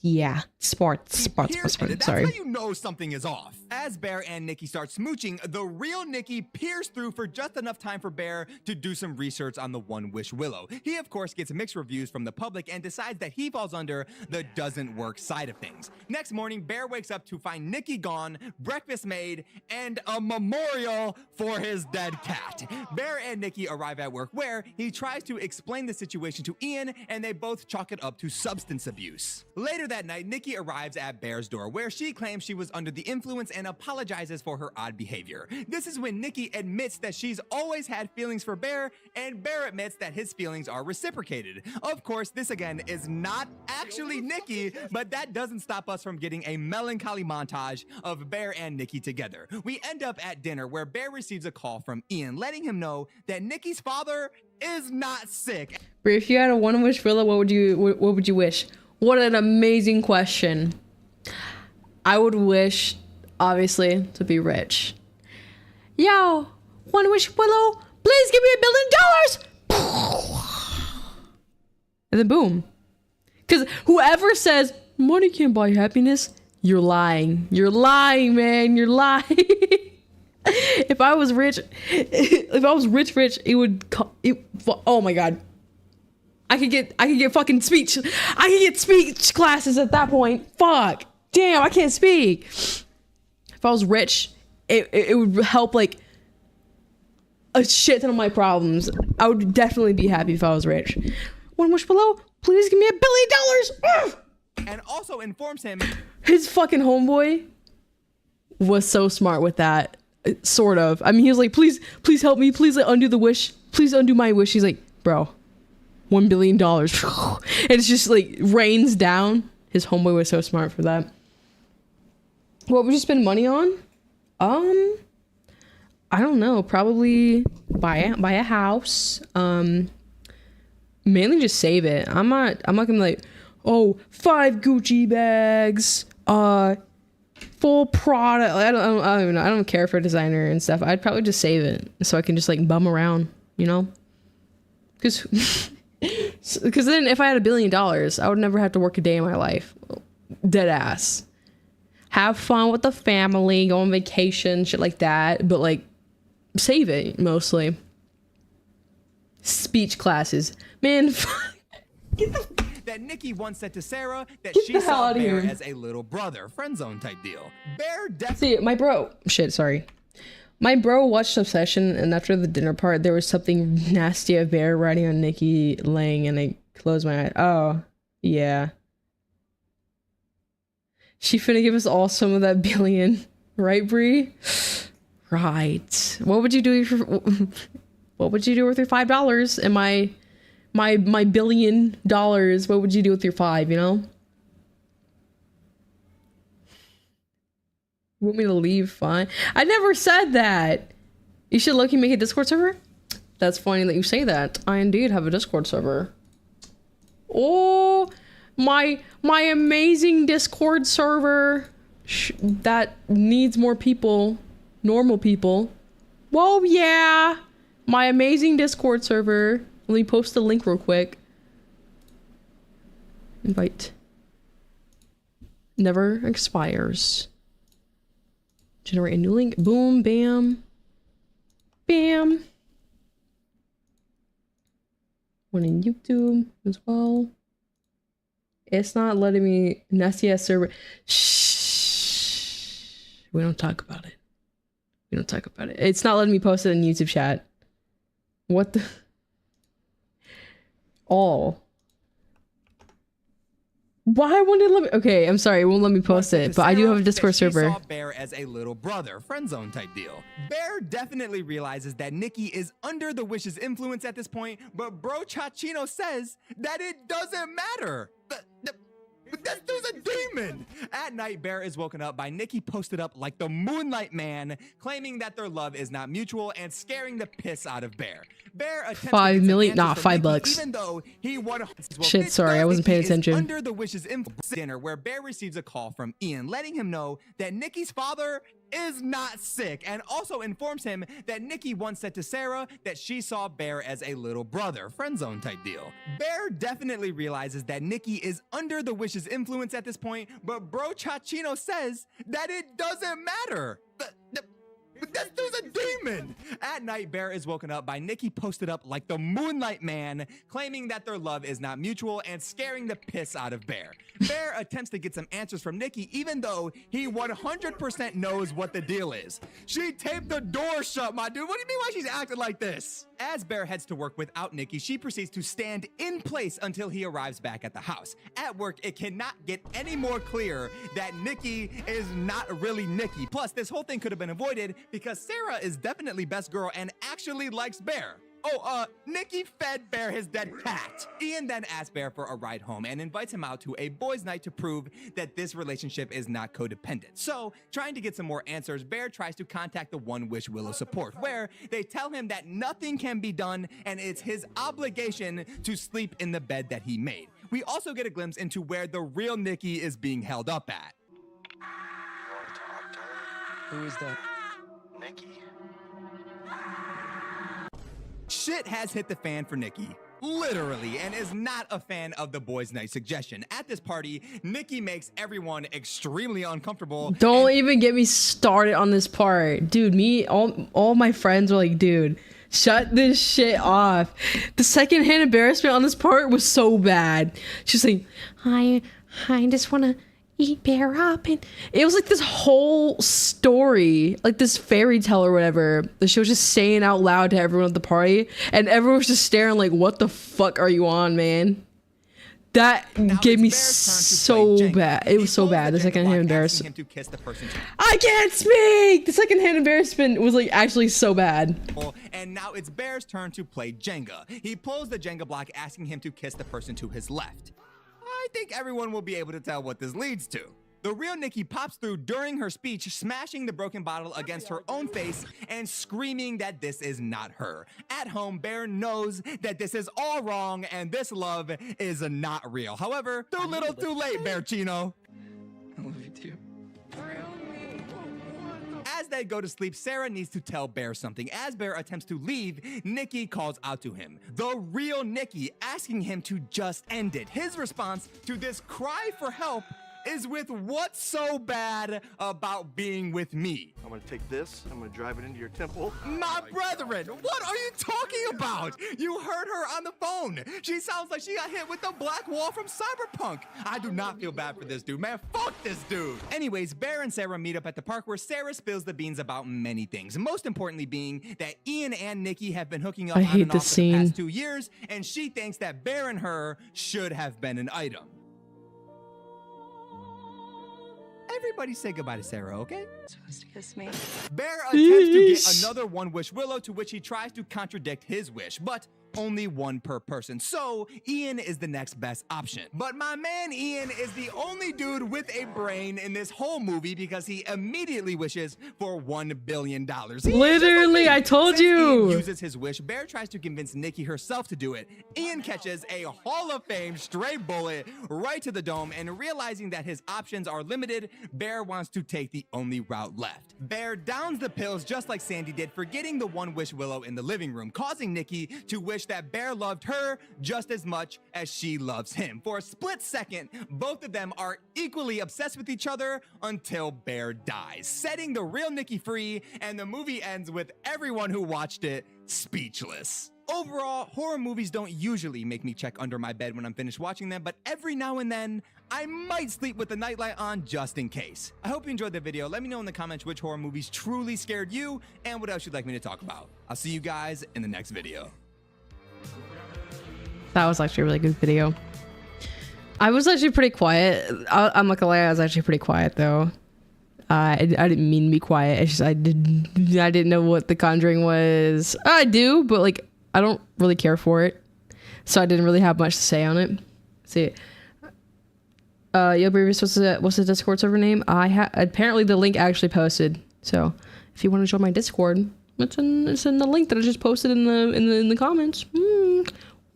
Yeah, sports. That's Sorry. how you know something is off. As Bear and Nikki start smooching, the real Nikki peers through for just enough time for Bear to do some research on the One Wish Willow. He, of course, gets mixed reviews from the public and decides that he falls under the doesn't work side of things. Next morning, Bear wakes up to find Nikki gone, breakfast made, and a memorial for his dead cat. Bear and Nikki arrive at work where he tries to explain the situation to Ian, and they both chalk it up to substance abuse. Later that night, Nikki arrives at Bear's door where she claims she was under the influence and apologizes for her odd behavior. This is when Nikki admits that she's always had feelings for Bear, and Bear admits that his feelings are reciprocated. Of course, this again is not actually Nikki, but that doesn't stop us from getting a melancholy montage of Bear and Nikki together. We end up at dinner where Bear receives a call from Ian letting him know that Nikki's father is not sick. But if you had a One Wish Willow, what would you wish? What an amazing question. I would wish, obviously, to be rich. Yo, One Wish Willow, please give me $1 billion. And then boom. Because whoever says money can't buy happiness, you're lying. You're lying, man. You're lying. If I was rich, it would. Oh my god. I could get fucking speech. I could get speech classes at that point. Fuck. Damn, I can't speak. If I was rich, it would help like a shit ton of my problems. I would definitely be happy if I was rich. One Wish Below, please give me $1 billion. And also informs him his fucking homeboy was so smart with that. Sort of. I mean, he was like, please help me. Please undo the wish. Please undo my wish. He's like, bro, $1 billion. And it's just like rains down. His homeboy was so smart for that. What would you spend money on? I don't know. Probably buy a house. Mainly just save it. I'm not gonna like, oh, 5 Gucci bags. Full product. I don't even know. I don't care for designer and stuff. I'd probably just save it so I can just like bum around, you know? Because then if I had $1 billion, I would never have to work a day in my life. Dead ass. Have fun with the family, go on vacation, shit like that. But like, save it mostly. Speech classes, man. Get the. That Nikki once said to Sarah that Get she the hell saw outta Bear here. as a little brother, friend zone type deal. Bear See, my bro. Shit, sorry. My bro watched Obsession, and after the dinner part, there was something nasty of Bear riding on Nikki laying, and I closed my eye. Oh, yeah. She finna give us all some of that billion, right, Bree? Right. What would you do for? What would you do with your $5 and my $1 billion? What would you do with your 5? You know? You want me to leave? Fine. I never said that. You should look. You make a Discord server. That's funny that you say that. I indeed have a Discord server. Oh, my amazing Discord server that needs more people, normal people. Whoa, yeah, my amazing Discord server. Let me post the link real quick. Invite. Never expires. Generate a new link. Boom, bam, bam. One in YouTube as well. It's not letting me. Nasty ass server. Shh. We don't talk about it. We don't talk about it. It's not letting me post it in YouTube chat. What the? All. Why won't it let me? Okay, I'm sorry. It won't let me post it, but I do have a Discord server. She saw Bear as a little brother, friend zone type deal. Bear definitely realizes that Nikki is under the wish's influence at this point, but Bro Chachino says that it doesn't matter. This dude's a demon! At night, Bear is woken up by Nikki posted up like the Moonlight Man, claiming that their love is not mutual and scaring the piss out of Bear. Bear attempts $5 million, nah, $5 Nikki, even though he won. Shit, sorry, I wasn't paying attention. Under the wishes influence dinner, where Bear receives a call from Ian, letting him know that Nikki's father is not sick and also informs him that Nikki once said to Sarah that she saw Bear as a little brother, friend zone type deal. Bear definitely realizes that Nikki is under the wish's influence at this point, but Bro Chachino says that it doesn't matter. This dude's a demon! At night, Bear is woken up by Nikki posted up like the Moonlight Man, claiming that their love is not mutual and scaring the piss out of Bear. Bear attempts to get some answers from Nikki, even though he 100% knows what the deal is. She taped the door shut, my dude. What do you mean why she's acting like this? As Bear heads to work without Nikki, she proceeds to stand in place until he arrives back at the house. At work, it cannot get any more clear that Nikki is not really Nikki. Plus, this whole thing could have been avoided because Sarah is definitely best girl and actually likes Bear. Nikki fed Bear his dead cat. Ian then asks Bear for a ride home and invites him out to a boys' night to prove that this relationship is not codependent. So, trying to get some more answers, Bear tries to contact the One Wish Willow support, where they tell him that nothing can be done and it's his obligation to sleep in the bed that he made. We also get a glimpse into where the real Nikki is being held up at. Who is that? Nikki. Shit has hit the fan for Nikki, literally, and is not a fan of the boys' night suggestion. At this party, Nikki makes everyone extremely uncomfortable. Don't even get me started on this part. Dude, all my friends were like, dude, shut this shit off. The secondhand embarrassment on this part was so bad. She's like, I just want to eat Bear up, and it was like this whole story, like this fairy tale or whatever that she was just saying out loud to everyone at the party, and everyone was just staring like, what the fuck are you on, man? That gave me so bad. It was so bad. The secondhand embarrassment. I can't speak. The secondhand embarrassment was like actually so bad. And now it's Bear's turn to play Jenga. He pulls the Jenga block, asking him to kiss the person to his left. I think everyone will be able to tell what this leads to. The real Nikki pops through during her speech, smashing the broken bottle against her own face and screaming that this is not her. At home, Bear knows that this is all wrong and this love is not real. However, too little too late, Bear Chino. I love you too. As they go to sleep, Sarah needs to tell Bear something. As Bear attempts to leave, Nikki calls out to him. The real Nikki asking him to just end it. His response to this cry for help is with what's so bad about being with me. I'm gonna take this, I'm gonna drive it into your temple. My brethren, what are you talking about? You heard her on the phone. She sounds like she got hit with the black wall from Cyberpunk. I do not feel bad for this dude, man. Fuck this dude. Anyways, Bear and Sarah meet up at the park where Sarah spills the beans about many things. Most importantly being that Ian and Nikki have been hooking up on and off for the past 2 years, and she thinks that Bear and her should have been an item. Everybody say goodbye to Sarah, okay? Supposed to kiss me. Bear attempts to get another One Wish Willow, to which he tries to contradict his wish, but only one per person. So Ian is the next best option. But my man Ian is the only dude with a brain in this whole movie because he immediately wishes for $1 billion. Literally, I told you. Ian uses his wish. Bear tries to convince Nikki herself to do it. Ian catches a Hall of Fame stray bullet right to the dome, and realizing that his options are limited, Bear wants to take the only route left. Bear downs the pills just like Sandy did, forgetting the One Wish Willow in the living room, causing Nikki to wish that Bear loved her just as much as she loves him. For a split second, both of them are equally obsessed with each other until Bear dies, setting the real Nikki free, and the movie ends with everyone who watched it speechless. Overall, horror movies don't usually make me check under my bed when I'm finished watching them, but every now and then, I might sleep with the nightlight on just in case. I hope you enjoyed the video. Let me know in the comments which horror movies truly scared you and what else you'd like me to talk about. I'll see you guys in the next video. That was actually a really good video. I was actually pretty quiet. I'm not gonna lie, I was actually pretty quiet though. I didn't mean to be quiet. It's just I didn't know what The Conjuring was. I do, but like I don't really care for it, so I didn't really have much to say on it. See, Yo Brevis, what's the Discord server name? Apparently the link actually posted. So if you want to join my Discord, it's in the link that I just posted in the comments.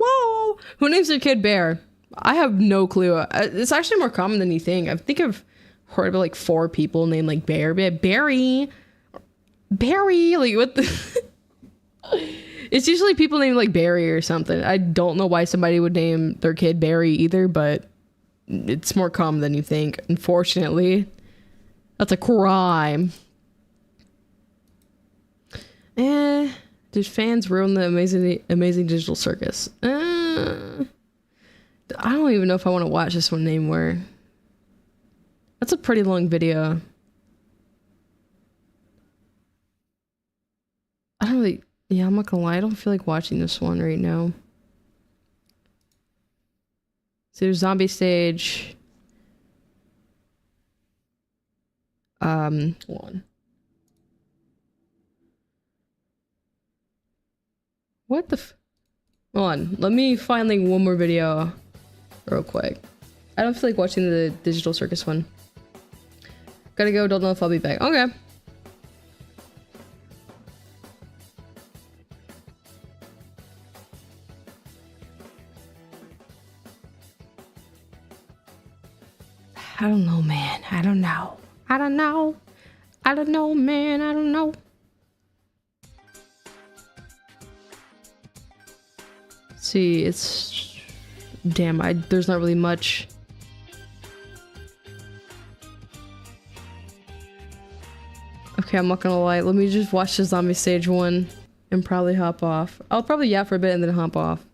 Whoa! Who names their kid Bear? I have no clue. It's actually more common than you think. I think I've heard about like 4 people named like Barry. Like what the? It's usually people named like Barry or something. I don't know why somebody would name their kid Barry either, but it's more common than you think. Unfortunately, that's a crime. Did fans ruin the amazing digital circus? I don't even know if I want to watch this one anymore. That's a pretty long video. I don't really... Yeah, I'm not gonna lie. I don't feel like watching this one right now. So there's zombie stage. Hold on. What the Hold on. Let me find like one more video real quick. I don't feel like watching the digital circus one. Gotta go. Don't know if I'll be back. Okay. I don't know, man. I don't know. I don't know. I don't know, man. I don't know. See, it's... Damn, there's not really much. Okay, I'm not gonna lie. Let me just watch the zombie stage one and probably hop off. I'll probably yap for a bit and then hop off.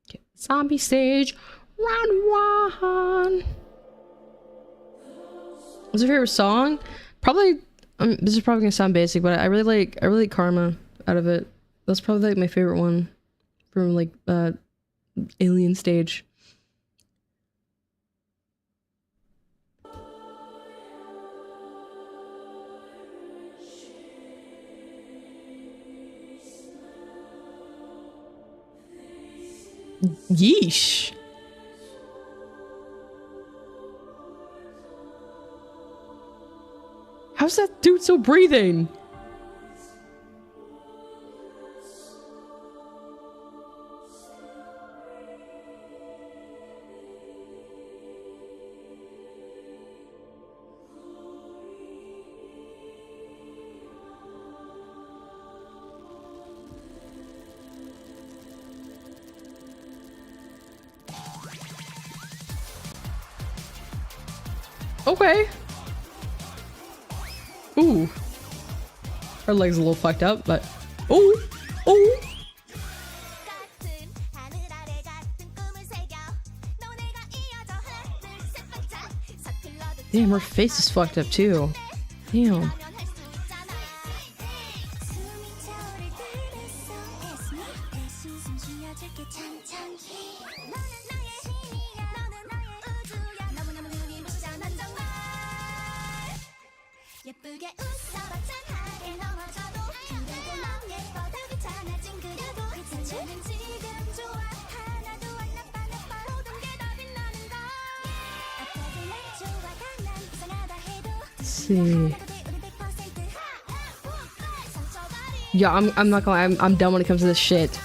Okay. Zombie stage round 1. What's your favorite song? Probably. This is probably gonna sound basic, but I really like Karma out of it. That's probably like my favorite one from like Alien stage. Yeesh. How's that dude still breathing? Okay. Ooh. Her leg's a little fucked up, but... Ooh! Ooh! Damn, her face is fucked up too. Damn. See. Yeah, I'm not gonna lie, I'm dumb when it comes to this shit.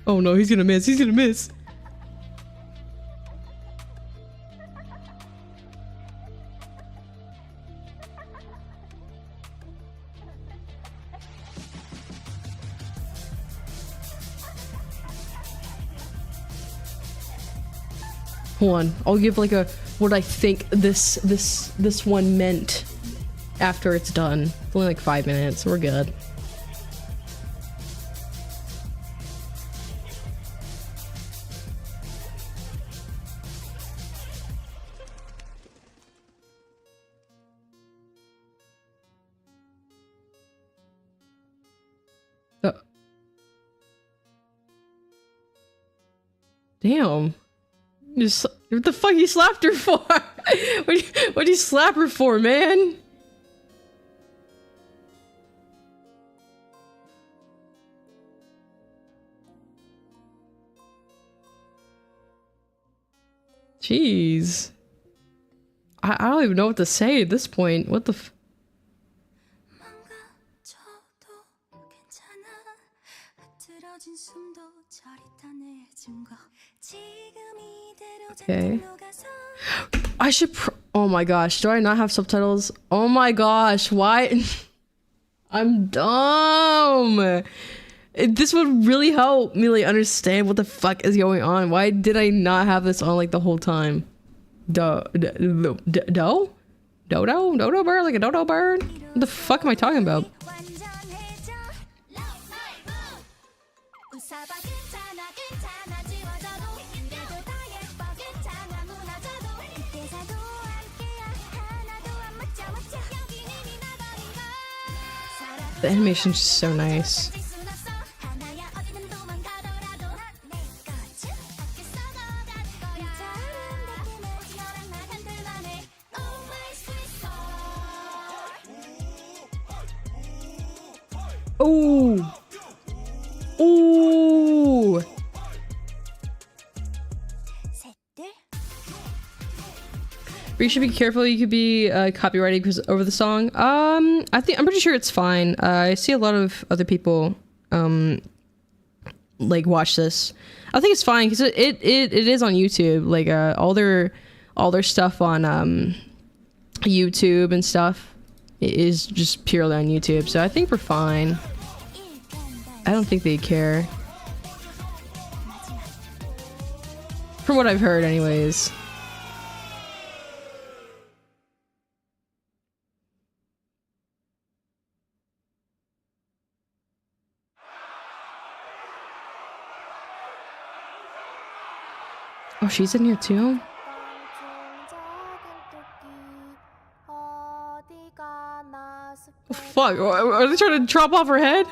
Oh no, he's gonna miss, he's gonna miss. Hold on, I'll give like a what I think this one meant after it's done. It's only like 5 minutes, we're good. Damn. Just, what the fuck you slapped her for? What'd you slap her for, man? Jeez. I don't even know what to say at this point. What the f- Okay. I should oh my gosh, do I not have subtitles? Oh my gosh, why? I'm dumb. This would really help me like understand what the fuck is going on. Why did I not have this on like the whole time? Dodo bird, like a dodo bird? What the fuck am I talking about? The animation's just so nice. Ooh. Ooh. But you should be careful. You could be copyrighted because over the song. I'm pretty sure it's fine. I see a lot of other people like watch this. I think it's fine because it is on YouTube. Like all their stuff on YouTube and stuff is just purely on YouTube. So I think we're fine. I don't think they care. From what I've heard, anyways. Oh, she's in here too? Fuck, are they trying to chop off her head?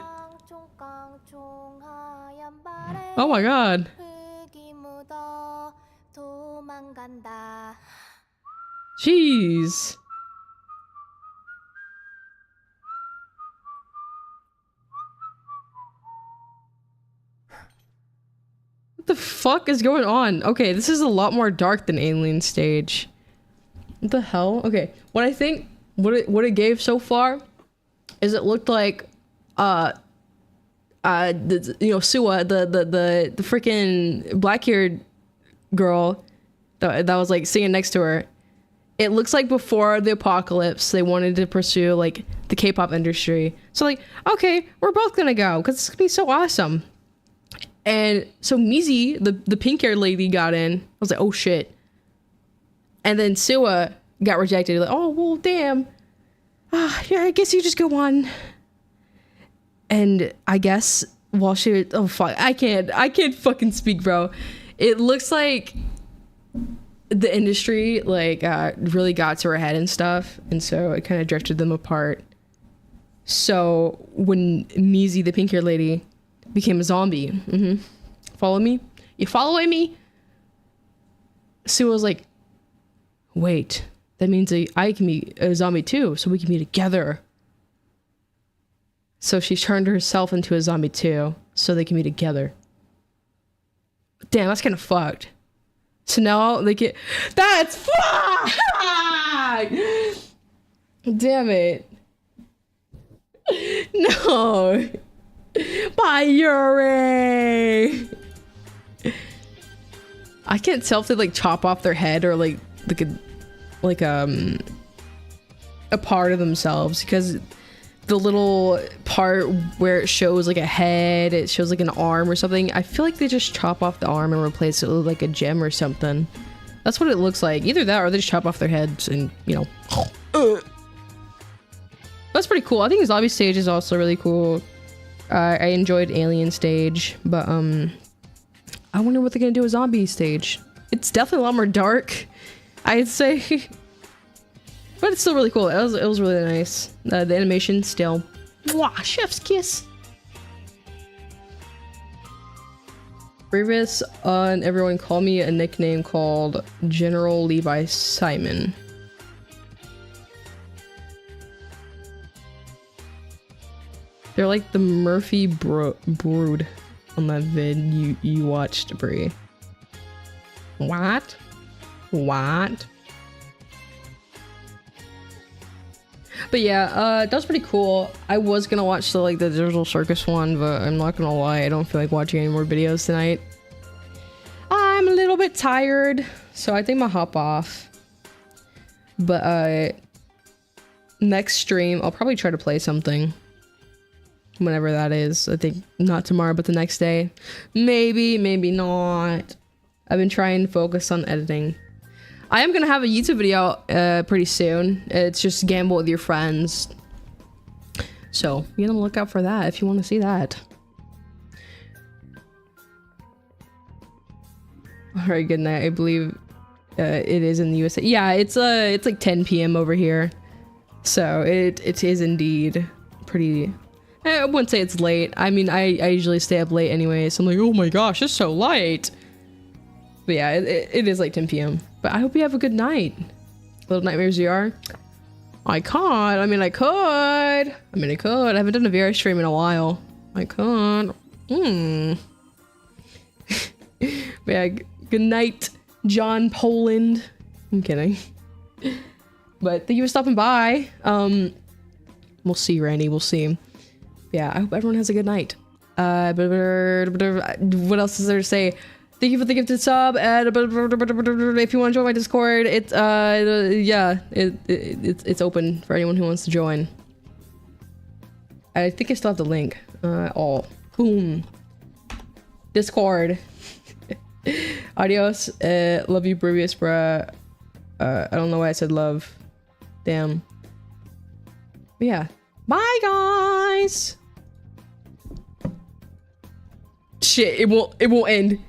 Oh my god. Jeez. What the fuck is going on? Okay, this is a lot more dark than Alien Stage. What the hell? Okay, what I think, what it gave so far is it looked like, Suwa, the freaking black-haired girl that was like singing next to her. It looks like before the apocalypse, they wanted to pursue like the K-pop industry. So like, okay, we're both gonna go because it's gonna be so awesome. And so Mizi, the pink-haired lady, got in. I was like, oh shit. And then Suwa got rejected. Like, oh well, damn. Yeah, I guess you just go on. And I guess while she was, oh fuck, I can't fucking speak, bro. It looks like the industry like really got to her head and stuff, and so it kind of drifted them apart. So when Mizi, the pink-haired lady, became a zombie, follow me? You following me? Sue was like, wait, that means I can be a zombie too, so we can be together. So she turned herself into a zombie too, so they can be together. Damn, that's kind of fucked. So now they get... That's fucked! Damn it. No. Bye, Yuri! I can't tell if they like chop off their head or like a part of themselves, because the little part where it shows like a head, it shows like an arm or something. I feel like they just chop off the arm and replace it with like a gem or something. That's what it looks like. Either that or they just chop off their heads and, you know. That's pretty cool. I think Zombie Stage is also really cool. I enjoyed Alien Stage, but I wonder what they're gonna do with Zombie Stage. It's definitely a lot more dark, I'd say. But it's still really cool. It was really nice. The animation still. Mwah, chef's kiss. Grievous and everyone call me a nickname called General Levi Simon. They're like the Murphy Brood on that vid you watched, Brie. What? What? But yeah, that was pretty cool. I was gonna watch the Digital Circus one, but I'm not gonna lie, I don't feel like watching any more videos tonight. I'm a little bit tired, so I think I'm gonna hop off. But next stream, I'll probably try to play something. Whenever that is. I think not tomorrow, but the next day. Maybe, maybe not. I've been trying to focus on editing. I am gonna have a YouTube video pretty soon. It's just gamble with your friends. So be on the lookout for that if you want to see that. Alright, good night. I believe it is in the USA. Yeah, it's like 10 p.m. over here. So it is indeed pretty... I wouldn't say it's late. I mean, I usually stay up late anyway, so I'm like, oh my gosh, it's so late. But yeah, it is like 10 p.m. But I hope you have a good night. Little Nightmares VR. I can't. I mean, I could. I haven't done a VR stream in a while. I can't. But yeah, good night, John Poland. I'm kidding. But thank you for stopping by. We'll see, Randy. We'll see. Yeah, I hope everyone has a good night. What else is there to say? Thank you for the gifted sub. If you want to join my Discord, it's open for anyone who wants to join. I think I still have the link. Boom. Discord. Adios. Love you, Bruvius, bruh. I don't know why I said love. Damn. But yeah. Bye, guys. Shit, it won't end.